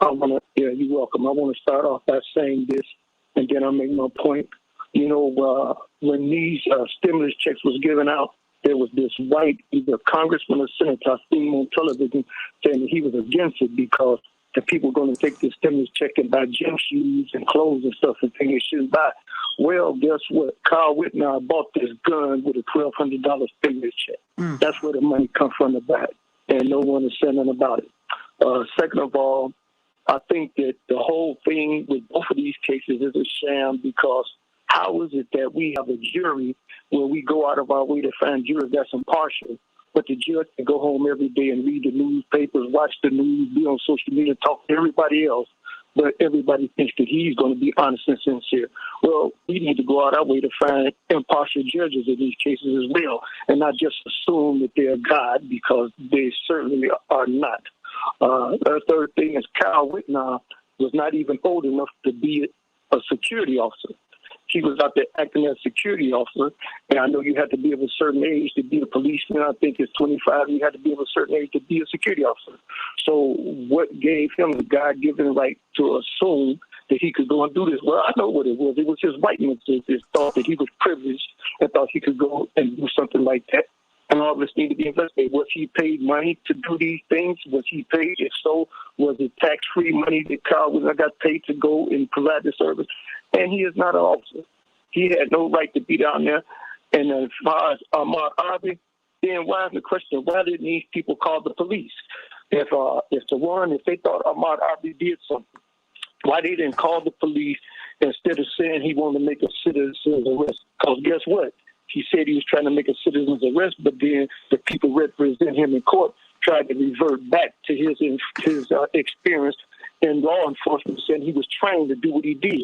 want to, you're welcome. I want to start off by saying this, and then I'll make my point. You know, when these stimulus checks was given out, there was this white, either congressman or senator, I seen him on television saying that he was against it because the people going to take this stimulus check and buy gym shoes and clothes and stuff and things they shouldn't buy. Well, guess what? Kyle Rittenhouse bought this gun with a $1,200 stimulus check. That's where the money comes from to buy it, and no one is saying nothing about it. Second of all, I think that the whole thing with both of these cases is a sham because how is it that we have a jury where we go out of our way to find jurors that's impartial, but the judge can go home every day and read the newspapers, watch the news, be on social media, talk to everybody else, but everybody thinks that he's going to be honest and sincere. Well, we need to go out our way to find impartial judges in these cases as well, and not just assume that they're God, because they certainly are not. The third thing is Kyle Rittenhouse was not even old enough to be a security officer. He was out there acting as a security officer, and I know you had to be of a certain age to be a policeman. I think it's 25. You had to be of a certain age to be a security officer. So what gave him the God-given right to assume that he could go and do this? Well, I know what it was. It was his whiteness, his thought that he was privileged and thought he could go and do something like that. And all this need to be investigated. Was he paid money to do these things? Was he paid? If so, was it tax-free money that Kyle got paid to go and provide the service? And he is not an officer. He had no right to be down there. And as far as Ahmad Arbury, then why is the question, why didn't these people call the police? If they thought Ahmad Arbury did something, why they didn't call the police instead of saying he wanted to make a citizen's arrest? Because guess what? He said he was trying to make a citizen's arrest, but then the people representing him in court tried to revert back to his experience in law enforcement, saying he was trained to do what he did.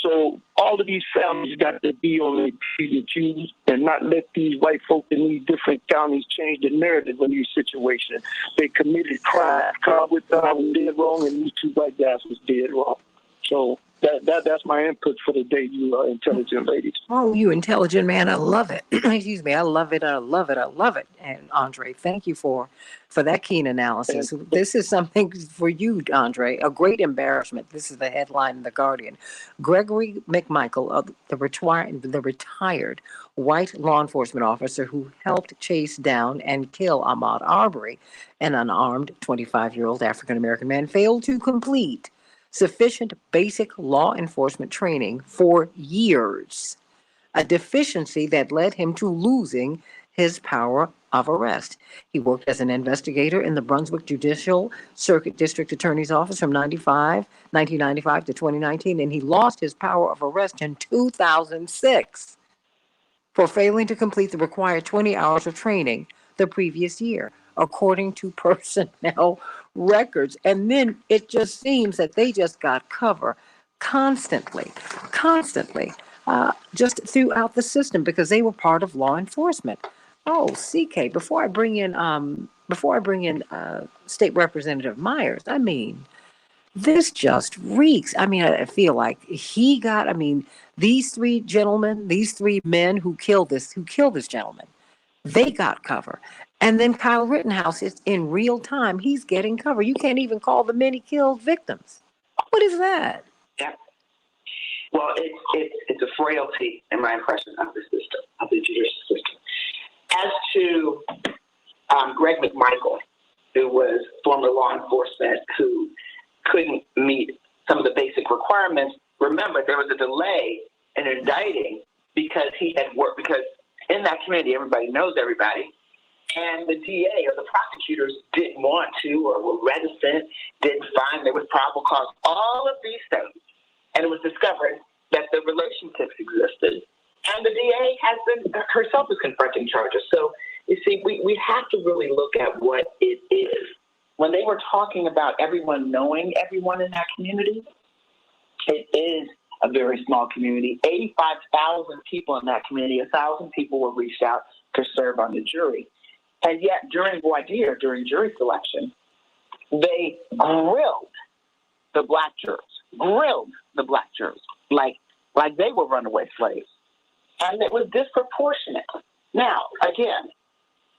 So all of these families got to be on their P's and not let these white folk in these different counties change the narrative in these situations. They committed crime. Kyle Rittenhouse was dead wrong, and these 2 white guys was dead wrong. So that's my input for the day, you intelligent ladies. Oh, you intelligent man. I love it. Excuse me. I love it. I love it. I love it. And Andre, thank you for that keen analysis. This is something for you, Andre, a great embarrassment. This is the headline in The Guardian. Gregory McMichael, the retired white law enforcement officer who helped chase down and kill Ahmad Arbury, an unarmed 25-year-old African-American man, failed to complete sufficient basic law enforcement training for years, a deficiency that led him to losing his power of arrest. He worked as an investigator in the Brunswick Judicial Circuit District Attorney's Office from 1995 to 2019, and he lost his power of arrest in 2006 for failing to complete the required 20 hours of training the previous year, according to personnel records. And then it just seems that they just got cover constantly, just throughout the system because they were part of law enforcement. Oh, CK, before I bring in State Representative Myers, I mean, this just reeks. I mean, I feel like these three men who killed this gentleman, they got cover. And then Kyle Rittenhouse is in real time. He's getting cover. You can't even call the men he killed victims. What is that? Yeah. Well, it's a frailty, in my impression, of the system, of the judicial system. As to Greg McMichael, who was former law enforcement, who couldn't meet some of the basic requirements, remember, there was a delay in indicting because he had worked, because in that community, everybody knows everybody, and the DA or the prosecutors didn't want to or were reticent, didn't find there was probable cause, all of these things. And it was discovered that the relationships existed. And the DA herself is confronting charges. So, you see, we have to really look at what it is. When they were talking about everyone knowing everyone in that community, it is a very small community. 85,000 people in that community, 1,000 people were reached out to serve on the jury. And yet, during voir dire, during jury selection, they grilled the black jurors, like they were runaway slaves. And it was disproportionate. Now, again,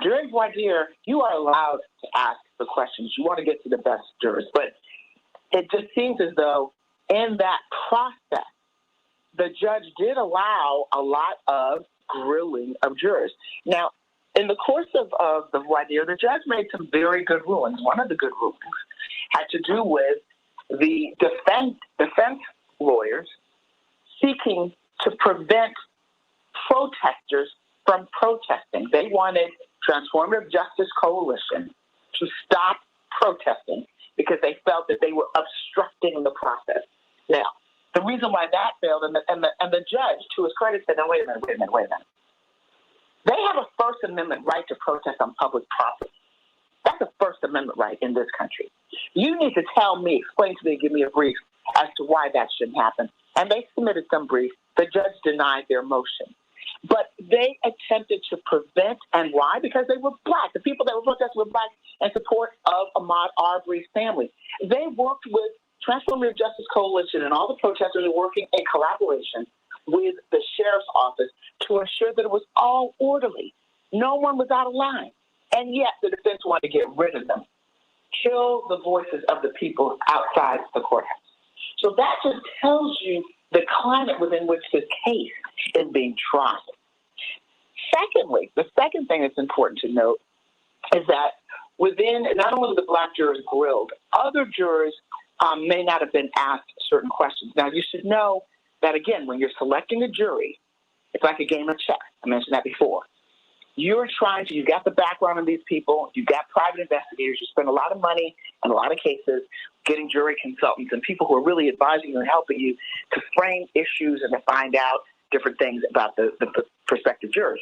during voir dire, you are allowed to ask the questions. You want to get to the best jurors. But it just seems as though in that process, the judge did allow a lot of grilling of jurors. Now, in the course of the voir dire, the judge made some very good rulings. One of the good rulings had to do with the defense lawyers seeking to prevent protesters from protesting. They wanted Transformative Justice Coalition to stop protesting because they felt that they were obstructing the process. Now, the reason why that failed, and the judge, to his credit, said, "No, wait a minute. They have a First Amendment right to protest on public property. That's a First Amendment right in this country. You need to explain to me, give me a brief as to why that shouldn't happen." And they submitted some brief. The judge denied their motion. But they attempted to prevent, and why? Because they were black. The people that were protesting were black in support of Ahmad Arbery's family. They worked with Transformative Justice Coalition and all the protesters were working in collaboration with the sheriff's office to ensure that it was all orderly. No one was out of line. And yet the defense wanted to get rid of them, kill the voices of the people outside the courthouse. So that just tells you the climate within which this case is being tried. Secondly, the second thing that's important to note is that within, not only the black jurors grilled, other jurors may not have been asked certain questions. Now, you should know that, again, when you're selecting a jury, it's like a game of chess. I mentioned that before. You've got the background of these people, you've got private investigators, you spend a lot of money in a lot of cases getting jury consultants and people who are really advising you and helping you to frame issues and to find out different things about the prospective jurors.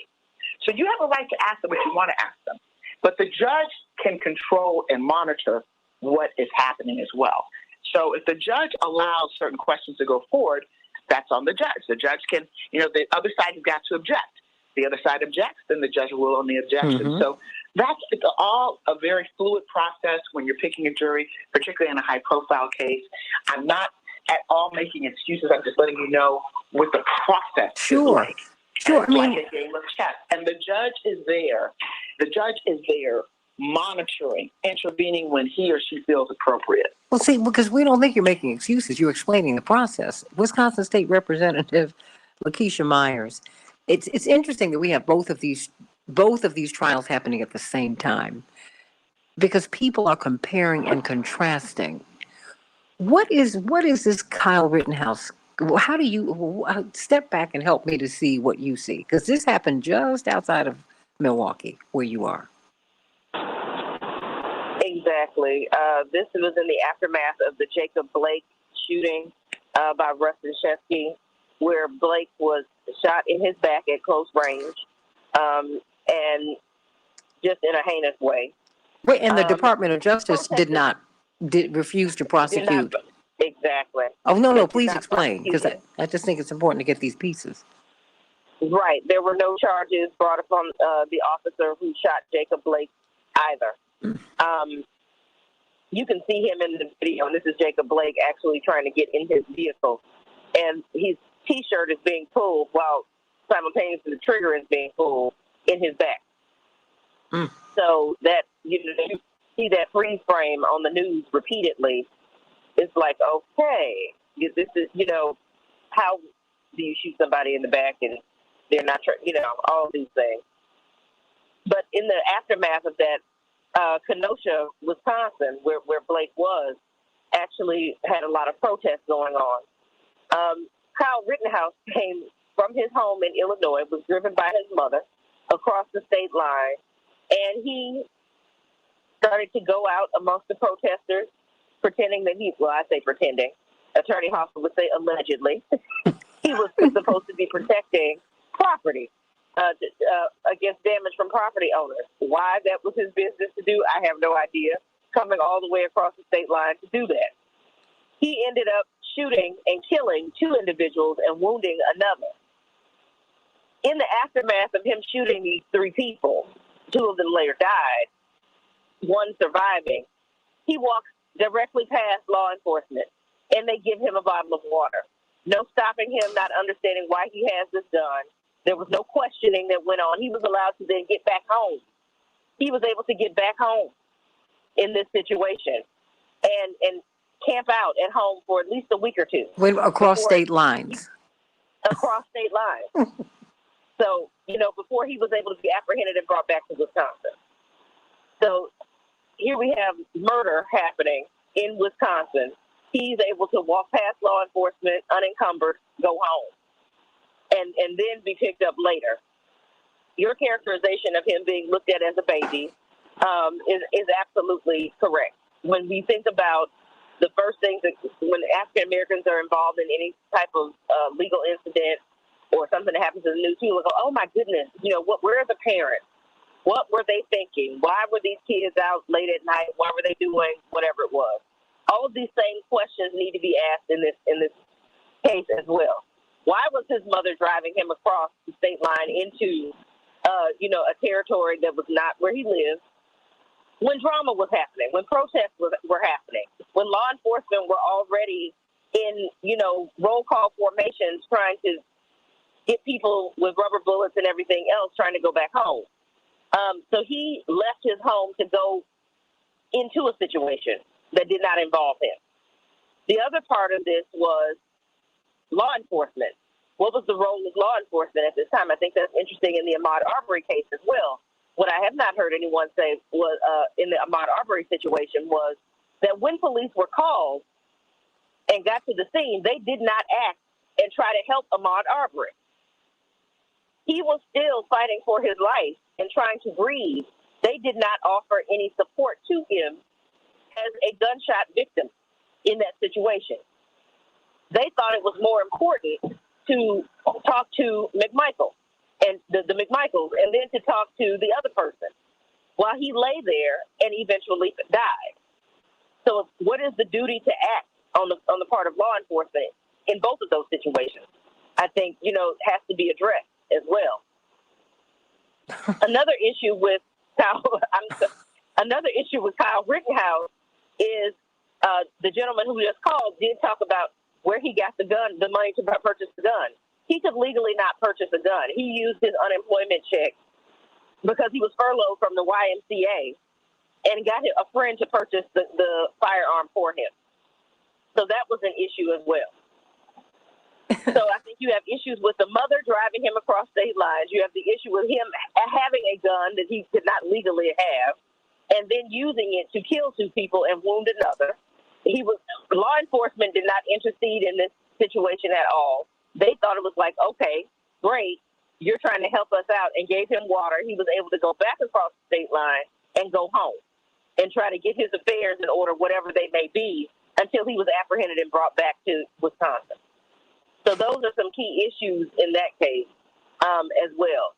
So you have a right to ask them what you want to ask them. But the judge can control and monitor what is happening as well. So if the judge allows certain questions to go forward, that's on the judge. The judge can, the other side has got to object. The other side objects, then the judge will rule on the objection. Mm-hmm. So it's all a very fluid process when you're picking a jury, particularly in a high-profile case. I'm not at all making excuses. I'm just letting you know what the process is like. Sure. It's like a game of chess. And the judge is there. The judge is there monitoring, intervening when he or she feels appropriate. Well, see, because we don't think you're making excuses. You're explaining the process. Wisconsin State Representative Lakeisha Myers. It's interesting that we have both of these trials happening at the same time, because people are comparing and contrasting. What is this Kyle Rittenhouse? How do you step back and help me to see what you see? Because this happened just outside of Milwaukee, where you are. Exactly. This was in the aftermath of the Jacob Blake shooting by Rustin Shesky, where Blake was shot in his back at close range, and just in a heinous way. Wait, and the Department of Justice refuse to prosecute. Exactly. Oh, no, please explain, because I just think it's important to get these pieces. Right. There were no charges brought upon the officer who shot Jacob Blake either. You can see him in the video, and this is Jacob Blake actually trying to get in his vehicle, and his T-shirt is being pulled while simultaneously the trigger is being pulled in his back. So that you see that freeze frame on the news repeatedly. It's like, okay, this is, how do you shoot somebody in the back and they're not, all these things. But in the aftermath of that, Kenosha, Wisconsin, where Blake was, actually had a lot of protests going on. Kyle Rittenhouse came from his home in Illinois, was driven by his mother across the state line, and he started to go out amongst the protesters, pretending that I say pretending, Attorney Hoffman would say allegedly, he was supposed to be protecting property against damage from property owners. Why that was his business to do, I have no idea, coming all the way across the state line to do that. He ended up shooting and killing 2 individuals and wounding another. In the aftermath of him shooting these 3 people, 2 of them later died, 1 surviving, he walks directly past law enforcement, and they give him a bottle of water. No stopping him, not understanding why he has this done. There was no questioning that went on. He was allowed to then get back home. He was able to get back home in this situation and camp out at home for at least a week or 2. Across state lines. Across state lines. So, before he was able to be apprehended and brought back to Wisconsin. So here we have murder happening in Wisconsin. He's able to walk past law enforcement unencumbered, go home, and then be picked up later. Your characterization of him being looked at as a baby is absolutely correct. When we think about the first things that when African Americans are involved in any type of legal incident or something that happens in the news, people go, "Oh my goodness, where are the parents? What were they thinking? Why were these kids out late at night? Why were they doing whatever it was?" All of these same questions need to be asked in this case as well. Why was his mother driving him across the state line into, a territory that was not where he lived? When drama was happening, when protests were happening, when law enforcement were already in, roll call formations trying to get people with rubber bullets and everything else trying to go back home. So he left his home to go into a situation that did not involve him. The other part of this was law enforcement. What was the role of law enforcement at this time? I think that's interesting in the Ahmad Arbury case as well. What I have not heard anyone say was in the Ahmad Arbury situation was that when police were called and got to the scene, they did not act and try to help Ahmad Arbury. He was still fighting for his life and trying to breathe. They did not offer any support to him as a gunshot victim in that situation. They thought it was more important to talk to McMichael and the McMichaels and then to talk to the other person while he lay there and eventually died. So what is the duty to act on the part of law enforcement in both of those situations? I think, has to be addressed as well. Another issue with Kyle Rittenhouse is the gentleman who just called did talk about where he got the money to purchase the gun. He could legally not purchase a gun. He used his unemployment check because he was furloughed from the YMCA and got a friend to purchase the firearm for him. So that was an issue as well. So I think you have issues with the mother driving him across state lines. You have the issue with him having a gun that he could not legally have, and then using it to kill 2 people and wound another. Law enforcement did not intercede in this situation at all. They thought it was like, okay, great, you're trying to help us out, and gave him water. He was able to go back across the state line and go home and try to get his affairs in order, whatever they may be, until he was apprehended and brought back to Wisconsin. So those are some key issues in that case as well.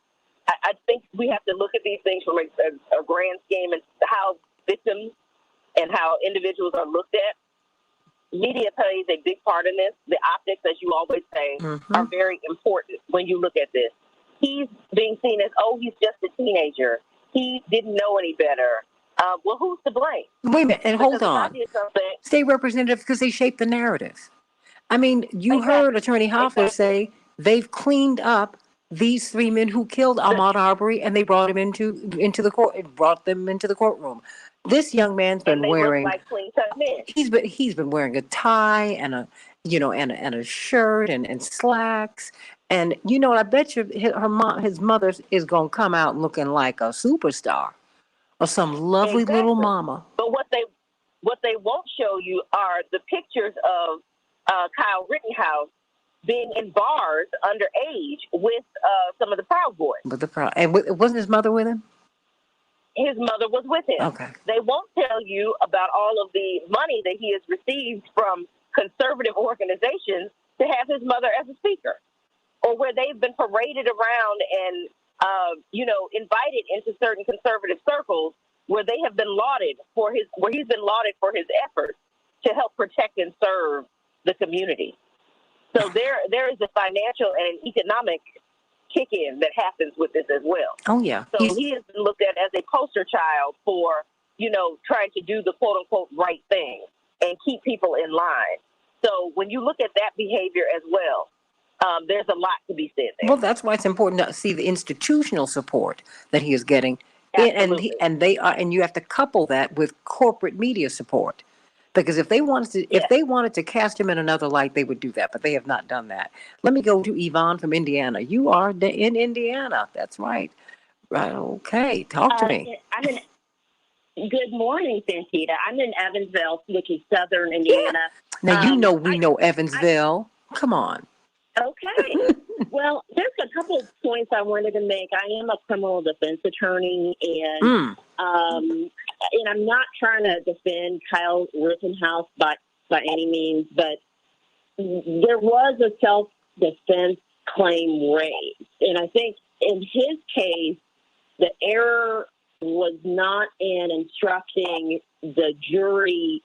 I think we have to look at these things from a grand scheme and how victims and how individuals are looked at. Media plays a big part in this. The optics, as you always say, are very important when you look at this. He's being seen as, he's just a teenager. He didn't know any better. Well, who's to blame? Wait a minute, and hold on. State representative, because they shape the narrative. I mean, you heard Attorney Hoffler say they've cleaned up these 3 men who killed Ahmad Arbury, and they brought him into the court, brought them into the courtroom. This young man's been wearing. Look like clean-cut men. He's been wearing a tie and a shirt and slacks, and I bet you his mother is gonna come out looking like a superstar or some lovely little mama. But what they won't show you are the pictures of Kyle Rittenhouse being in bars underage with some of the Proud Boys. And wasn't his mother with him? His mother was with him. Okay. They won't tell you about all of the money that he has received from conservative organizations to have his mother as a speaker, or where they've been paraded around and invited into certain conservative circles where they have been lauded for he's been lauded for his efforts to help protect and serve the community. So there is a financial and economic kick-in that happens with this as well. Oh, yeah. So he has been looked at as a poster child for, trying to do the quote-unquote right thing and keep people in line. So when you look at that behavior as well, there's a lot to be said there. Well, that's why it's important to see the institutional support that he is getting. Absolutely. And you have to couple that with corporate media support. Because if they wanted to cast him in another light, they would do that, but they have not done that. Let me go to Yvonne from Indiana. You are in Indiana. That's right. Right. Okay. Talk to me. Good morning, Santita. I'm in Evansville, which is southern Indiana. Now, we know Evansville. Come on. Okay. Well, there's a couple of points I wanted to make. I am a criminal defense attorney, and I'm not trying to defend Kyle Rittenhouse by any means, but there was a self-defense claim raised. And I think in his case, the error was not in instructing the jury,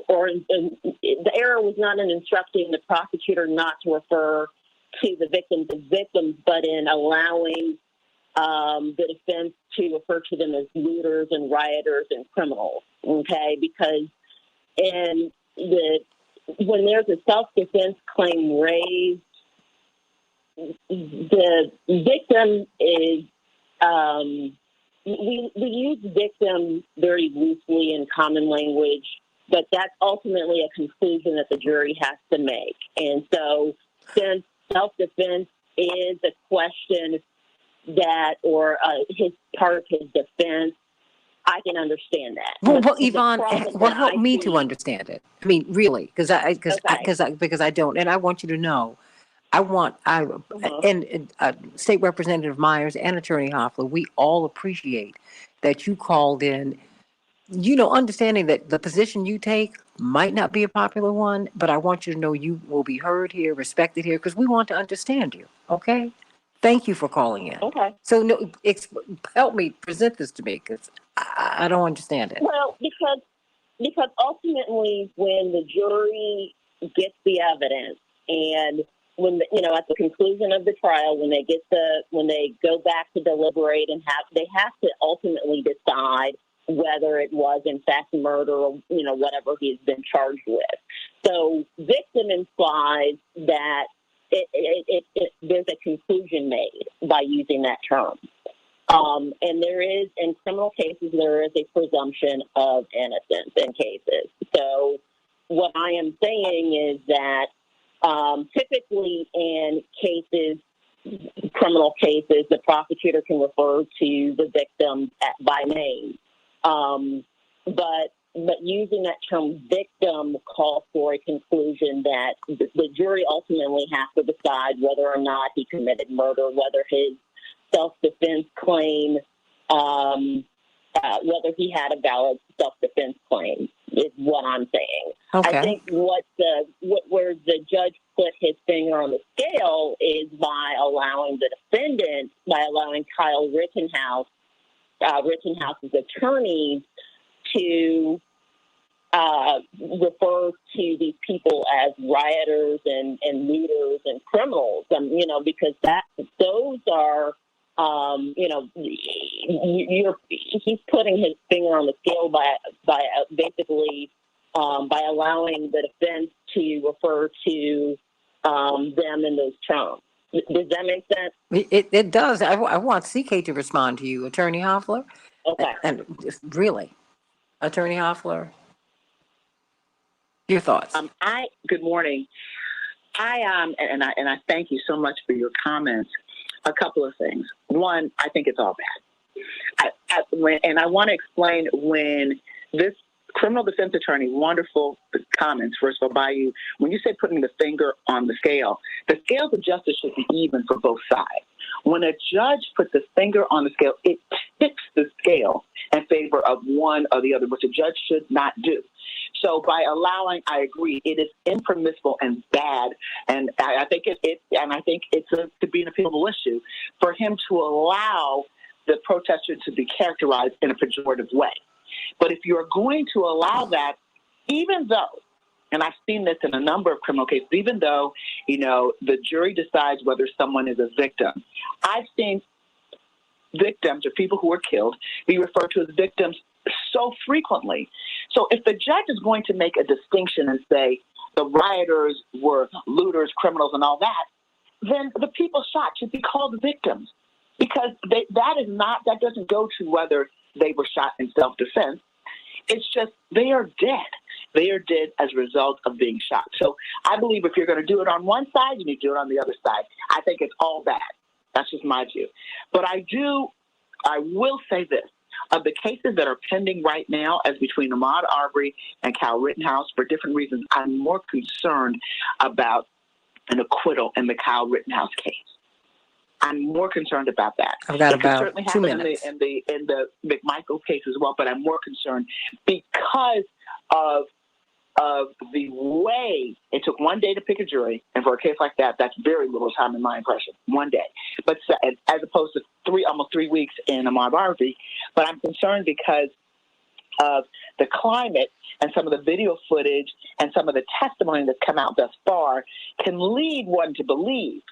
or the error was not in instructing the prosecutor not to refer to the victims as victims, but in allowing the defense to refer to them as looters and rioters and criminals, okay? Because when there's a self-defense claim raised, the victim is, we use victim very loosely in common language, but that's ultimately a conclusion that the jury has to make. And so since self-defense is a question or his part of his defense, I can understand that. Well, Yvonne, help me to understand it. I mean, really, because I don't, and I want you to know, and State Representative Myers and Attorney Hoffler, we all appreciate that you called in. Understanding that the position you take might not be a popular one, but I want you to know you will be heard here, respected here, because we want to understand you. Okay. Thank you for calling in. Okay. So help me present this to me, because I don't understand it. Well, because ultimately, when the jury gets the evidence, and when at the conclusion of the trial, when they go back to deliberate they have to ultimately decide whether it was in fact murder or whatever he's been charged with. So victim implies that there's a conclusion made by using that term. And there is, in criminal cases, there is a presumption of innocence in cases. So what I am saying is that typically in cases, criminal cases, the prosecutor can refer to the victim by name. But using that term victim calls for a conclusion that the jury ultimately has to decide whether or not he committed murder, whether his self-defense claim, whether he had a valid self-defense claim is what I'm saying. Okay. I think where the judge put his finger on the scale is by allowing the defendant, by allowing Kyle Rittenhouse's attorneys to refer to these people as rioters and looters and criminals, because those are, he's putting his finger on the scale by basically by allowing the defense to refer to them in those terms. Does that make sense? It does. I want CK to respond to you, Attorney Hoffler. Okay. And just really, Attorney Hoffler, your thoughts. Good morning. And I thank you so much for your comments. A couple of things. One, I think it's all bad. And I want to explain when this criminal defense attorney, wonderful comments, first of all, by you. When you say putting the finger on the scales of justice should be even for both sides. When a judge puts the finger on the scale, it tips the scale in favor of one or the other, which a judge should not do. So by allowing, I agree, it is impermissible and bad, and I think it's to be an appealable issue for him to allow the protester to be characterized in a pejorative way. But if you're going to allow that, even though, and I've seen this in a number of criminal cases, even though, the jury decides whether someone is a victim, I've seen victims or people who were killed be referred to as victims so frequently. So if the judge is going to make a distinction and say the rioters were looters, criminals, and all that, then the people shot should be called victims, because that doesn't go to whether they were shot in self-defense. It's just they are dead. They are dead as a result of being shot. So I believe if you're going to do it on one side, you need to do it on the other side. I think it's all bad. That's just my view. But I will say this. Of the cases that are pending right now, as between Ahmad Arbury and Kyle Rittenhouse, for different reasons, I'm more concerned about an acquittal in the Kyle Rittenhouse case. I'm more concerned about that. I've got it about certainly 2 minutes. In the McMichael case as well, but I'm more concerned because of the way it took one day to pick a jury, and for a case like that, that's very little time in my impression, one day. But as opposed to almost 3 weeks in Ahmad Arbury. But I'm concerned because of the climate and some of the video footage and some of the testimony that's come out thus far can lead one to believe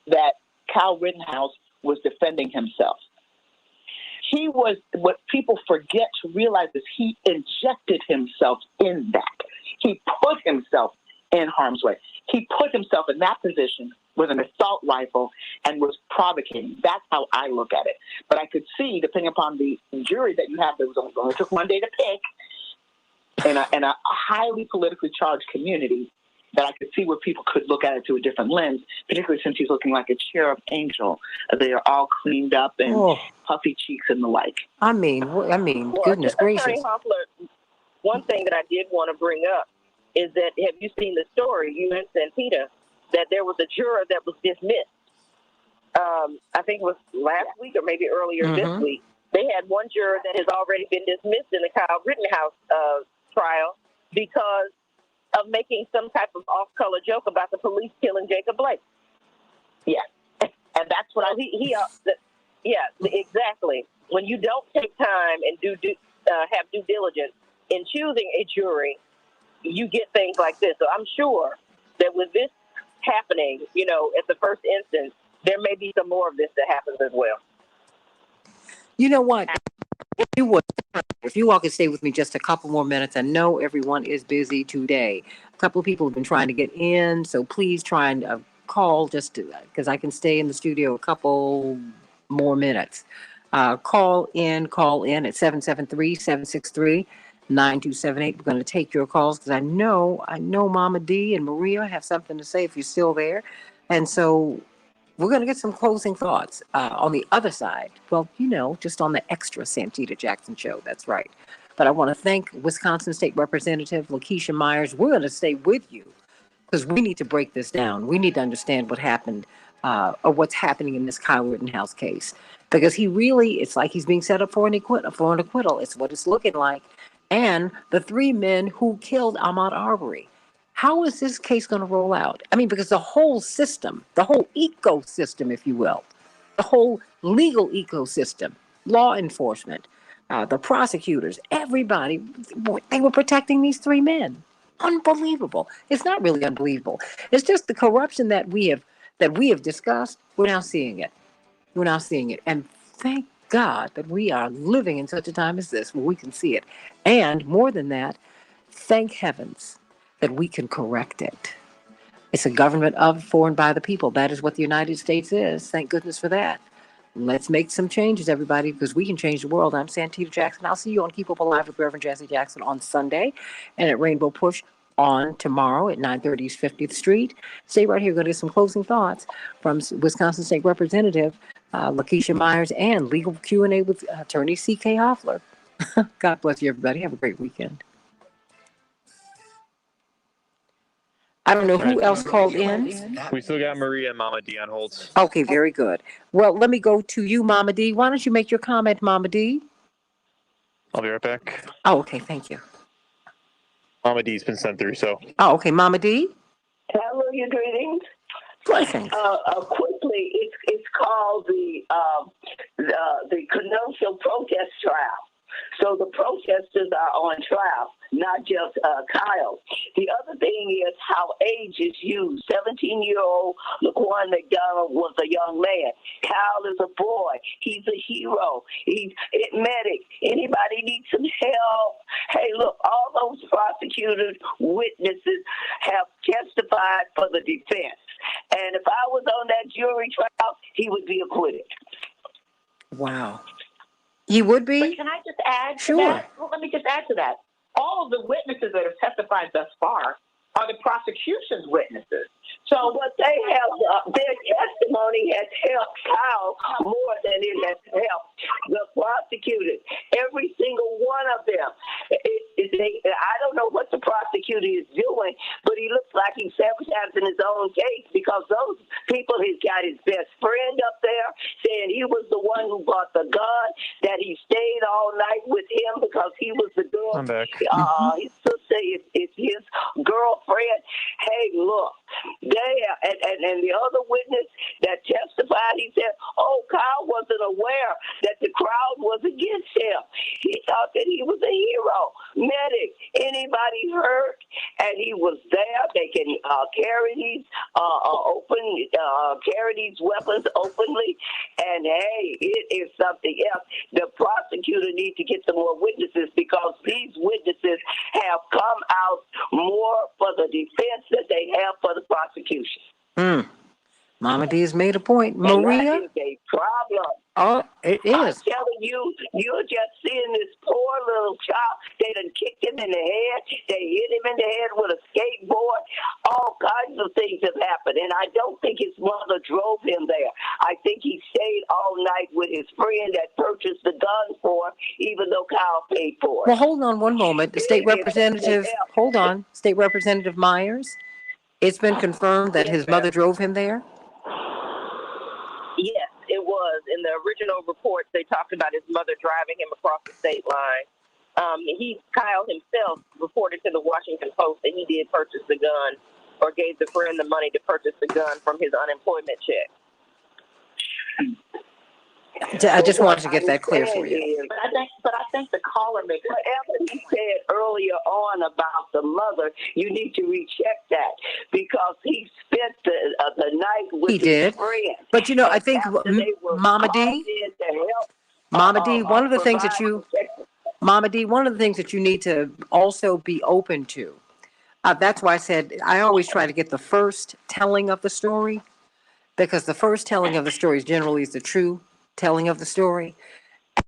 that Kyle Rittenhouse was defending himself. He was, what people forget to realize is he injected himself in that. He put himself in harm's way. He put himself in that position with an assault rifle and was provocating. That's how I look at it. But I could see, depending upon the jury that you have, that only took one day to pick, in a highly politically charged community, that I could see where people could look at it through a different lens, particularly since he's looking like a cherub angel. They are all cleaned up and puffy cheeks and the like. I mean, goodness gracious. Attorney Hoffler, one thing that I did want to bring up is that, have you seen the story, you and Santita, that there was a juror that was dismissed? I think it was last week or maybe earlier this week. They had one juror that has already been dismissed in the Kyle Rittenhouse trial because of making some type of off-color joke about the police killing Jacob Blake. Yeah, and that's what exactly. When you don't take time and have due diligence in choosing a jury, you get things like this. So I'm sure that with this happening, at the first instance, there may be some more of this that happens as well. You know what? if you all could stay with me just a couple more minutes, I know everyone is busy today. A couple of people have been trying to get in, so please try and call just because I can stay in the studio a couple more minutes. Call in at 773-763-9278. We're going to take your calls because I know Mama D and Maria have something to say if you're still there. And so we're going to get some closing thoughts on the other side. Well, just on the extra Santita Jackson show. That's right. But I want to thank Wisconsin State Representative Lakeisha Myers. We're going to stay with you because we need to break this down. We need to understand what happened or what's happening in this Kyle Rittenhouse case. Because it's like he's being set up for an acquittal. It's what it's looking like. And the 3 men who killed Ahmad Arbury. How is this case going to roll out? I mean, because the whole system, the whole ecosystem, if you will, the whole legal ecosystem, law enforcement, the prosecutors, everybody, they were protecting these 3 men. Unbelievable. It's not really unbelievable. It's just the corruption that we have discussed. We're now seeing it. And thank God that we are living in such a time as this where we can see it. And more than that, thank heavens that we can correct it. It's a government of, for, and by the people. That is what the United States is. Thank goodness for that. Let's make some changes, everybody, because we can change the world. I'm Santita Jackson. I'll see you on Keep Up Alive with Reverend Jesse Jackson on Sunday and at Rainbow Push on tomorrow at 930 East 50th Street. Stay right here. We're going to get some closing thoughts from Wisconsin State Representative Lakeisha Myers and legal Q&A with attorney C.K. Hoffler. God bless you, everybody. Have a great weekend. I don't know who else called in. We still got Maria and Mama D on hold. Okay, very good. Well, let me go to you, Mama D. Why don't you make your comment, Mama D? I'll be right back. Oh, okay, thank you. Mama D's been sent through, so. Oh, okay, Mama D. Hello, your greetings. Blessings. Quickly, it's called the Kenosha protest trial. So the protesters are on trial, not just Kyle. The other thing is how age is used. 17-year-old Laquan McDonald was a young man. Kyle is a boy. He's a hero. He's a medic. Anybody needs some help? Hey, look, all those prosecutors, witnesses have testified for the defense. And if I was on that jury trial, he would be acquitted. Wow. He would be? But can I just add to that? Well, let me just add to that. All of the witnesses that have testified thus far are the prosecution's witnesses. So what they have, their testimony has helped Kyle more than it has helped the prosecutors. Every single one of them. I don't know what the prosecutor is doing, but he looks like he's sabotaging his own case because those people, he's got his best friend up there saying he was the one who bought the gun, that he stayed all night with him because he was the girl. I'm back. His sister is his girlfriend. Hey, look, and the other witness that testified, he said, Kyle wasn't aware that the crowd was against him. He thought that he was a hero, medic, anybody hurt, and he was there. They can carry these carry these weapons openly, and hey, it is something else. The prosecutor needs to get some more witnesses because these witnesses have come out more for the defense than they have for the prosecution. Mama D has made a point. Maria? That is a problem. Oh, it is. I'm telling you, you're just seeing this poor little child. They done kicked him in the head. They hit him in the head with a skateboard. All kinds of things have happened. And I don't think his mother drove him there. I think he stayed all night with his friend that purchased the gun for him, even though Kyle paid for it. Well, hold on one moment. State Representative Myers, it's been confirmed that his mother drove him there? Yes, it was. In the original report, they talked about his mother driving him across the state line. Kyle himself reported to the Washington Post that he did purchase the gun or gave the friend the money to purchase the gun from his unemployment check. I just wanted to get that clear for you. But I think the caller makes whatever he said earlier on about the mother, you need to recheck that because he spent the night with his friend. But I think Mama D, one of the things that you Mama D, one of the things that you need to also be open to, that's why I said I always try to get the first telling of the story, because the first telling of the story is generally the true telling of the story.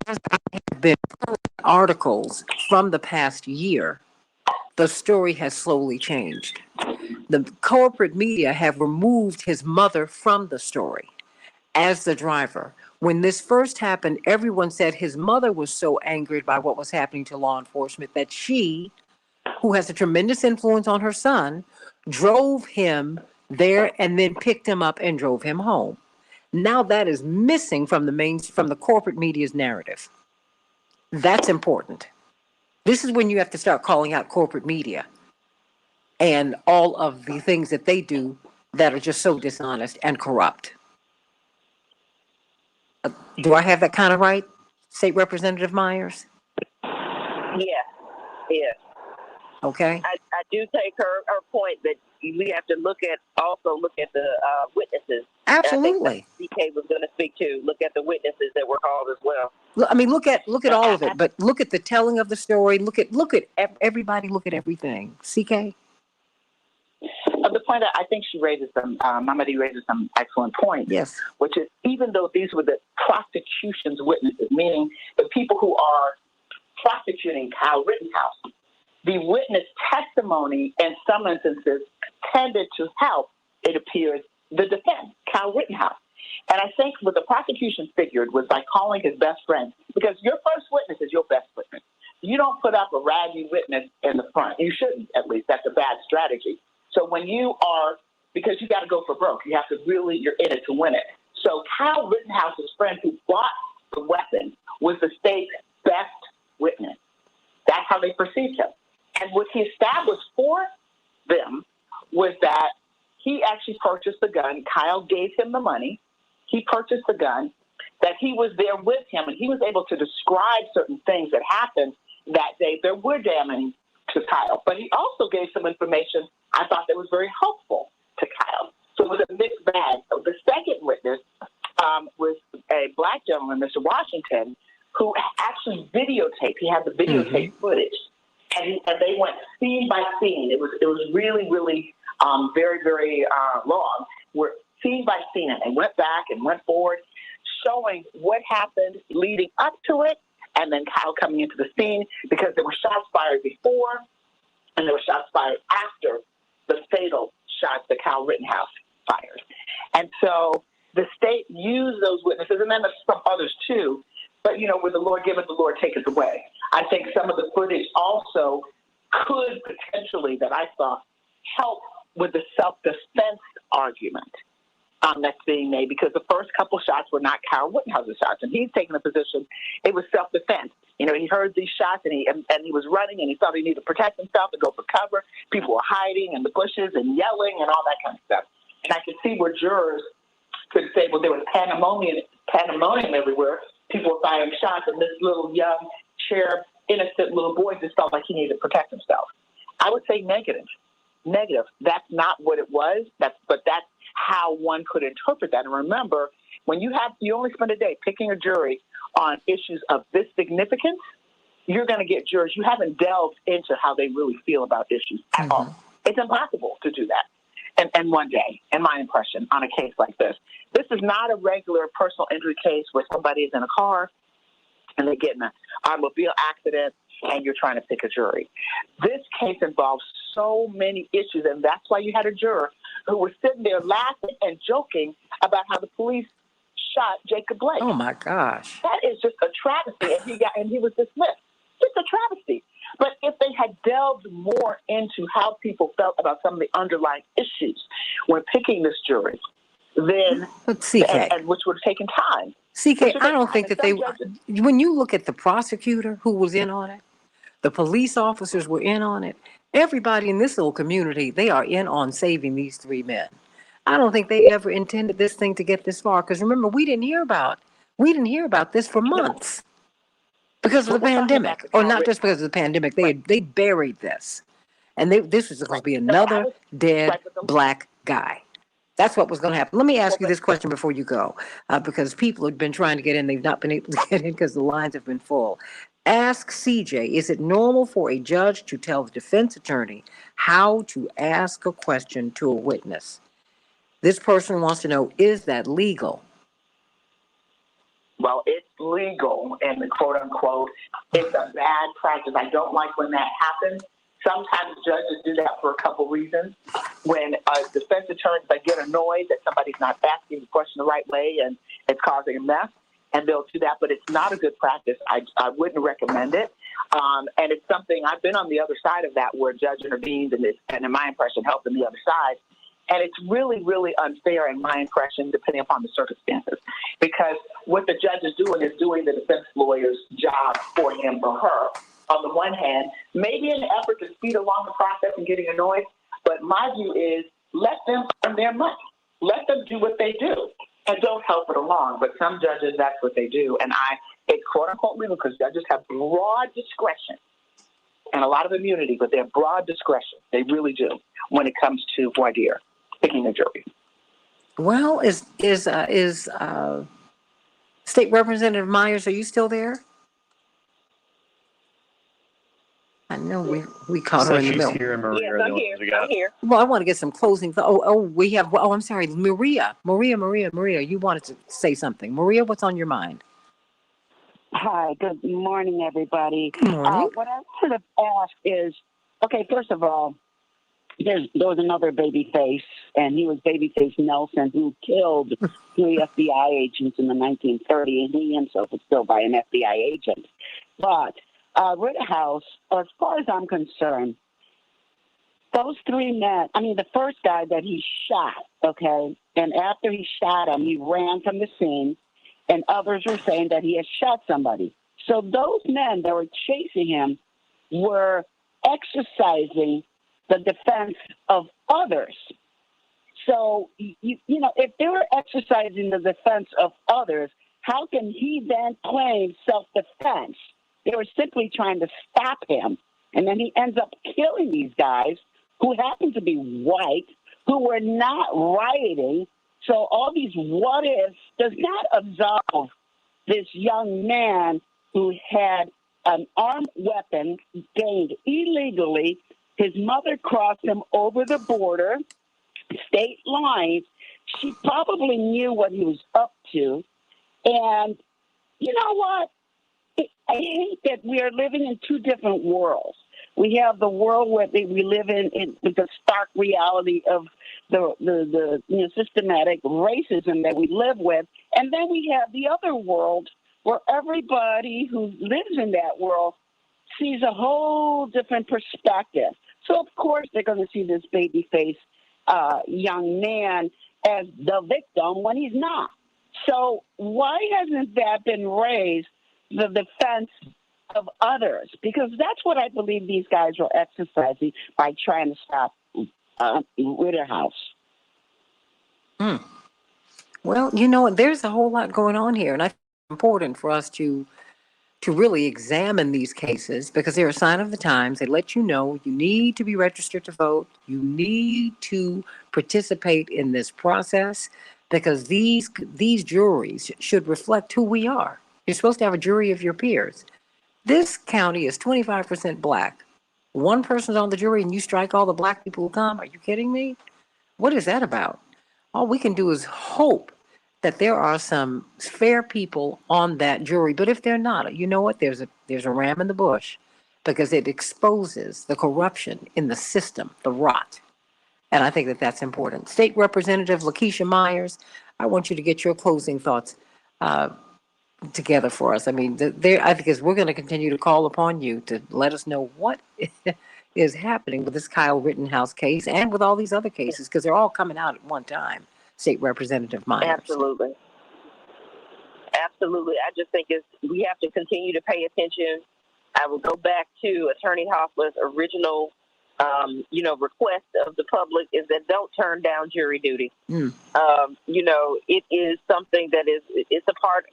As I have been pulling articles from the past year, the story has slowly changed. The corporate media have removed his mother from the story as the driver. When this first happened, everyone said his mother was so angered by what was happening to law enforcement that she, who has a tremendous influence on her son, drove him there and then picked him up and drove him home. Now that is missing from the corporate media's narrative. That's important. This is when you have to start calling out corporate media and all of the things that they do that are just so dishonest and corrupt. Do I have that kind of right, State Representative Myers? Yeah. Okay. I do take her point that we have to look at the witnesses. Absolutely. I think CK was going to speak to. Look at the witnesses that were called as well. I mean, look at all of it, but look at the telling of the story. Look at everybody. Look at everything. CK. The point that I think she raises Mama D raises some excellent points. Yes. Which is, even though these were the prosecution's witnesses, meaning the people who are prosecuting Kyle Rittenhouse, the witness testimony in some instances tended to help, it appears, the defense, Kyle Rittenhouse. And I think what the prosecution figured was by calling his best friend, because your first witness is your best witness. You don't put up a raggy witness in the front. You shouldn't, at least. That's a bad strategy. So when you are, because you got to go for broke, you have to really, you're in it to win it. So Kyle Rittenhouse's friend who bought the weapon was the state's best witness. That's how they perceived him. And what he established for them was that he actually purchased the gun. Kyle gave him the money. He purchased the gun, that he was there with him, and he was able to describe certain things that happened that day that were damning to Kyle. But he also gave some information I thought that was very helpful to Kyle. So it was a mixed bag. So the second witness was a black gentleman, Mr. Washington, who actually videotaped. He had the videotape footage, and they went scene by scene. It was really, really very, very long. We're scene by scene, and they went back and went forward, showing what happened leading up to it, and then Kyle coming into the scene, because there were shots fired before, and there were shots fired after the fatal shots that Kyle Rittenhouse fired. And so the state used those witnesses, and then there's some others too. But, you know, where the Lord giveth, the Lord taketh away. I think some of the footage also could potentially, that I thought, help with the self-defense argument that's being made, because the first couple shots were not Kyle Rittenhouse's shots, and he's taking a position, it was self-defense. You know, he heard these shots, and he was running, and he thought he needed to protect himself and go for cover. People were hiding in the bushes and yelling and all that kind of stuff. And I could see where jurors could say, well, there was pandemonium everywhere. People were firing shots, and this little young, cherub, innocent little boy just felt like he needed to protect himself. I would say negative. That's not what it was, but that's how one could interpret that. And remember, when you only spend a day picking a jury on issues of this significance, you're going to get jurors. You haven't delved into how they really feel about issues at all. It's impossible to do that in one day, in my impression, on a case like this. This is not a regular personal injury case where somebody is in a car and they get in an automobile accident and you're trying to pick a jury. This case involves so many issues, and that's why you had a juror who was sitting there laughing and joking about how the police shot Jacob Blake. Oh my gosh. That is just a travesty, and he was dismissed. Just a travesty. But if they had delved more into how people felt about some of the underlying issues when picking this jury, then and which would have taken time. CK, I don't think that when you look at the prosecutor who was in on it, the police officers were in on it, everybody in this little community, they are in on saving these three men. I don't think they ever intended this thing to get this far, because remember, we didn't hear about this for months because of the pandemic, or not just because of the pandemic. They buried this, and this was going to be another dead black guy. That's what was going to happen. Let me ask you this question before you go, because people have been trying to get in. They've not been able to get in because the lines have been full. Ask CJ, is it normal for a judge to tell the defense attorney how to ask a question to a witness? This person wants to know, is that legal? Well, it's legal, and the quote unquote, it's a bad practice. I don't like when that happens. Sometimes judges do that for a couple reasons. When defense attorneys, they get annoyed that somebody's not asking the question the right way and it's causing a mess, and they'll do that, but it's not a good practice. I wouldn't recommend it. And it's something, I've been on the other side of that where a judge intervenes and in my impression, helping the other side. And it's really, really unfair in my impression, depending upon the circumstances, because what the judge is doing the defense lawyer's job for him or her. On the one hand, maybe in an effort to speed along the process and getting annoyed, but my view is let them earn their money. Let them do what they do and don't help it along. But some judges, that's what they do. And it's quote unquote legal because judges have broad discretion and a lot of immunity, but they're broad discretion. They really do when it comes to voir dire, picking a jury. Well, is State Representative Myers, are you still there? I know we caught her in the middle. She's here, and Maria. Yes, I'm here. I'm here. Well, I want to get some closing. We have. Oh, I'm sorry, Maria. You wanted to say something. Maria, what's on your mind? Hi. Good morning, everybody. Good morning. What I sort of ask is, okay, first of all, there was another babyface, and he was Babyface Nelson, who killed 3 FBI agents in the 1930s, and he himself was killed by an FBI agent. But Rittenhouse, as far as I'm concerned, those 3 men, the first guy that he shot, okay, and after he shot him, he ran from the scene, and others were saying that he had shot somebody. So those men that were chasing him were exercising the defense of others. So, you know, if they were exercising the defense of others, how can he then claim self-defense? They were simply trying to stop him. And then he ends up killing these guys who happen to be white, who were not rioting. So all these what ifs does not absolve this young man who had an armed weapon gained illegally. His mother crossed him over the border, state lines. She probably knew what he was up to. And you know what? I hate that we are living in 2 different worlds. We have the world where we live in with the stark reality of the systematic racism that we live with, and then we have the other world where everybody who lives in that world sees a whole different perspective. So of course they're going to see this babyface young man as the victim when he's not. So why hasn't that been raised? The defense of others, because that's what I believe these guys were exercising by trying to stop Rittenhouse. Well, you know, there's a whole lot going on here, and I think it's important for us to really examine these cases because they're a sign of the times. They let you know you need to be registered to vote. You need to participate in this process because these juries should reflect who we are. You're supposed to have a jury of your peers. This county is 25% black. One person's on the jury and you strike all the black people who come. Are you kidding me? What is that about? All we can do is hope that there are some fair people on that jury. But if they're not, you know what? There's a ram in the bush because it exposes the corruption in the system, the rot. And I think that that's important. State Representative Lakeisha Myers, I want you to get your closing thoughts together for us. I mean, I think we're going to continue to call upon you to let us know what is happening with this Kyle Rittenhouse case and with all these other cases, because they're all coming out at one time. State Representative Myers. Absolutely. I just think we have to continue to pay attention. I will go back to Attorney Hoffler's original, request of the public is that don't turn down jury duty. It is something that it's a part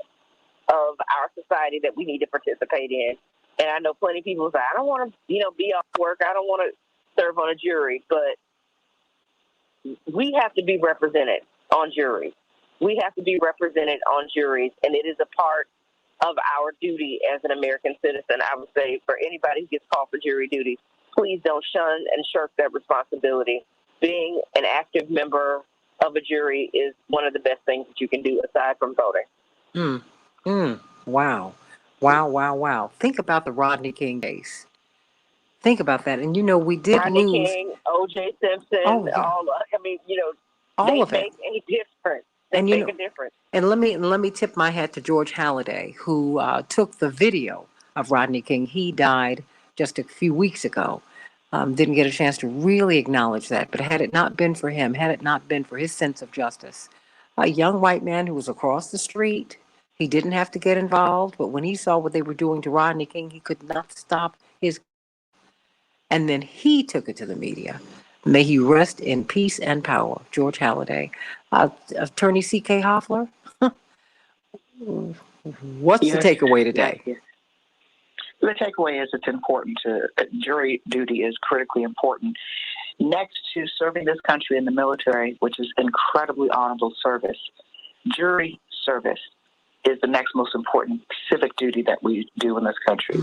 of our society that we need to participate in. And I know plenty of people say, I don't want to, be off work. I don't want to serve on a jury, but we have to be represented on juries. We have to be represented on juries, and it is a part of our duty as an American citizen. I would say for anybody who gets called for jury duty, please don't shun and shirk that responsibility. Being an active member of a jury is one of the best things that you can do aside from voting. Wow. Wow. Think about the Rodney King case. Think about that. And, we did Rodney lose. King, O.J. Simpson, all they of it. make a difference. They make a difference. And let me tip my hat to George Halliday, who took the video of Rodney King. He died just a few weeks ago. Didn't get a chance to really acknowledge that. But had it not been for him, had it not been for his sense of justice, a young white man who was across the street, he didn't have to get involved. But when he saw what they were doing to Rodney King, he could not stop his. And then he took it to the media. May he rest in peace and power, George Halliday. Attorney C.K. Hoffler, what's the takeaway today? Yes. The takeaway is it's important jury duty is critically important. Next to serving this country in the military, which is incredibly honorable service, jury service is the next most important civic duty that we do in this country.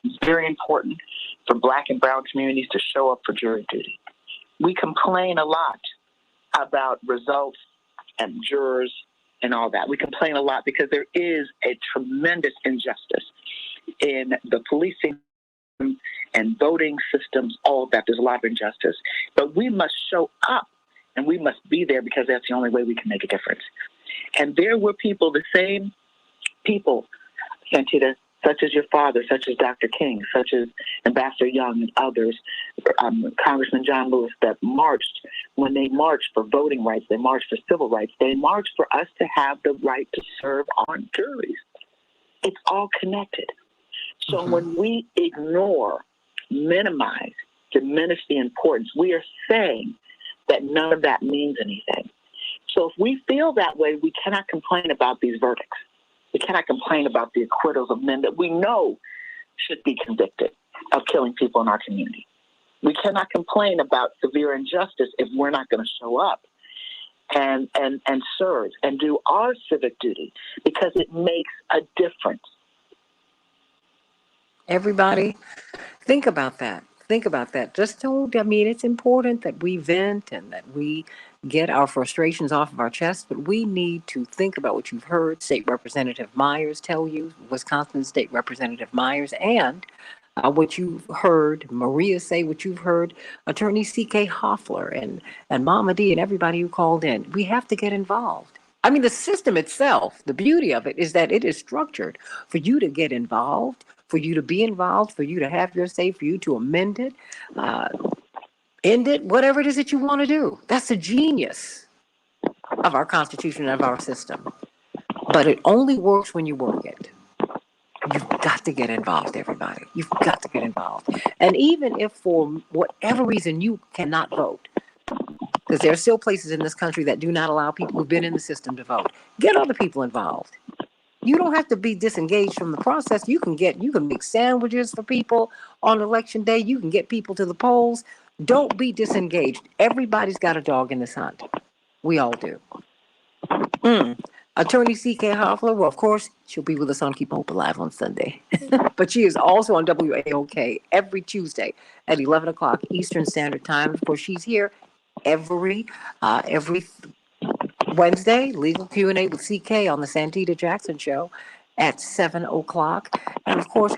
It's very important for Black and brown communities to show up for jury duty. We complain a lot about results and jurors and all that. We complain a lot because there is a tremendous injustice in the policing and voting systems, all of that. There's a lot of injustice. But we must show up and we must be there because that's the only way we can make a difference. And there were people, the same people, Santita, such as your father, such as Dr. King, such as Ambassador Young and others, Congressman John Lewis, that marched. When they marched for voting rights, they marched for civil rights, they marched for us to have the right to serve on juries. It's all connected. So when we ignore, minimize, diminish the importance, we are saying that none of that means anything. So if we feel that way, we cannot complain about these verdicts. We cannot complain about the acquittals of men that we know should be convicted of killing people in our community. We cannot complain about severe injustice if we're not going to show up and serve and do our civic duty because it makes a difference. Everybody, think about that. Think about that. It's important that we vent and that we get our frustrations off of our chest, but we need to think about what you've heard State Representative Myers tell you, Wisconsin State Representative Myers, and what you've heard Maria say, what you've heard Attorney C.K. Hoffler and Mama D and everybody who called in. We have to get involved. I mean, the system itself, the beauty of it is that it is structured for you to get involved, for you to be involved, for you to have your say, for you to amend it, end it, whatever it is that you want to do. That's the genius of our Constitution and of our system. But it only works when you work it. You've got to get involved, everybody. You've got to get involved. And even if for whatever reason you cannot vote, because there are still places in this country that do not allow people who've been in the system to vote, get other people involved. You don't have to be disengaged from the process. You can make sandwiches for people on election day. You can get people to the polls. Don't be disengaged. Everybody's got a dog in this hunt. We all do. Attorney C.K. Hoffler, well, of course, she'll be with us on Keep Hope Alive on Sunday. But she is also on WAOK every Tuesday at 11 o'clock Eastern Standard Time. Of course, she's here every Wednesday, Legal Q&A with CK on the Santita Jackson Show at 7 o'clock. And of course,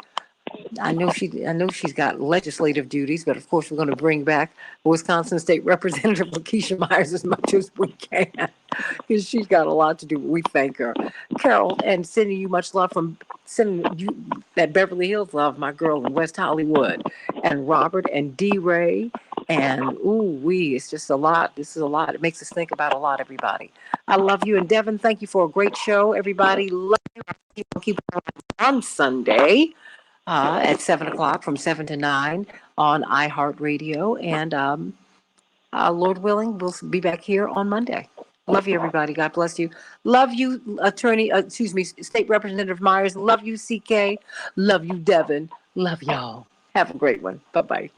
I know she's got legislative duties, but of course we're going to bring back Wisconsin State Representative Lakeisha Myers as much as we can because she's got a lot to do. We thank her. Carol, and sending you much love from sending you that Beverly Hills love, my girl in West Hollywood, and Robert and D. Ray. And it's just a lot. This is a lot. It makes us think about a lot, everybody. I love you. And Devin, thank you for a great show, everybody. Love you. Keep on Sunday at 7 o'clock from 7 to 9 on iHeartRadio. And Lord willing, we'll be back here on Monday. Love you, everybody. God bless you. Love you, State Representative Myers. Love you, CK. Love you, Devin. Love y'all. Have a great one. Bye-bye.